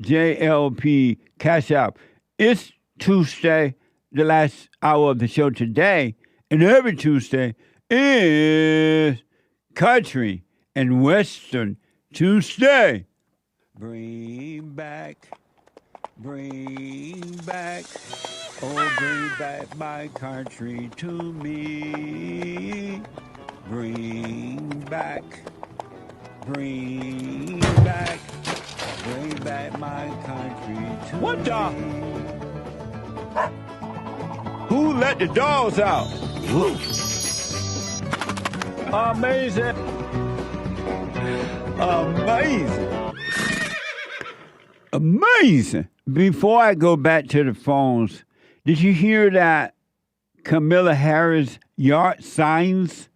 JLP Cash App. It's Tuesday, the last hour of the show today, and every Tuesday is Country and Western Tuesday. Bring back, oh, bring back my country to me. Bring back my country to What me. the? Who let the dogs out? Woo. Amazing. Amazing. Before I go back to the phones, did you hear that Kamala Harris yard signs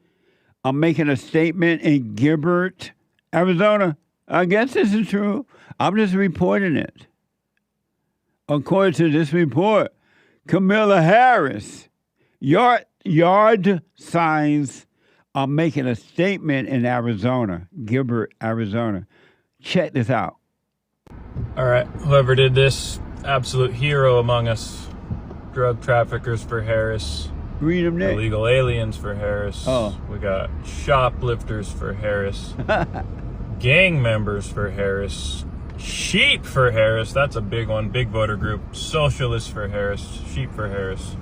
are making a statement in Gilbert, Arizona? I guess this is true. I'm just reporting it. According to this report, Kamala Harris yard signs are making a statement in Arizona, Gilbert, Arizona. Check this out. All right, whoever did this, absolute hero among us. drug traffickers for Harris. Read them, Nick. Illegal aliens for Harris. Oh. We got shoplifters for Harris. Gang members for Harris. Sheep for Harris. That's a big one. Big voter group. Socialists for Harris. Sheep for Harris.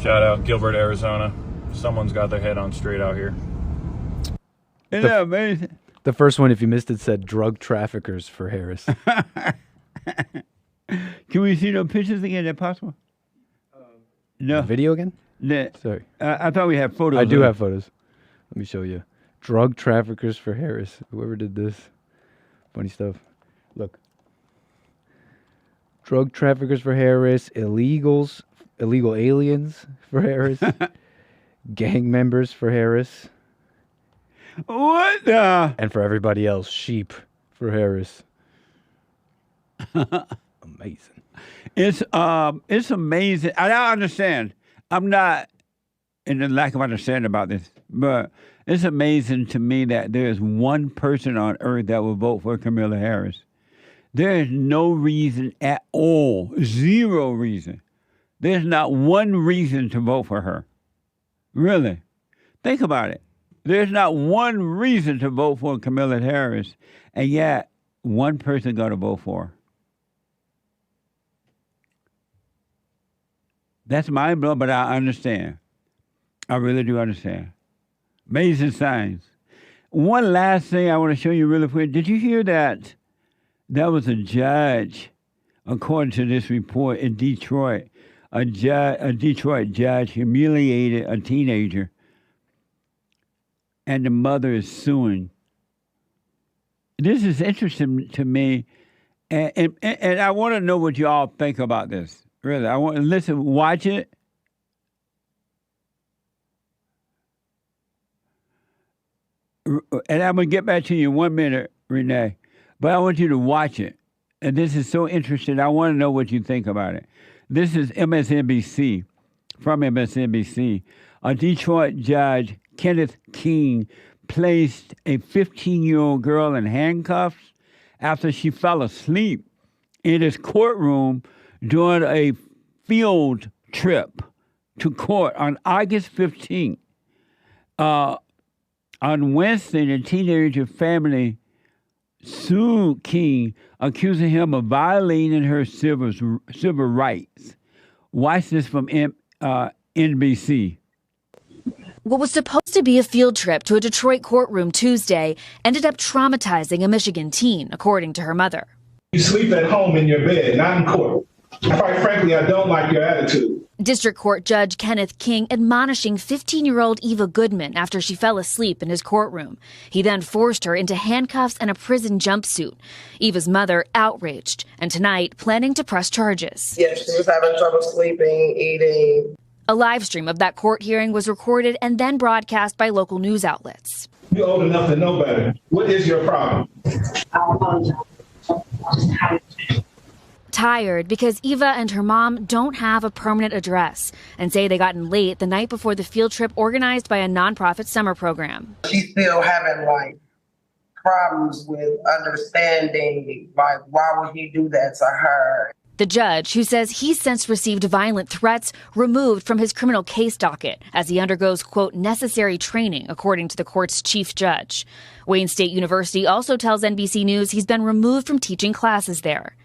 Shout out Gilbert, Arizona. Someone's got their head on straight out here. Isn't that amazing? The first one, if you missed it, said drug traffickers for Harris. Can we see those pictures again? Is that possible? No. The video again? No. Sorry. I thought we had photos. I do have photos. Let me show you. Drug traffickers for Harris. Whoever did this. Funny stuff. Look. Drug traffickers for Harris. Illegal aliens for Harris. Gang members for Harris. What the? And for everybody else, sheep for Harris. Amazing. It's amazing. I don't understand. I'm not in the lack of understanding about this, but it's amazing to me that there is one person on earth that will vote for Kamala Harris. There is no reason at all, zero reason. There's not one reason to vote for her. Really. Think about it. There's not one reason to vote for Kamala Harris, and yet one person got to vote for her. That's mind blowing, but I understand. I really do understand. Amazing signs. One last thing I want to show you really quick. Did you hear that there was a judge, according to this report in Detroit, a Detroit judge humiliated a teenager, and the mother is suing. This is interesting to me, and I want to know what you all think about this. Really, I want to listen, watch it. And I'm going to get back to you in 1 minute, Renee. But I want you to watch it. And this is so interesting. I want to know what you think about it. This is MSNBC, from MSNBC. A Detroit judge, Kenneth King, placed a 15-year-old girl in handcuffs after she fell asleep in his courtroom during a field trip to court on August 15th. On Wednesday, the teenager family sued King, accusing him of violating her civil rights. Watch this from NBC. What was supposed to be a field trip to a Detroit courtroom Tuesday ended up traumatizing a Michigan teen, according to her mother. You sleep at home in your bed, not in court. Quite frankly, I don't like your attitude. District Court Judge Kenneth King admonishing 15-year-old Eva Goodman after she fell asleep in his courtroom. He then forced her into handcuffs and a prison jumpsuit. Eva's mother outraged, and tonight planning to press charges. Yes, she was having trouble sleeping, eating. A live stream of that court hearing was recorded and then broadcast by local news outlets. You're old enough to know better. What is your problem? I apologize. Tired because Eva and her mom don't have a permanent address and say they got in late the night before the field trip organized by a nonprofit summer program. She's still having problems with understanding why would he do that to her. The judge, who says he's since received violent threats, removed from his criminal case docket as he undergoes, quote, necessary training, according to the court's chief judge. Wayne State University also tells NBC News he's been removed from teaching classes there.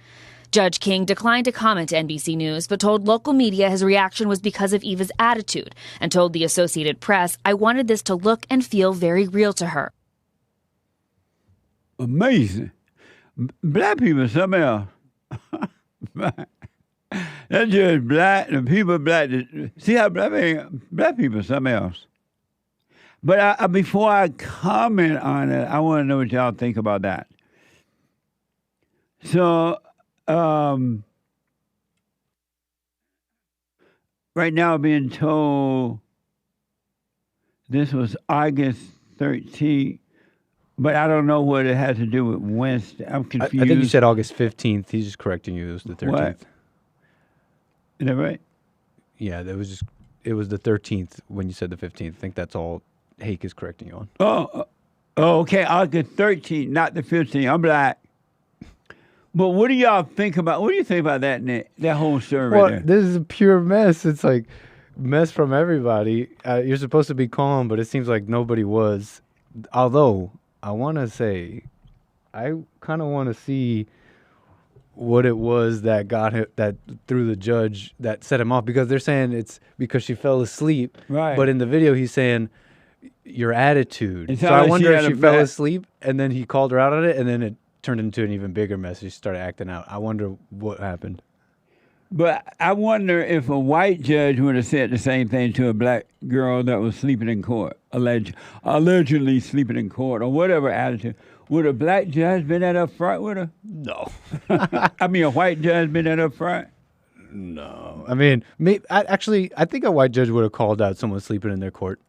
Judge King declined to comment to NBC News, but told local media his reaction was because of Eva's attitude and told the Associated Press, I wanted this to look and feel very real to her. Amazing. Black people, something else. That's just black, the people black. See how black people, something else. But before I comment on it, I want to know what y'all think about that. So, right now I'm being told this was August 13th, but I don't know what it has to do with Wednesday. I'm confused. I think you said August 15th. He's just correcting you. It was the 13th. What? Is that right? Yeah, it was the 13th when you said the 15th. I think that's all Hake is correcting you on. Oh, okay, August 13th, not the 15th. I'm black. But what do y'all think about? What do you think about that, Nick? That whole survey Well, there? this is a pure mess. It's like mess from everybody. You're supposed to be calm, but it seems like nobody was. Although I want to say, I kind of want to see what it was that got him, that through the judge that set him off, because they're saying it's because she fell asleep. Right. But in the video, he's saying your attitude. It's So how I she wonder had if a she fell bad- asleep and then he called her out on it, and then it turned into an even bigger mess. She started acting out. I wonder what happened. But I wonder if a white judge would have said the same thing to a black girl that was sleeping in court, allegedly sleeping in court, or whatever attitude. Would a black judge been that up front with her? No. I mean, a white judge been that up front? No. I mean, I think a white judge would have called out someone sleeping in their court.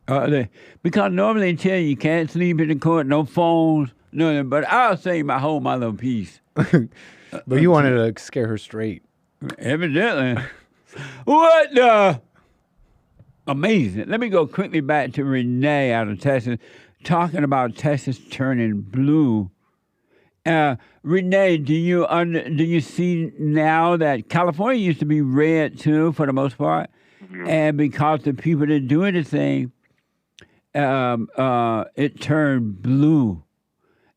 Because normally they tell you can't sleep in the court, no phones, nothing. But I'll say my little piece. But you wanted to scare her straight. Evidently. What the? Amazing. Let me go quickly back to Renee out of Texas, talking about Texas turning blue. Renee, do you see now that California used to be red too, for the most part, and because the people didn't do anything, it turned blue.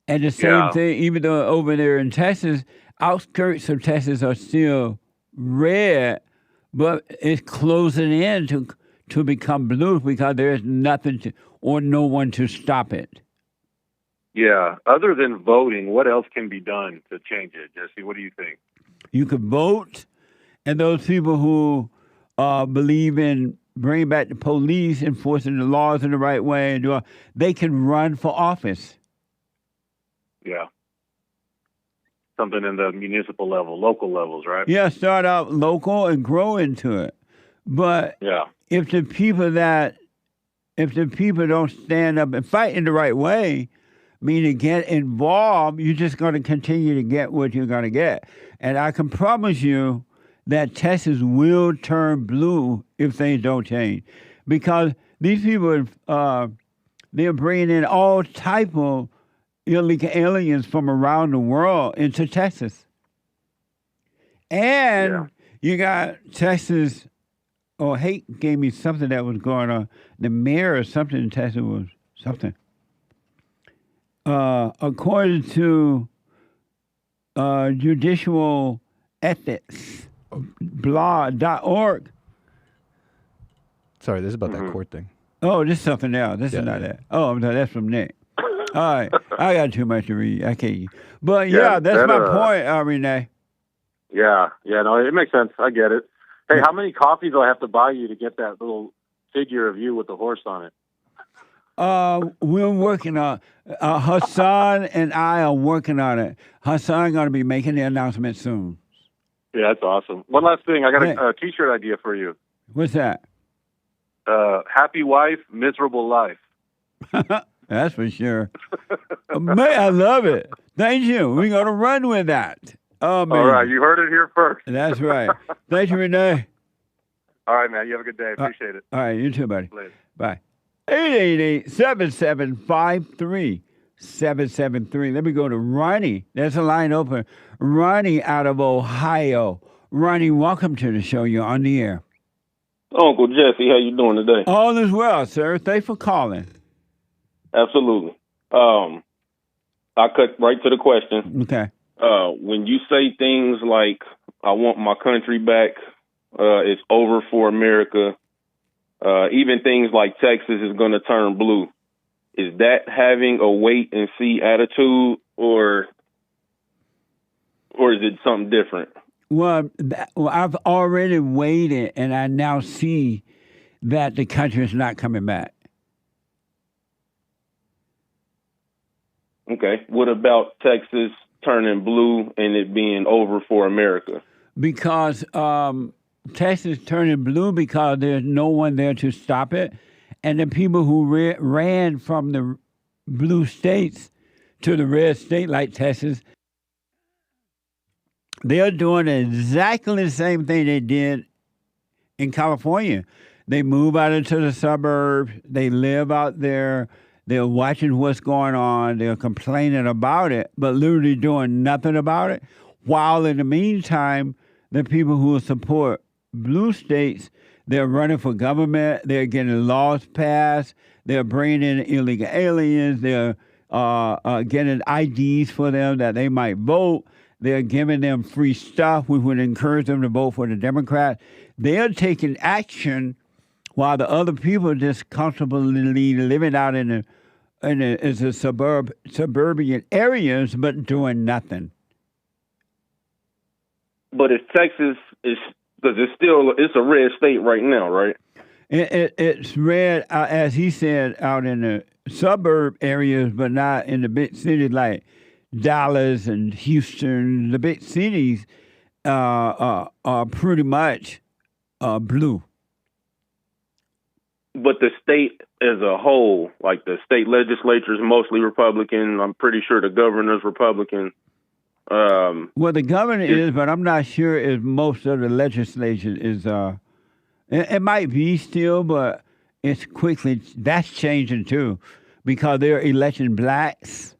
And the same thing, even though over there in Texas, outskirts of Texas are still red, but it's closing in to become blue because there's nothing or no one to stop it. Yeah. Other than voting, what else can be done to change it, Jesse? What do you think? You could vote, and those people who believe in bringing back the police, enforcing the laws in the right way, they can run for office. Yeah. Something in the municipal level, local levels, right? Yeah, start out local and grow into it. But if the people don't stand up and fight in the right way, meaning get involved, you're just going to continue to get what you're going to get. And I can promise you that Texas will turn blue if things don't change. Because these people, they're bringing in all type of illegal aliens from around the world into Texas. And you got Texas, Hake gave me something that was going on. The mayor or something in Texas was something. According to judicial ethics blog.org. Sorry, this is about that court thing. Oh, this is something else. This is not that. Oh, no, that's from Nick. All right. I got too much to read. I can't. But that's my point, Renee. Yeah. No, it makes sense. I get it. Hey, how many coffees do I have to buy you to get that little figure of you with the horse on it? We're working on Hassan and I are working on it. Hassan going to be making the announcement soon. Yeah, that's awesome. One last thing. I got a T-shirt idea for you. What's that? Happy wife, miserable life. That's for sure. Man, I love it. Thank you. We're going to run with that. Oh, man. All right. You heard it here first. That's right. Thank you, Renee. All right, man. You have a good day. Appreciate it. All right. You too, buddy. Later. Bye. 888-7753-773. Let me go to Ronnie. There's a line open. Ronnie out of Ohio. Ronnie, welcome to the show. You're on the air. Uncle Jesse, how you doing today? All is well, sir. Thanks for calling. Absolutely. I cut right to the question. Okay. When you say things like, I want my country back, it's over for America, even things like Texas is going to turn blue, is that having a wait and see attitude, or is it something different? Well, I've already waited, and I now see that the country is not coming back. Okay. What about Texas turning blue and it being over for America? Because Texas turning blue because there's no one there to stop it. And the people who ran from the blue states to the red state like Texas, they're doing exactly the same thing they did in California. They move out into the suburbs. They live out there. They're watching what's going on. They're complaining about it, but literally doing nothing about it. while in the meantime, the people who support blue states, they're running for government, they're getting laws passed, they're bringing in illegal aliens, they're getting IDs for them that they might vote, they're giving them free stuff, which would encourage them to vote for the Democrats. They're taking action while the other people are just comfortably living out in the suburban areas, but doing nothing. But if Texas is, because it's a red state right now, right? It's red, as he said, out in the suburb areas, but not in the big cities like Dallas and Houston. The big cities are pretty much blue. But the state as a whole, like the state legislature is mostly Republican. I'm pretty sure the governor's Republican. Well, the governor is, but I'm not sure if most of the legislation is. It might be still, but that's changing too, because they're electing blacks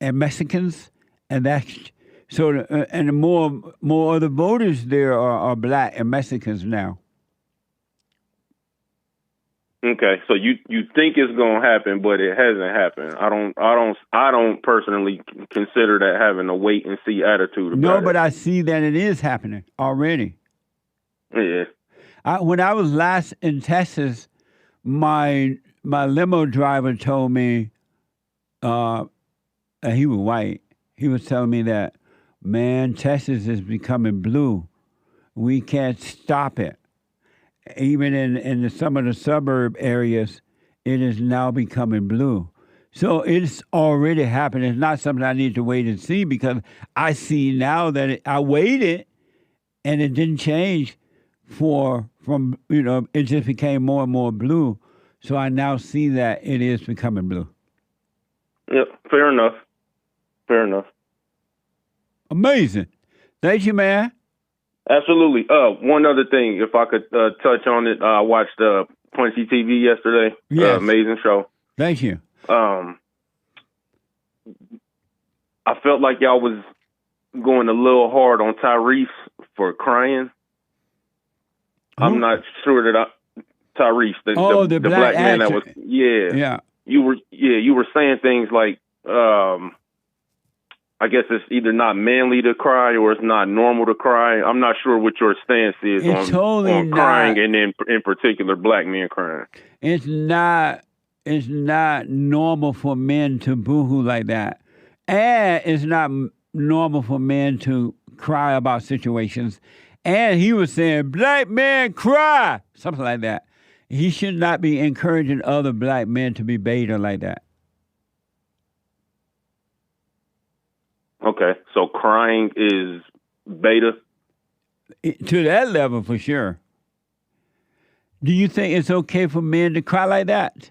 and Mexicans, and that's and more of the voters there are black and Mexicans now. Okay, so you think it's gonna happen, but it hasn't happened. I don't personally consider that having a wait and see attitude about No, but I see that it is happening already. Yeah. When I was last in Texas, my limo driver told me, he was white. He was telling me that, man, Texas is becoming blue. We can't stop it. Even in some of the suburb areas, it is now becoming blue. So it's already happening. It's not something I need to wait and see, because I see now that I waited and it didn't change from it just became more and more blue. So I now see that it is becoming blue. Yep, fair enough. Fair enough. Amazing. Thank you, man. Absolutely. One other thing, if I could touch on it, I watched PunchieTV yesterday. Yes. Amazing show. Thank you. I felt like y'all was going a little hard on Tyrese for crying. I'm not sure that Tyrese, the black man that was, yeah. You were saying things like, I guess it's either not manly to cry or it's not normal to cry. I'm not sure what your stance is on crying, and in particular black men crying. It's not normal for men to boohoo like that. And it's not normal for men to cry about situations. And he was saying, black men cry, something like that. He should not be encouraging other black men to be beta like that. Okay, so crying is beta? To that level, for sure. Do you think it's okay for men to cry like that?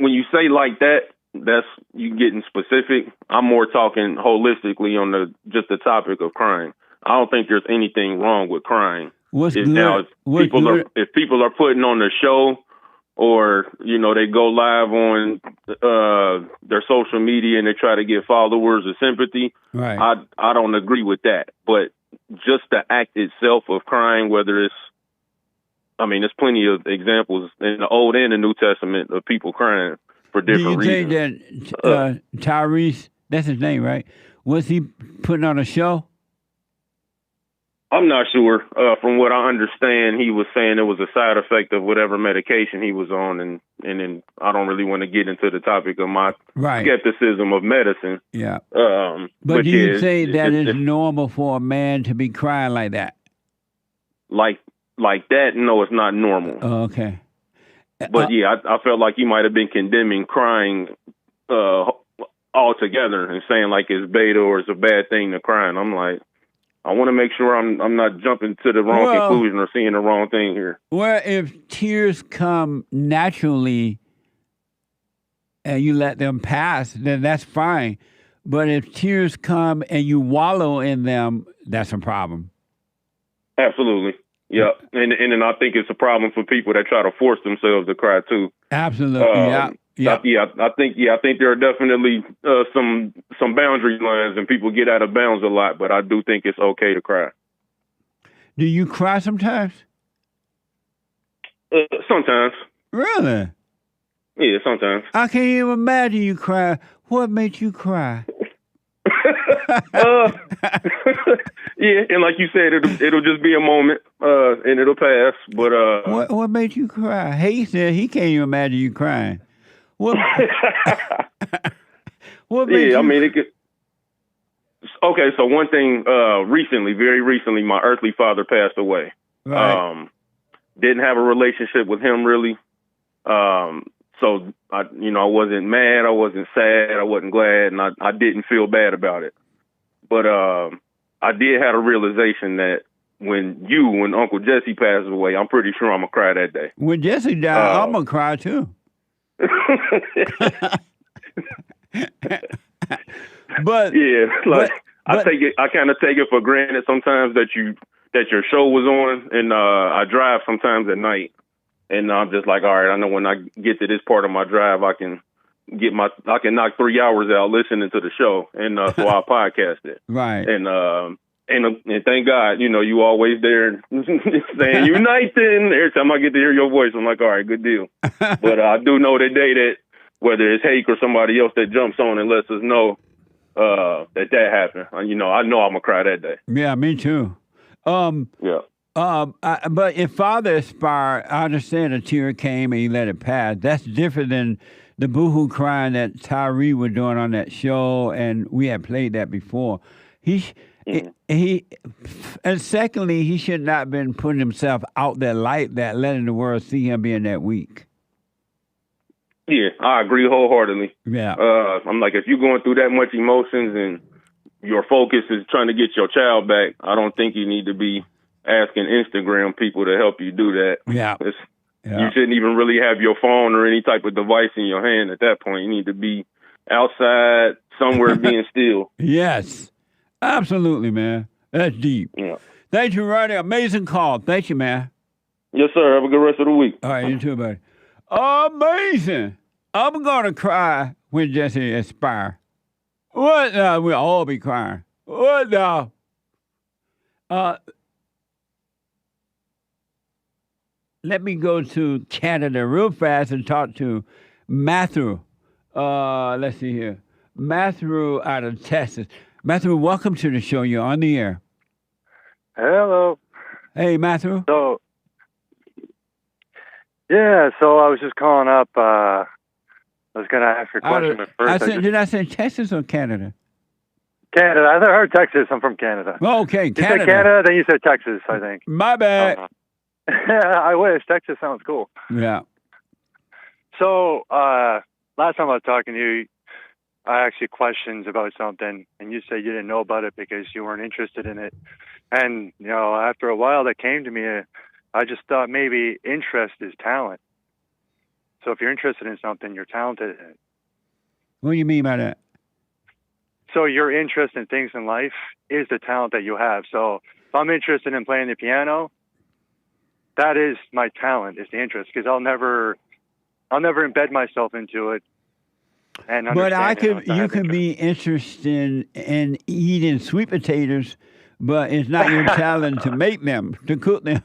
When you say like that, that's you getting specific. I'm more talking holistically on just the topic of crying. I don't think there's anything wrong with crying. If people are putting on the show, or they go live on their social media and they try to get followers or sympathy, right? I don't agree with that. But just the act itself of crying, there's plenty of examples in the Old and the New Testament of people crying for different reasons. Do you think that Tyrese, that's his name, right? Was he putting on a show? I'm not sure. From what I understand, he was saying it was a side effect of whatever medication he was on, and then I don't really want to get into the topic of my skepticism of medicine. Yeah. But do you say that it's normal for a man to be crying like that? Like that? No, it's not normal. Oh, okay. But I felt like you might have been condemning crying altogether and saying like it's beta or it's a bad thing to cry. And I'm like, I want to make sure I'm not jumping to the wrong conclusion or seeing the wrong thing here. Well, if tears come naturally and you let them pass, then that's fine. But if tears come and you wallow in them, that's a problem. Absolutely. Yeah. And then I think it's a problem for people that try to force themselves to cry too. Absolutely. I think there are definitely some some boundary lines, and people get out of bounds a lot. But I do think it's okay to cry. Do you cry sometimes? Sometimes. Really? Yeah, sometimes. I can't even imagine you cry. What made you cry? Yeah, and like you said, it'll just be a moment, and it'll pass. But what made you cry? Hake said he can't even imagine you crying. What? What made you? I mean, it could. Okay, so one thing, very recently, my earthly father passed away. Right. Didn't have a relationship with him really. So I wasn't mad, I wasn't sad, I wasn't glad, and I didn't feel bad about it. But I did have a realization that when Uncle Jesse passes away, I'm pretty sure I'm gonna cry that day. When Jesse died, I'm gonna cry too. But yeah, I kind of take it for granted sometimes that your show was on, and I drive sometimes at night. And I'm just like, all right, I know when I get to this part of my drive, I can knock 3 hours out listening to the show, and so I podcast it. Right. And thank God, you always there saying unite. Then every time I get to hear your voice, I'm like, all right, good deal. But I do know the day that whether it's Hake or somebody else that jumps on and lets us know that happened, I know I'm gonna cry that day. Yeah, me too. Yeah. But if Father expired, I understand a tear came and he let it pass. That's different than the boohoo crying that Tyrese was doing on that show, and we had played that before. And secondly, he should not have been putting himself out there like that, letting the world see him being that weak. Yeah, I agree wholeheartedly. Yeah. I'm like, if you're going through that much emotions and your focus is trying to get your child back, I don't think you need to be asking Instagram people to help you do that. Yeah. You shouldn't even really have your phone or any type of device in your hand at that point. You need to be outside somewhere being still. Yes. Absolutely, man. That's deep. Yeah. Thank you, Ronnie. Amazing call. Thank you, man. Yes, sir. Have a good rest of the week. All right, you too, buddy. Amazing. I'm going to cry when Jesse expires. What now? We'll all be crying. What now? Let me go to Canada real fast and talk to Matthew. Let's see here. Matthew out of Texas. Matthew, welcome to the show. You're on the air. Hello. Hey, Matthew. So I was just calling up. I was going to ask a question, but first did I say Texas or Canada? Canada. I heard Texas. I'm from Canada. Oh, okay, Canada. You said Canada, then you said Texas, I think. My bad. I wish. Texas sounds cool. Yeah. So, last time I was talking to you, I asked you questions about something, and you said you didn't know about it because you weren't interested in it. And, after a while that came to me, I just thought maybe interest is talent. So if you're interested in something, you're talented in it. What do you mean by that? So your interest in things in life is the talent that you have. So if I'm interested in playing the piano, that is my talent, is the interest, because I'll never embed myself into it. But you can be interested in eating sweet potatoes, but it's not your talent to make them, to cook them.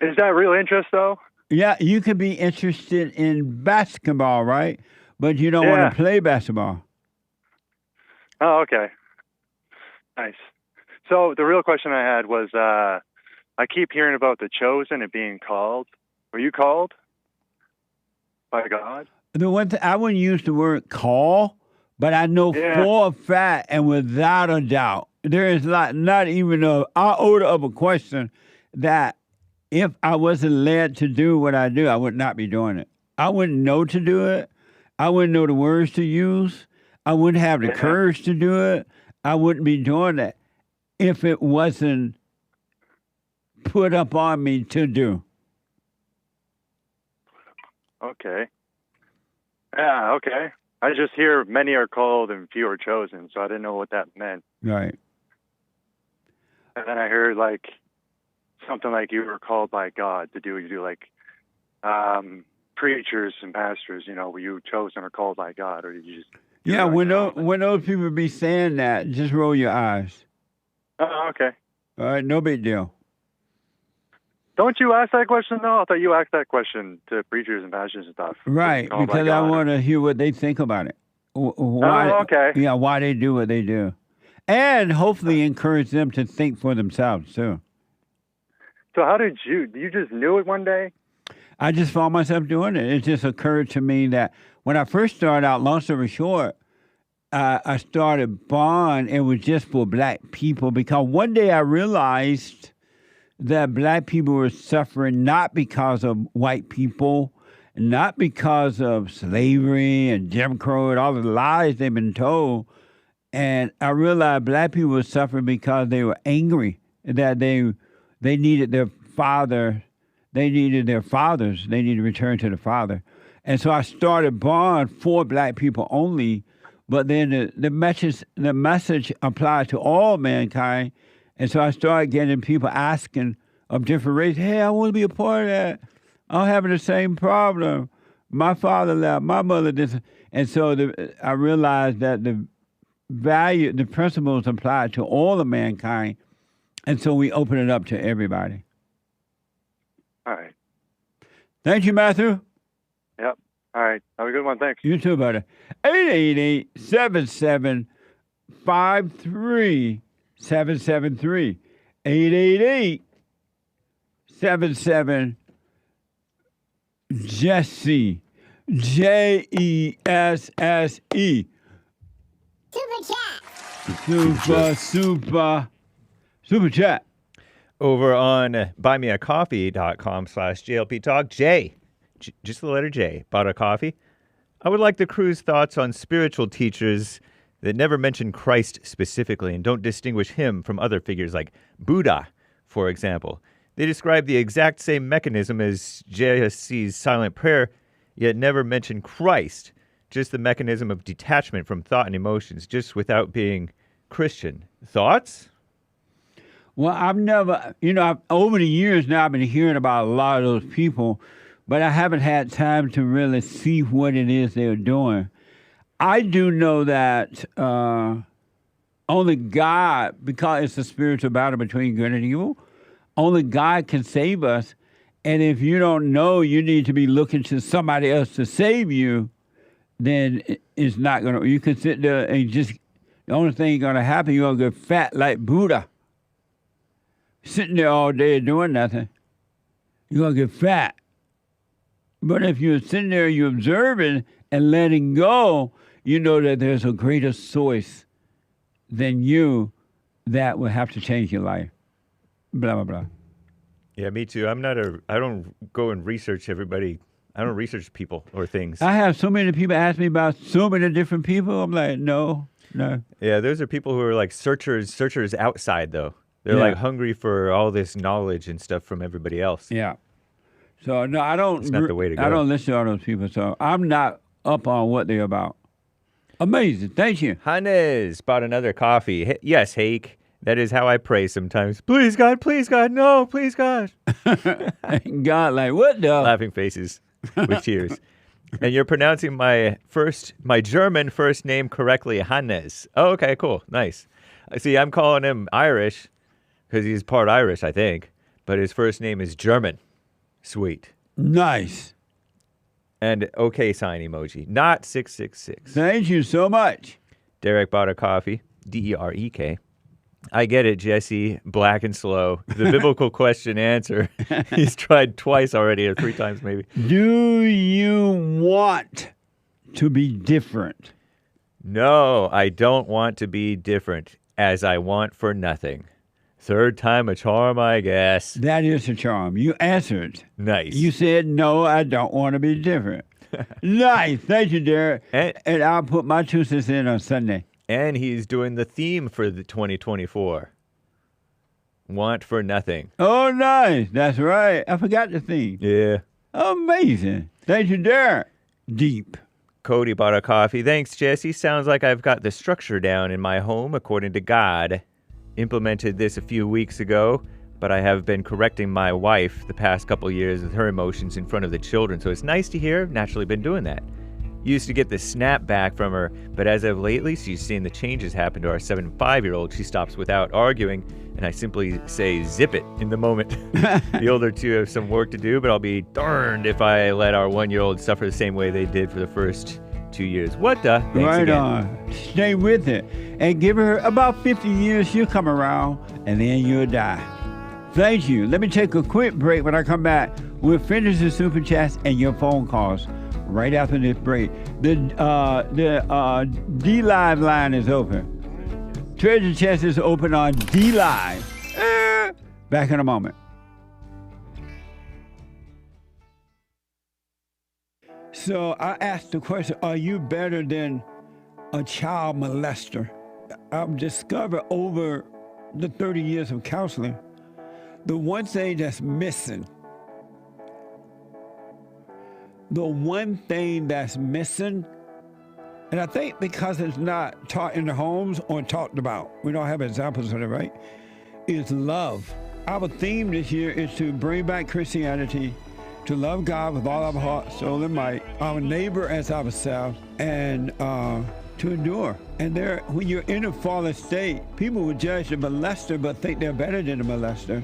Is that real interest, though? Yeah, you can be interested in basketball, right? But you don't want to play basketball. Oh, okay. Nice. So the real question I had was, I keep hearing about the chosen and being called. Were you called by God? The one thing, I wouldn't use the word call, but I know for a fact and without a doubt, there is not even an iota of a question that if I wasn't led to do what I do, I would not be doing it. I wouldn't know to do it. I wouldn't know the words to use. I wouldn't have the courage to do it. I wouldn't be doing it if it wasn't put up on me to do. Okay. Yeah, okay. I just hear many are called and few are chosen, so I didn't know what that meant. Right. And then I heard something like you were called by God to do what you do, preachers and pastors, were you chosen or called by God, or did you just? Yeah, when those people be saying that, just roll your eyes. Oh, okay. All right, no big deal. Don't you ask that question though? I thought you asked that question to preachers and pastors and stuff. Right, because I want to hear what they think about it. Why, okay. Yeah, why they do what they do. And hopefully encourage them to think for themselves, too. So how did you just knew it one day? I just found myself doing it. It just occurred to me that when I first started out, long story short, I started Bond. It was just for black people because one day I realized that black people were suffering not because of white people, not because of slavery and Jim Crow and all the lies they've been told. And I realized black people were suffering because they were angry, that they needed their father, they needed their fathers, they needed to return to the father. And so I started Bond for black people only, but then the message applied to all mankind. And so I started getting people asking of different races, hey, I want to be a part of that. I'm having the same problem. My father left, my mother did. And so I realized that the principles apply to all of mankind. And so we open it up to everybody. All right. Thank you, Matthew. Yep. All right. Have a good one. Thanks. You too, buddy. 888-77-53773. 888-77 Jesse. Jesse. Super chat. Over on buymeacoffee.com/JLP Talk, Jay, just the letter J, bought a coffee. I would like the crew's thoughts on spiritual teachers that never mention Christ specifically and don't distinguish him from other figures like Buddha, for example. They describe the exact same mechanism as JSC's silent prayer, yet never mention Christ, just the mechanism of detachment from thought and emotions, just without being Christian. Thoughts? Well, I've never, over the years now, I've been hearing about a lot of those people, but I haven't had time to really see what it is they're doing. I do know that only God, because it's a spiritual battle between good and evil, only God can save us. And if you don't know you need to be looking to somebody else to save you, then it's not going to, you can sit there and just, the only thing going to happen, you're going to get fat like Buddha. Sitting there all day doing nothing, you're going to get fat. But if you're sitting there, you're observing and letting go, you know that there's a greater source than you that will have to change your life. Blah, blah, blah. Yeah, me too. I don't go and research everybody. I don't research people or things. I have so many people ask me about so many different people. I'm like, no. Yeah, those are people who are like searchers outside, though. They're like hungry for all this knowledge and stuff from everybody else. Yeah. So, no, I don't. It's not the way to go. I don't listen to all those people, so I'm not up on what they're about. Amazing. Thank you. Hannes bought another coffee. Yes, Hake. That is how I pray sometimes. Please, God, no, please, God. God, like, what the? Laughing faces with tears. And you're pronouncing my German first name correctly, Hannes. Oh, okay, cool. Nice. See, I'm calling him Irish because he's part Irish, I think. But his first name is German. Sweet. Nice. And okay sign emoji, not 666. Thank you so much. Derek bought a coffee, DEREK. I get it, Jesse. Black and slow. The biblical question answer. He's tried twice already, or 3 times maybe. Do you want to be different? No, I don't want to be different, as I want for nothing. 3rd time a charm, I guess. That is a charm. You answered. Nice. You said, no, I don't want to be different. Nice. Thank you, Derek. And I'll put my 2 cents in on Sunday. And he's doing the theme for the 2024. Want for nothing. Oh, nice. That's right. I forgot the theme. Yeah. Amazing. Thank you, Derek. Deep. Cody bought a coffee. Thanks, Jesse. Sounds like I've got the structure down in my home according to God. Implemented this a few weeks ago. but I have been correcting my wife the past couple years with her emotions in front of the children, so it's nice to hear. I've naturally been doing that. Used to get the snap back from her, but as of lately, she's seen the changes happen to our 7 and 5-year-old. She stops without arguing, and I simply say, zip it in the moment. The older two have some work to do, but I'll be darned if I let our 1-year-old suffer the same way they did for the first 2 years. What the? Thanks right again. on. Stay with it. And give her about 50 years, she'll come around, and then you'll die. Thank you. Let me take a quick break. When I come back, we'll finish the Super Chats and your phone calls right after this break. The D-Live line is open. Treasure Chest is open on D-Live. Back in a moment. So I asked the question, are you better than a child molester? I've discovered over the 30 years of counseling, the one thing that's missing, and I think because it's not taught in the homes or talked about, we don't have examples of it, right, is love. Our theme this year is to bring back Christianity, to love God with all our heart, soul, and might, our neighbor as ourselves, and to endure. And when you're in a fallen state, people will judge the molester but think they're better than the molester.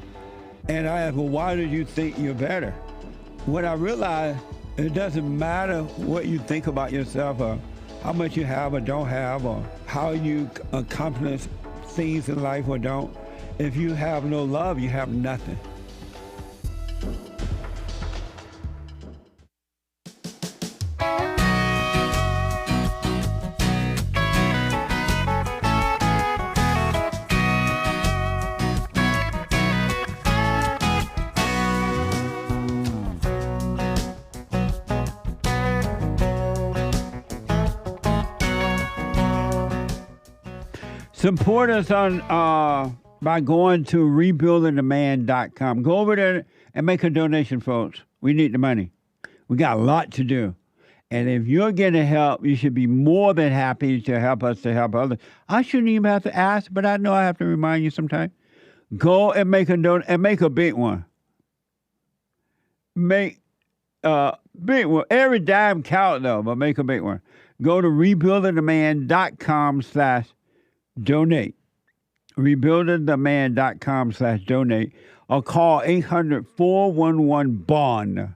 And I ask, well, why do you think you're better? When I realized it doesn't matter what you think about yourself or how much you have or don't have or how you accomplish things in life or don't. If you have no love, you have nothing. Support us on by going to rebuildingtheman.com. Go over there and make a donation, folks. We need the money. We got a lot to do. And if you're getting help, you should be more than happy to help us to help others. I shouldn't even have to ask, but I know I have to remind you sometime. Go and make a donation and make a big one. Make a big one. Every dime count, though, but make a big one. Go to rebuildingtheman.com/donate. rebuildingtheman.com/donate or call 800-411-BOND.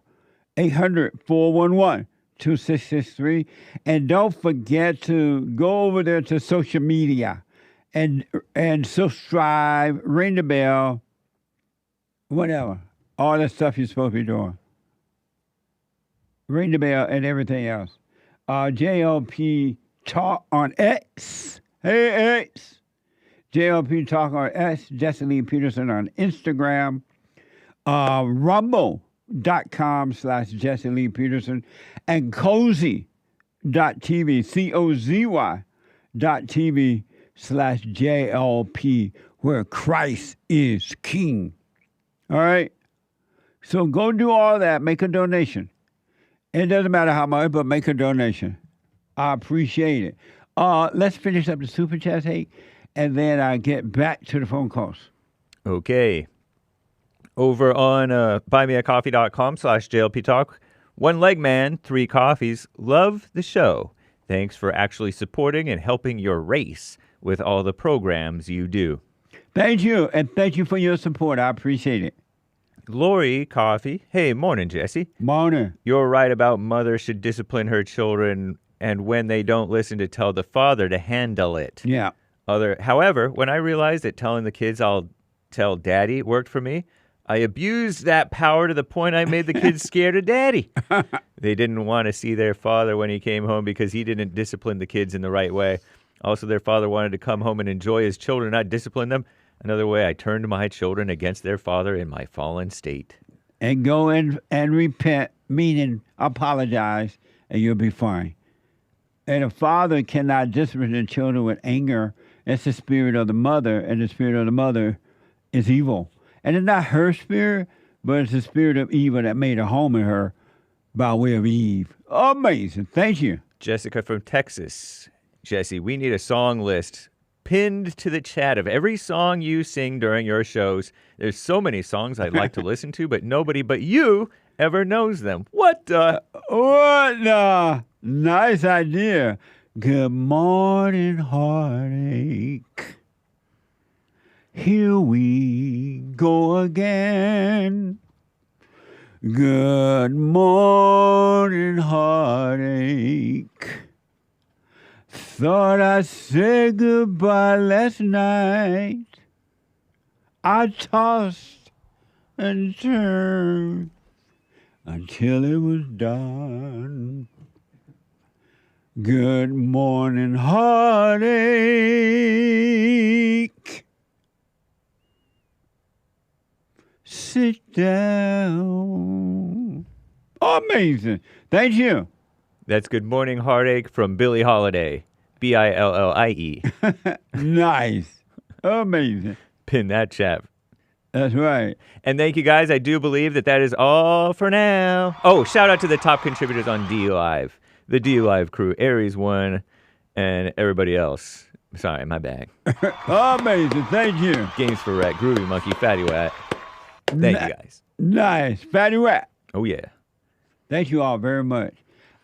800-411-2663. And don't forget to go over there to social media and subscribe, ring the bell, whatever. All the stuff you're supposed to be doing. Ring the bell and everything else. JLP Talk on X. Hey, X. JLP Talk on X. Jesse Lee Peterson on Instagram. Rumble.com/Jesse Lee Peterson. And Cozy.tv. COZY.tv/JLP, where Christ is King. All right? So go do all that. Make a donation. It doesn't matter how much, but make a donation. I appreciate it. Let's finish up the Super Chat, Hake, and then I get back to the phone calls. Okay. Over on buymeacoffee.com/JLP Talk, One Leg Man, 3 coffees. Love the show. Thanks for actually supporting and helping your race with all the programs you do. Thank you, and thank you for your support. I appreciate it. Lori Coffee. Hey, morning, Jesse. Morning. You're right about mother should discipline her children, and when they don't listen, to tell the father to handle it. Yeah. However, when I realized that telling the kids I'll tell daddy worked for me, I abused that power to the point I made the kids scared of daddy. They didn't want to see their father when he came home because he didn't discipline the kids in the right way. Also, their father wanted to come home and enjoy his children, not discipline them. Another way, I turned my children against their father in my fallen state. And go and repent, meaning apologize, and you'll be fine. And a father cannot discipline the children with anger. It's the spirit of the mother, and the spirit of the mother is evil. And it's not her spirit, but it's the spirit of evil that made a home in her by way of Eve. Amazing. Thank you. Jessica from Texas. Jesse, we need a song list pinned to the chat of every song you sing during your shows. There's so many songs I'd like to listen to, but nobody but you ever knows them. What the? Nice idea. Good morning, heartache. Here we go again. Good morning, heartache. Thought I said goodbye last night. I tossed and turned until it was done. Good morning, heartache. Sit down. Amazing. Thank you. That's Good Morning Heartache from Billie Holiday. Billie. Nice. Amazing. Pin that chap. That's right. And thank you, guys. I do believe that is all for now. Oh, shout out to the top contributors on D Live. The D Live crew, Aries One, and everybody else. Sorry, my bad. Amazing. Thank you. Games for Rec, Groovy Monkey, Fatty Wat. Thank you, guys. Nice. Fatty Wat. Oh, yeah. Thank you all very much.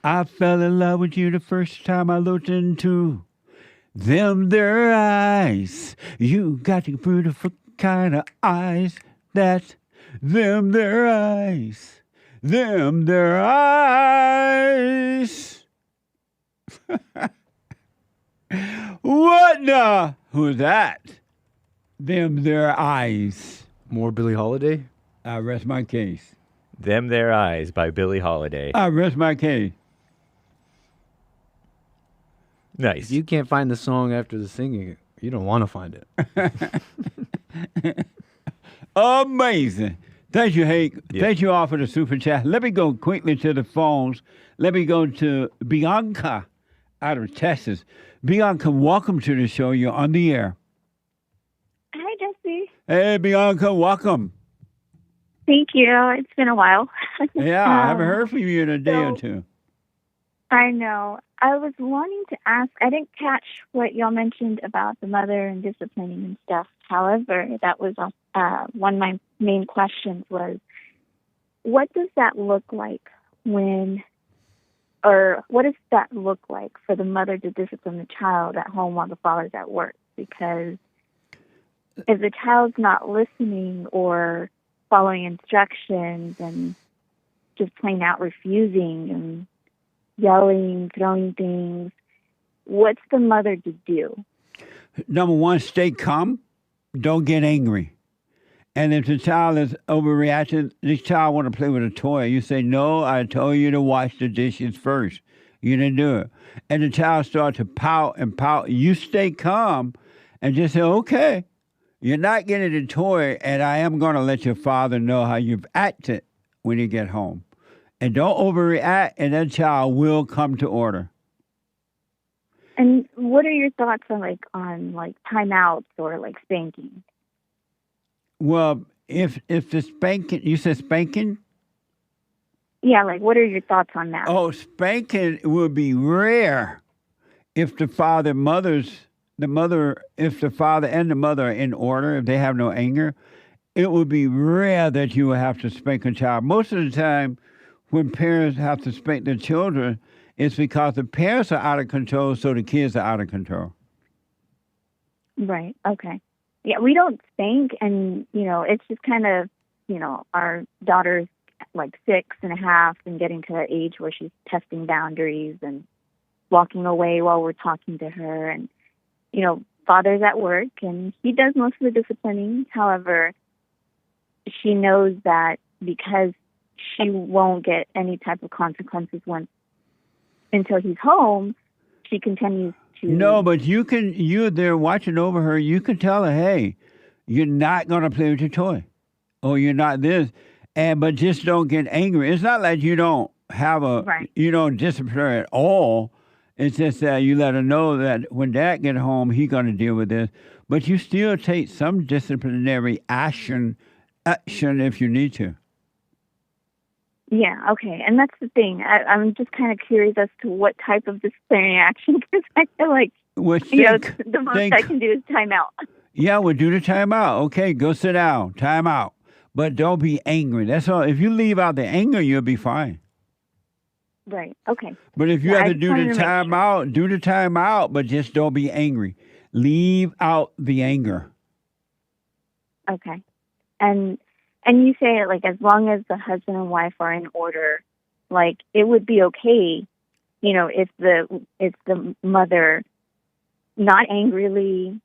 I fell in love with you the first time I looked into them their eyes. You got the beautiful kind of eyes that them their eyes. Them their eyes. What the? Who's that? Them their eyes. More Billie Holiday? I rest my case. Them Their Eyes by Billie Holiday. I rest my case. Nice. If you can't find the song after the singing, you don't want to find it. Amazing. Thank you, Hake. Yeah. Thank you all for the super chat. Let me go quickly to the phones. Let me go to Bianca out of Texas. Bianca, welcome to the show. You're on the air. Hi, Jesse. Hey, Bianca, welcome. Thank you. It's been a while. Yeah, I haven't heard from you in a day or two. I know. I was wanting to ask, I didn't catch what y'all mentioned about the mother and disciplining and stuff. However, that was one of my main questions was, what does that look like what does that look like for the mother to discipline the child at home while the father's at work? Because if the child's not listening or following instructions and just plain out refusing and yelling, throwing things, what's the mother to do? Number one, stay calm. Don't get angry. And if the child is overreacting, this child want to play with a toy. You say, no, I told you to wash the dishes first. You didn't do it. And the child starts to pout and pout. You stay calm and just say, okay, you're not getting the toy, and I am going to let your father know how you've acted when you get home. And don't overreact, and that child will come to order. And what are your thoughts on timeouts or spanking? Well, if the spanking, you said spanking? Yeah, what are your thoughts on that? Oh, spanking would be rare if the father and the mother are in order, if they have no anger. It would be rare that you would have to spank a child. Most of the time, when parents have to spank their children, it's because the parents are out of control, so the kids are out of control. Right. Okay. Yeah, we don't spank, and, it's just kind of, our daughter's 6.5 and getting to that age where she's testing boundaries and walking away while we're talking to her. And, father's at work, and he does most of the disciplining. However, she knows that because she won't get any type of consequences until he's home, she continues to... No, but you're there watching over her. You can tell her, hey, you're not going to play with your toy. Or you're not this. But just don't get angry. It's not like you don't have you don't discipline her at all. It's just that you let her know that when Dad gets home, he's going to deal with this. But you still take some disciplinary action if you need to. Yeah, okay. And that's the thing. I'm just kind of curious as to what type of disciplinary action, because I feel like Well, the most I can do is time out. Yeah, we'll do the time out. Okay, go sit down. Time out. But don't be angry. That's all. If you leave out the anger, you'll be fine. Right. Okay. But if you have to do the time out, do the time out, but just don't be angry. Leave out the anger. Okay. And you say, like, as long as the husband and wife are in order, like, it would be okay, if the mother not angrily,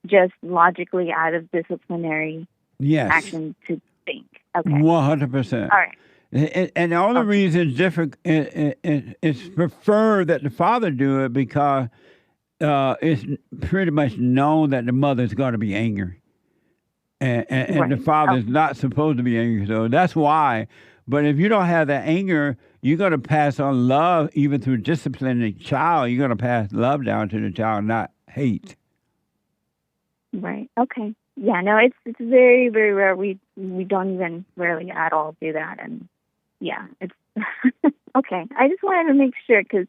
just logically out of disciplinary action to think. Okay. 100%. All right. And the only reason it's different, it's preferred that the father do it because it's pretty much known that the mother's going to be angry. And the father's not supposed to be angry. So that's why. But if you don't have that anger, you're going to pass on love, even through disciplining the child. You're going to pass love down to the child, not hate. Right. Okay. Yeah. No, it's very, very rare. We don't even rarely at all do that. And yeah, it's okay. I just wanted to make sure because,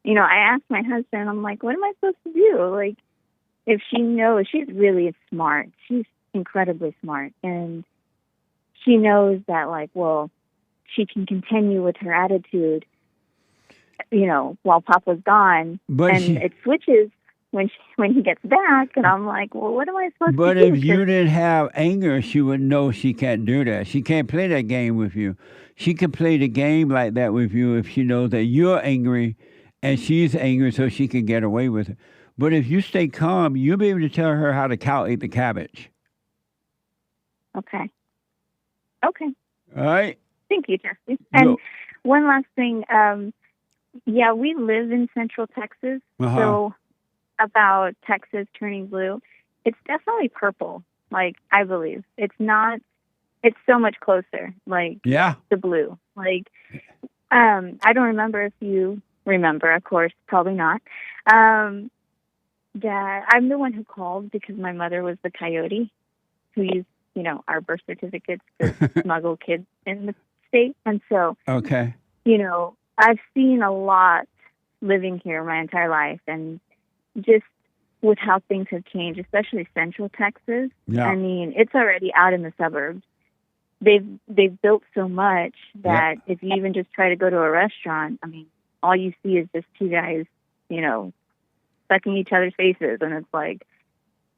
I asked my husband, I'm like, what am I supposed to do? Like, if she knows, she's really smart. She's incredibly smart. And she knows that, like, well, she can continue with her attitude, while Papa's gone. It switches when he gets back, and I'm like, well, what am I supposed to do? But if you didn't have anger, she would know she can't do that. She can't play that game with you. She can play the game like that with you if she knows that you're angry and she's angry so she can get away with it. But if you stay calm, you'll be able to tell her how the cow ate the cabbage. Okay. All right. Thank you, Jesse. And one last thing. We live in Central Texas, so about Texas turning blue, it's definitely purple, like, I believe. It's not, it's so much closer, like, the blue. Like, I don't remember if you remember, of course, probably not, that I'm the one who called because my mother was the Coyote who used, our birth certificates to smuggle kids in the state. And so, I've seen a lot living here my entire life, and just with how things have changed, especially Central Texas. Yeah. I mean, it's already out in the suburbs. They've built so much that if you even just try to go to a restaurant, I mean, all you see is just two guys, sucking each other's faces, and it's like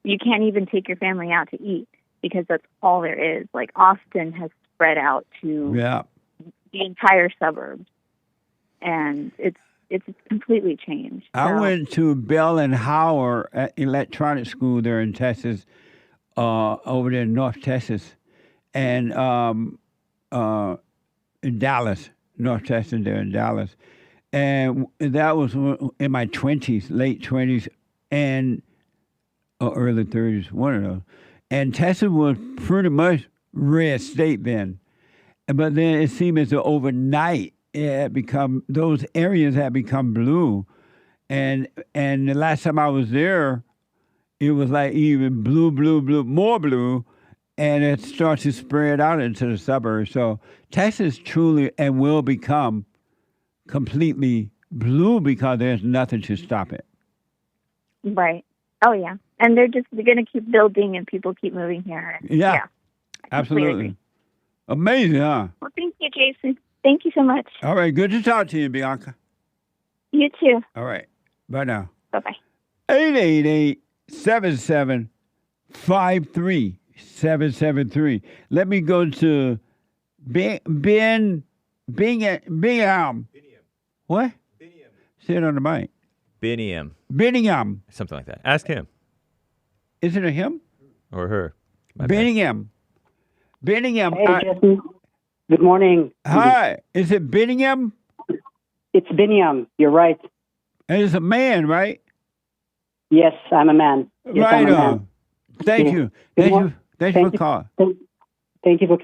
you can't even take your family out to eat because that's all there is. Like, Austin has spread out to the entire suburbs, and it's completely changed. I went to Bell and Howard Electronic School there in Texas, over there in North Texas, and in Dallas, North Texas there in Dallas. And that was in my 20s, late 20s, and early 30s, one of those. And Texas was pretty much red state then. But then it seemed as though overnight, those areas had become blue. And the last time I was there, it was like even blue, more blue, and it starts to spread out into the suburbs. So Texas truly and will become completely blue because there's nothing to stop it. Right. Oh, yeah. And they're going to keep building and people keep moving here. Yeah. Absolutely. Amazing, huh? Well, thank you, Jason. Thank you so much. All right. Good to talk to you, Bianca. You too. All right. Bye now. Bye-bye. 888-77-53773. Let me go to BINIAM. What? BINIAM. Say it on the mic. BINIAM. Something like that. Ask him. Is it a him? Or her. BINIAM. BINIAM. Hey, Jesse. Good morning. Hi. Is it BINIAM? It's BINIAM. You're right. And it's a man, right? Yes, I'm a man. Yes, right I'm a on. man. Thank you. Thank you for calling. Thank you for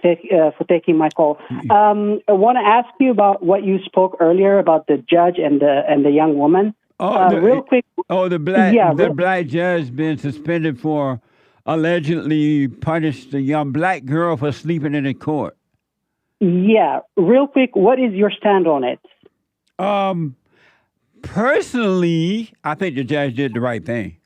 taking my call. I want to ask you about what you spoke earlier about the judge and the young woman. Real quick. The black judge been suspended for allegedly punished a young black girl for sleeping in a court. Yeah, real quick. What is your stand on it? Personally, I think the judge did the right thing.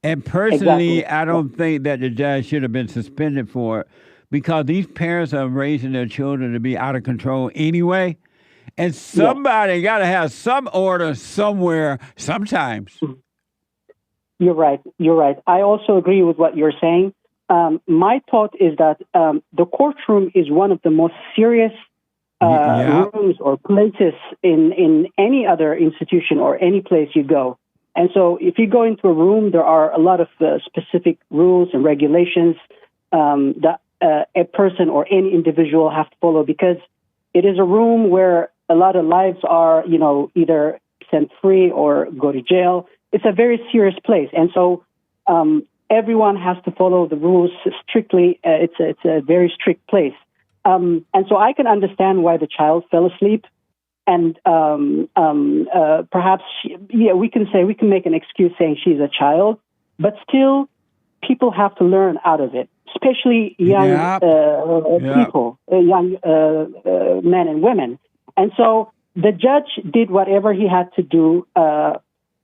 And personally, I don't think that the judge should have been suspended for it because these parents are raising their children to be out of control anyway. And somebody got to have some order somewhere sometimes. You're right. I also agree with what you're saying. My thought is that the courtroom is one of the most serious rooms or places in any other institution or any place you go. And so if you go into a room, there are a lot of specific rules and regulations that a person or any individual have to follow because it is a room where a lot of lives are, either sent free or go to jail. It's a very serious place. And so everyone has to follow the rules strictly. It's a very strict place. And so I can understand why the child fell asleep. And perhaps, we can make an excuse saying she's a child, but still people have to learn out of it, especially young people, young men and women. And so the judge did whatever he had to do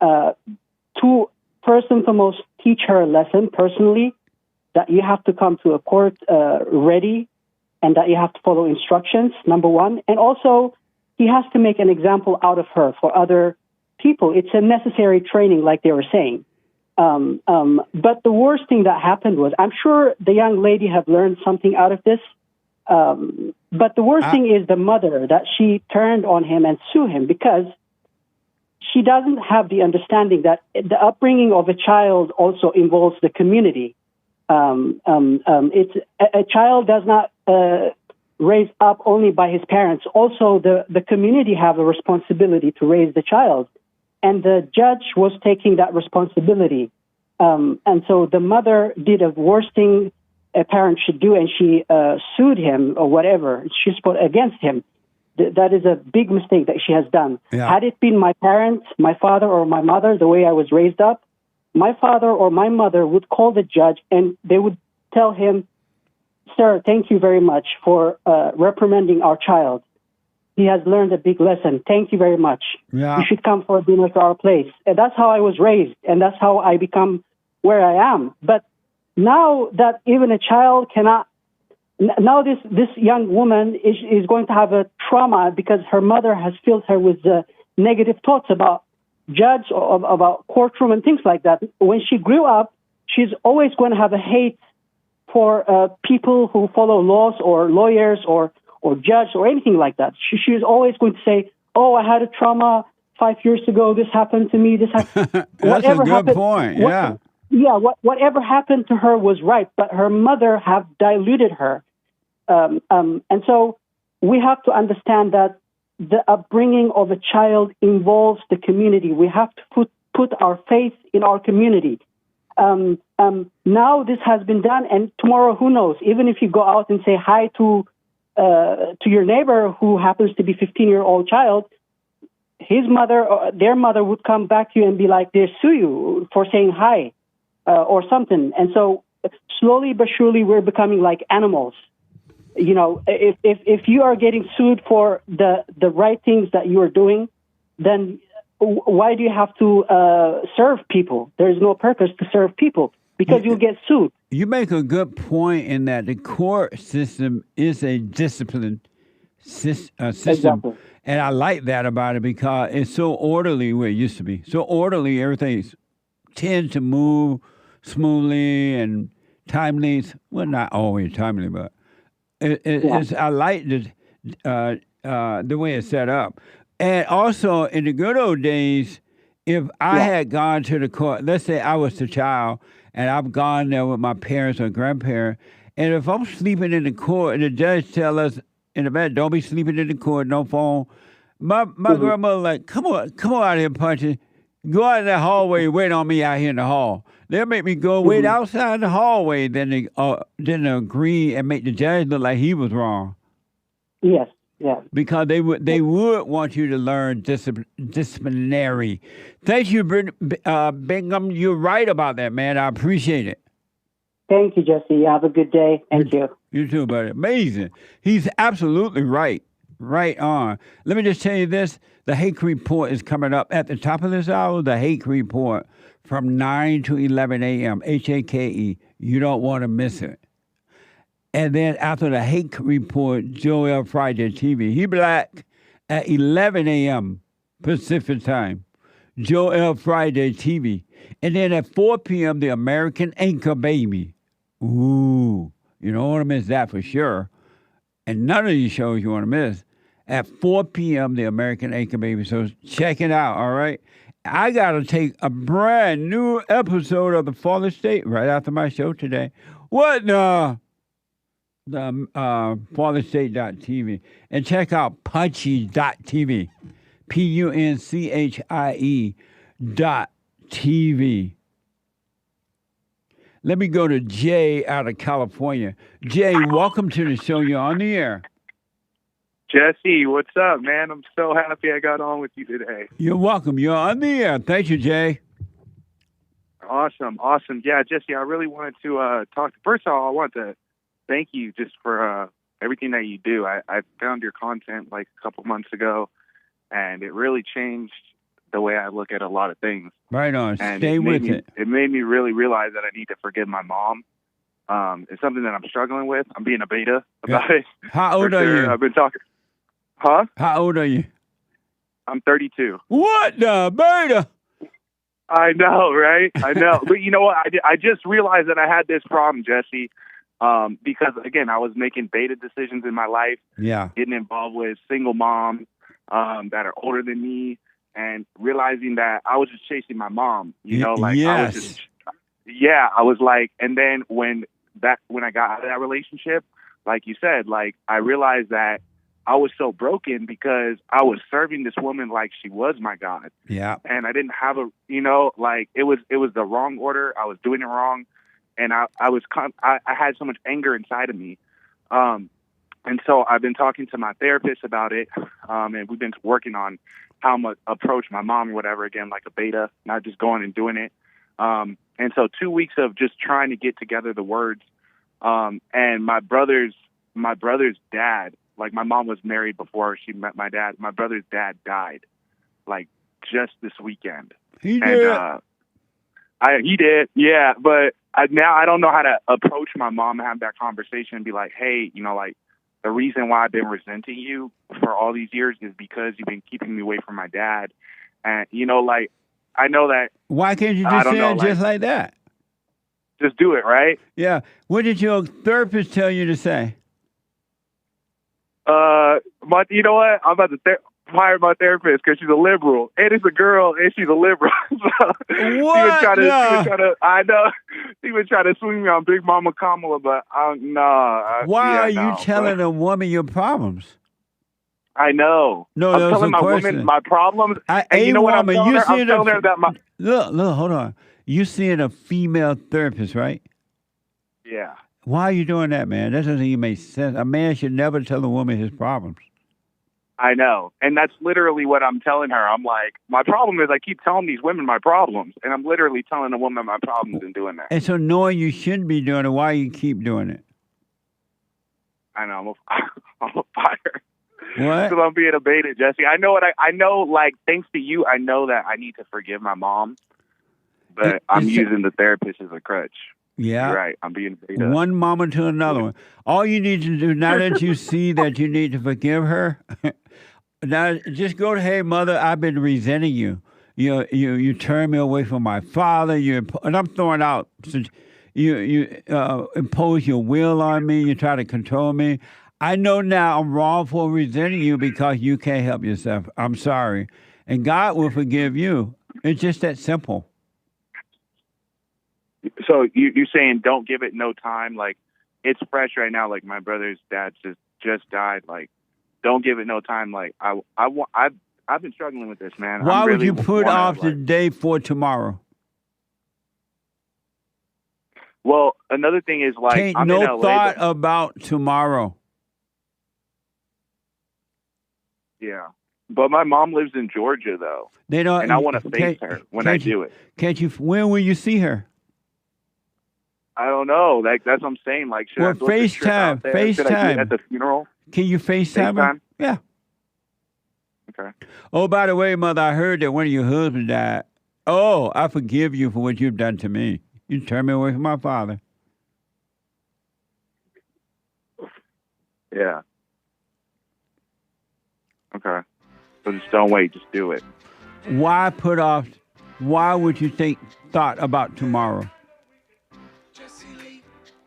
to first and foremost teach her a lesson personally, that you have to come to a court ready and that you have to follow instructions, number one. And also, he has to make an example out of her for other people. It's a necessary training, like they were saying. But the worst thing that happened was, I'm sure the young lady have learned something out of this. But the worst thing is the mother, that she turned on him and sued him because she doesn't have the understanding that the upbringing of a child also involves the community. It's a child does not raised up only by his parents. Also, the community have a responsibility to raise the child. And the judge was taking that responsibility. And so the mother did a worst thing a parent should do, and she sued him or whatever. She spoke against him. That is a big mistake that she has done. Yeah. Had it been my parents, my father or my mother, the way I was raised up, my father or my mother would call the judge and they would tell him, "Sir, thank you very much for reprimanding our child. He has learned a big lesson. Thank you very much. Yeah. You should come for dinner to our place." And that's how I was raised, and that's how I become where I am. But now that even a child cannot, now this young woman is going to have a trauma because her mother has filled her with negative thoughts about judge or about courtroom and things like that. When she grew up, she's always going to have a hate for people who follow laws or lawyers or judge or anything like that. She's always going to say, "Oh, I had a trauma 5 years ago. This happened to me. This happened." That's a good point. Yeah. Whatever happened to her was right, but her mother have diluted her. And so we have to understand that the upbringing of a child involves the community. We have to put our faith in our community. Now this has been done, and tomorrow, who knows? Even if you go out and say hi to your neighbor who happens to be 15-year-old child, his mother or their mother would come back to you and be like, they sue you for saying hi or something. And so slowly but surely we're becoming like animals. You know, if you are getting sued for the right things that you are doing, then why do you have to serve people? There is no purpose to serve people because you'll get sued. You make a good point in that the court system is a discipline system. Exactly. And I like that about it because it's so orderly where it used to be. So orderly, everything tends to move smoothly and timely. Well, not always timely, but I like the way it's set up. And also, in the good old days, if I had gone to the court, let's say I was the child, and I've gone there with my parents or grandparents, and if I'm sleeping in the court, and the judge tell us in the bed, don't be sleeping in the court, no phone. My grandmother like, come on out here, Punchy. Go out in the hallway, wait on me out here in the hall. They'll make me go wait outside the hallway, then they agree and make the judge look like he was wrong. Yes. Yeah. Because they would want you to learn disciplinary. Thank you, Bingham. You're right about that, man. I appreciate it. Thank you, Jesse. Have a good day. Thank you. You too, buddy. Amazing. He's absolutely right. Right on. Let me just tell you this. The Hake Report is coming up at the top of this hour. The Hake Report from 9 to 11 a.m. Hake. You don't want to miss it. And then after the Hake Report, Joel Friday TV. He black at 11 a.m. Pacific time. Joel Friday TV. And then at 4 p.m., the American Anchor Baby. Ooh, you don't want to miss that for sure. And none of these shows you want to miss. At 4 p.m., the American Anchor Baby. So check it out, all right? I got to take a brand new episode of The Father State right after my show today. What the fatherstate.tv. And check out punchie.tv. punchie.tv. Let me go to Jay out of California. Jay, welcome to the show. You're on the air. Jesse, what's up, man? I'm so happy I got on with you today. You're welcome. You're on the air. Thank you, Jay. Awesome. Yeah, Jesse, I really wanted to talk. First of all, I want to thank you just for everything that you do. I found your content like a couple months ago, and it really changed the way I look at a lot of things. Right on. And Stay with it. It made me really realize that I need to forgive my mom. It's something that I'm struggling with. I'm being a beta about it. How old are you? I've been talking. Huh? How old are you? I'm 32. What the beta? I know, right? I know. But you know what? I just realized that I had this problem, Jesse, because, again, I was making beta decisions in my life. Yeah. Getting involved with single moms that are older than me, and realizing that I was just chasing my mom. You know, like I was just, I was like, and then when I got out of that relationship, like you said, like I realized that I was so broken because I was serving this woman like she was my God. Yeah. And I didn't have like it was the wrong order. I was doing it wrong. And I had so much anger inside of me. And so I've been talking to my therapist about it. And we've been working on how I'm going to approach my mom or whatever, again, like a beta, not just going and doing it. And so 2 weeks of just trying to get together the words. And my brother's dad, like my mom was married before she met my dad. My brother's dad died, like just this weekend. He did. He did, yeah. But now I don't know how to approach my mom and have that conversation and be like, hey, like the reason why I've been resenting you for all these years is because you've been keeping me away from my dad. And, like, I know that. Why can't you just say it just like that? Just do it, right? Yeah. What did your therapist tell you to say? You know what? I'm about to hire my therapist because she's a liberal, and it's a girl, and she's a liberal. What? She was trying to swing me on Big Mama Kamala, but no. Why are you telling a woman your problems? I know. No, I'm telling my woman my problems. And you know what I'm telling her? I'm telling her that my... Look, hold on. You seeing a female therapist, right? Yeah. Why are you doing that, man? That doesn't even make sense. A man should never tell a woman his problems. I know. And that's literally what I'm telling her. I'm like, my problem is I keep telling these women my problems. And I'm literally telling a woman my problems and doing that. And so knowing you shouldn't be doing it, why you keep doing it? I know. I'm a fire. What? Because I'm being a beta, Jesse. I know like, thanks to you, I know that I need to forgive my mom. But I'm using the therapist as a crutch. Yeah. You're right. I'm being beta. One mama to another one. All you need to do, now that you see that you need to forgive her, now just go to, hey, mother, I've been resenting you. You turn me away from my father. And I'm throwing out, you impose your will on me. You try to control me. I know now I'm wrong for resenting you because you can't help yourself. I'm sorry. And God will forgive you. It's just that simple. So you're saying don't give it no time? Like, it's fresh right now. Like, my brother's dad just died. Like, don't give it no time. Like, I've been struggling with this, man. Why would you put off the day for tomorrow? Well, another thing is, like, Take I'm no in LA, thought about tomorrow. Yeah. But my mom lives in Georgia, though. They don't, and I want to face her when I do it. Can't you? When will you see her? I don't know. Like, that's what I'm saying. Like, should I book a trip out there? Should I do it at the funeral? Can you FaceTime her? Yeah. Okay. Oh, by the way, Mother, I heard that one of your husbands died. Oh, I forgive you for what you've done to me. You turned me away from my father. Yeah. Okay. So just don't wait. Just do it. Why put off? Why would you thought about tomorrow?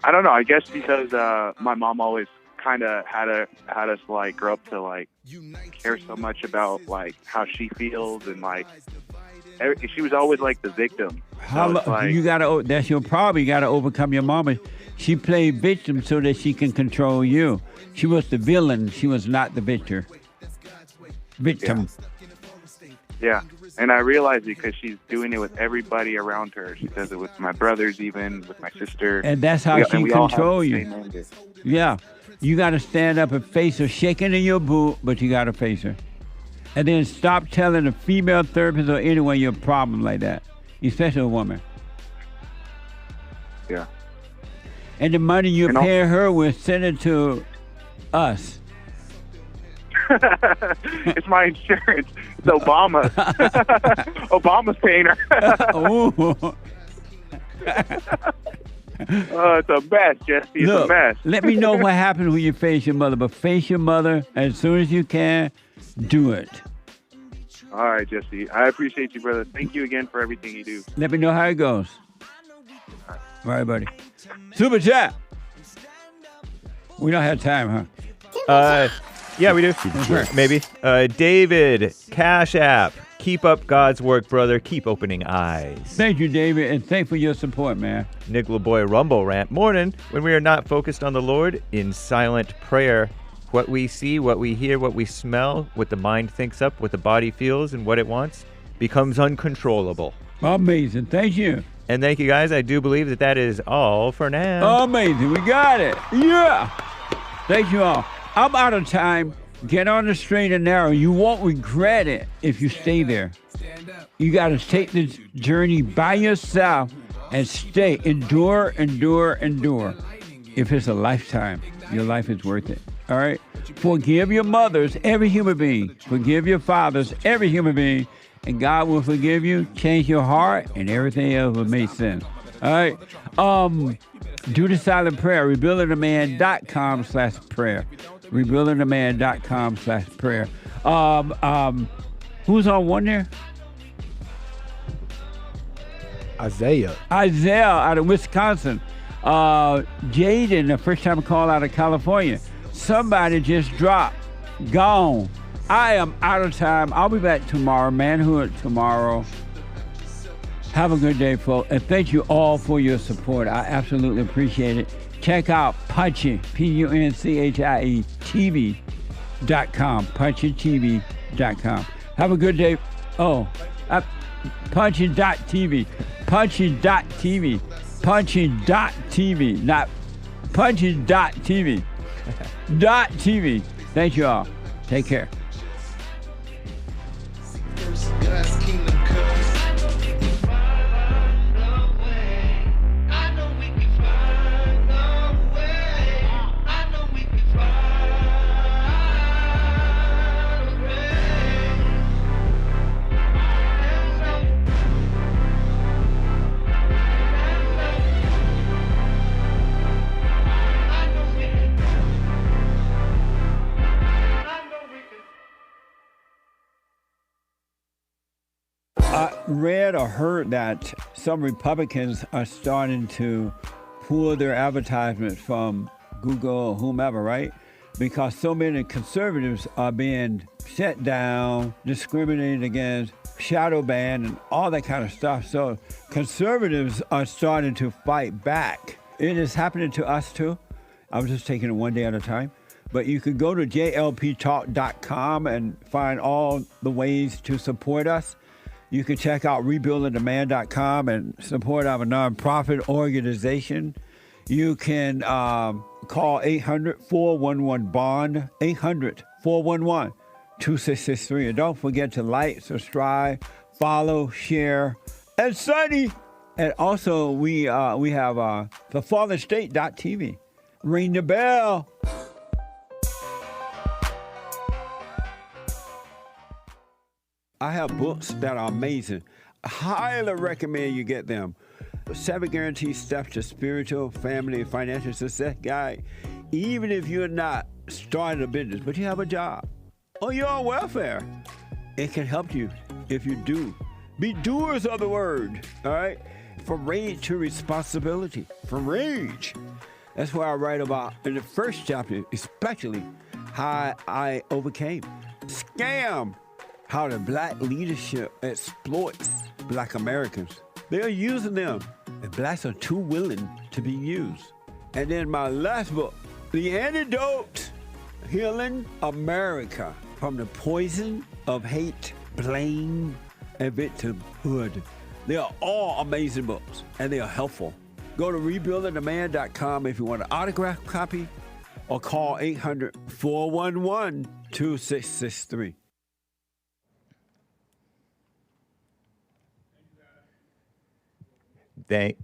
I don't know. I guess because my mom always kind of had us like grow up to like care so much about like how she feels and like she was always like the victim. You gotta. That's your problem. You gotta overcome your mama. She played victim so that she can control you. She was the villain. She was not the victor. Victim. Yeah. And I realize it because she's doing it with everybody around her. She does it with my brothers, even with my sister. And that's how she control you. Yeah. You got to stand up and face her, shaking in your boot, but you got to face her. And then stop telling a female therapist or anyone your problem like that, especially a woman. Yeah. And the money you're paying her with, send it to us. It's my insurance. It's Obama. Obama's paying her. It's a mess, Jesse. It's a mess. Let me know what happens when you face your mother, but face your mother as soon as you can. Do it. All right, Jesse. I appreciate you, brother. Thank you again for everything you do. Let me know how it goes. All right, buddy. Super chat. We don't have time, huh? Yeah, we do. Maybe. David, Cash App. Keep up God's work, brother. Keep opening eyes. Thank you, David, and thanks for your support, man. Nicola Boy Rumble Rant. Morning. When we are not focused on the Lord in silent prayer, what we see, what we hear, what we smell, what the mind thinks up, what the body feels, and what it wants becomes uncontrollable. Amazing. Thank you. And thank you, guys. I do believe that is all for now. Amazing. We got it. Yeah. Thank you all. I'm out of time. Get on the straight and narrow. You won't regret it if you stay there. You got to take this journey by yourself and stay. Endure, endure, endure. If it's a lifetime, your life is worth it. All right? Forgive your mothers, every human being. Forgive your fathers, every human being. And God will forgive you, change your heart, and everything else will make sense. All right? Do the silent prayer. Rebuildingaman.com/prayer. Rebuildingaman.com/prayer. Who's on one there? Isaiah out of Wisconsin. Jaden, the first time call out of California. Somebody just dropped. Gone. I am out of time. I'll be back tomorrow. Manhood tomorrow. Have a good day, folks. And thank you all for your support. I absolutely appreciate it. Check out Punchie, PUNCHIE TV.com. PunchieTV.com. Have a good day. Punchie.tv. Punchie.tv. Punchie.tv. Not Punchie.tv. .tv. Thank you all. Take care. I read or heard that some Republicans are starting to pull their advertisements from Google or whomever, right? Because so many conservatives are being shut down, discriminated against, shadow banned, and all that kind of stuff. So conservatives are starting to fight back. It is happening to us too. I'm just taking it one day at a time. But you can go to JLPtalk.com and find all the ways to support us. You can check out rebuildingdemand.com and support our nonprofit organization. You can call 800-411-BOND, 800-411-2663. And don't forget to like, subscribe, follow, share, and Sunny. And also, we have thefallenstate.tv. Ring the bell. I have books that are amazing. I highly recommend you get them. 7 Guaranteed Steps to Spiritual, Family, and Financial Success Guide. Even if you're not starting a business, but you have a job, or you're on welfare, it can help you if you do. Be doers of the word, all right? From rage to responsibility. From rage. That's what I write about in the first chapter, especially how I overcame. Scam. How the black leadership exploits black Americans. They're using them, and blacks are too willing to be used. And then my last book, The Antidote, Healing America from the Poison of Hate, Blame, and Victimhood. They are all amazing books, and they are helpful. Go to rebuildingtheman.com if you want an autographed copy, or call 800-411-2663. Thank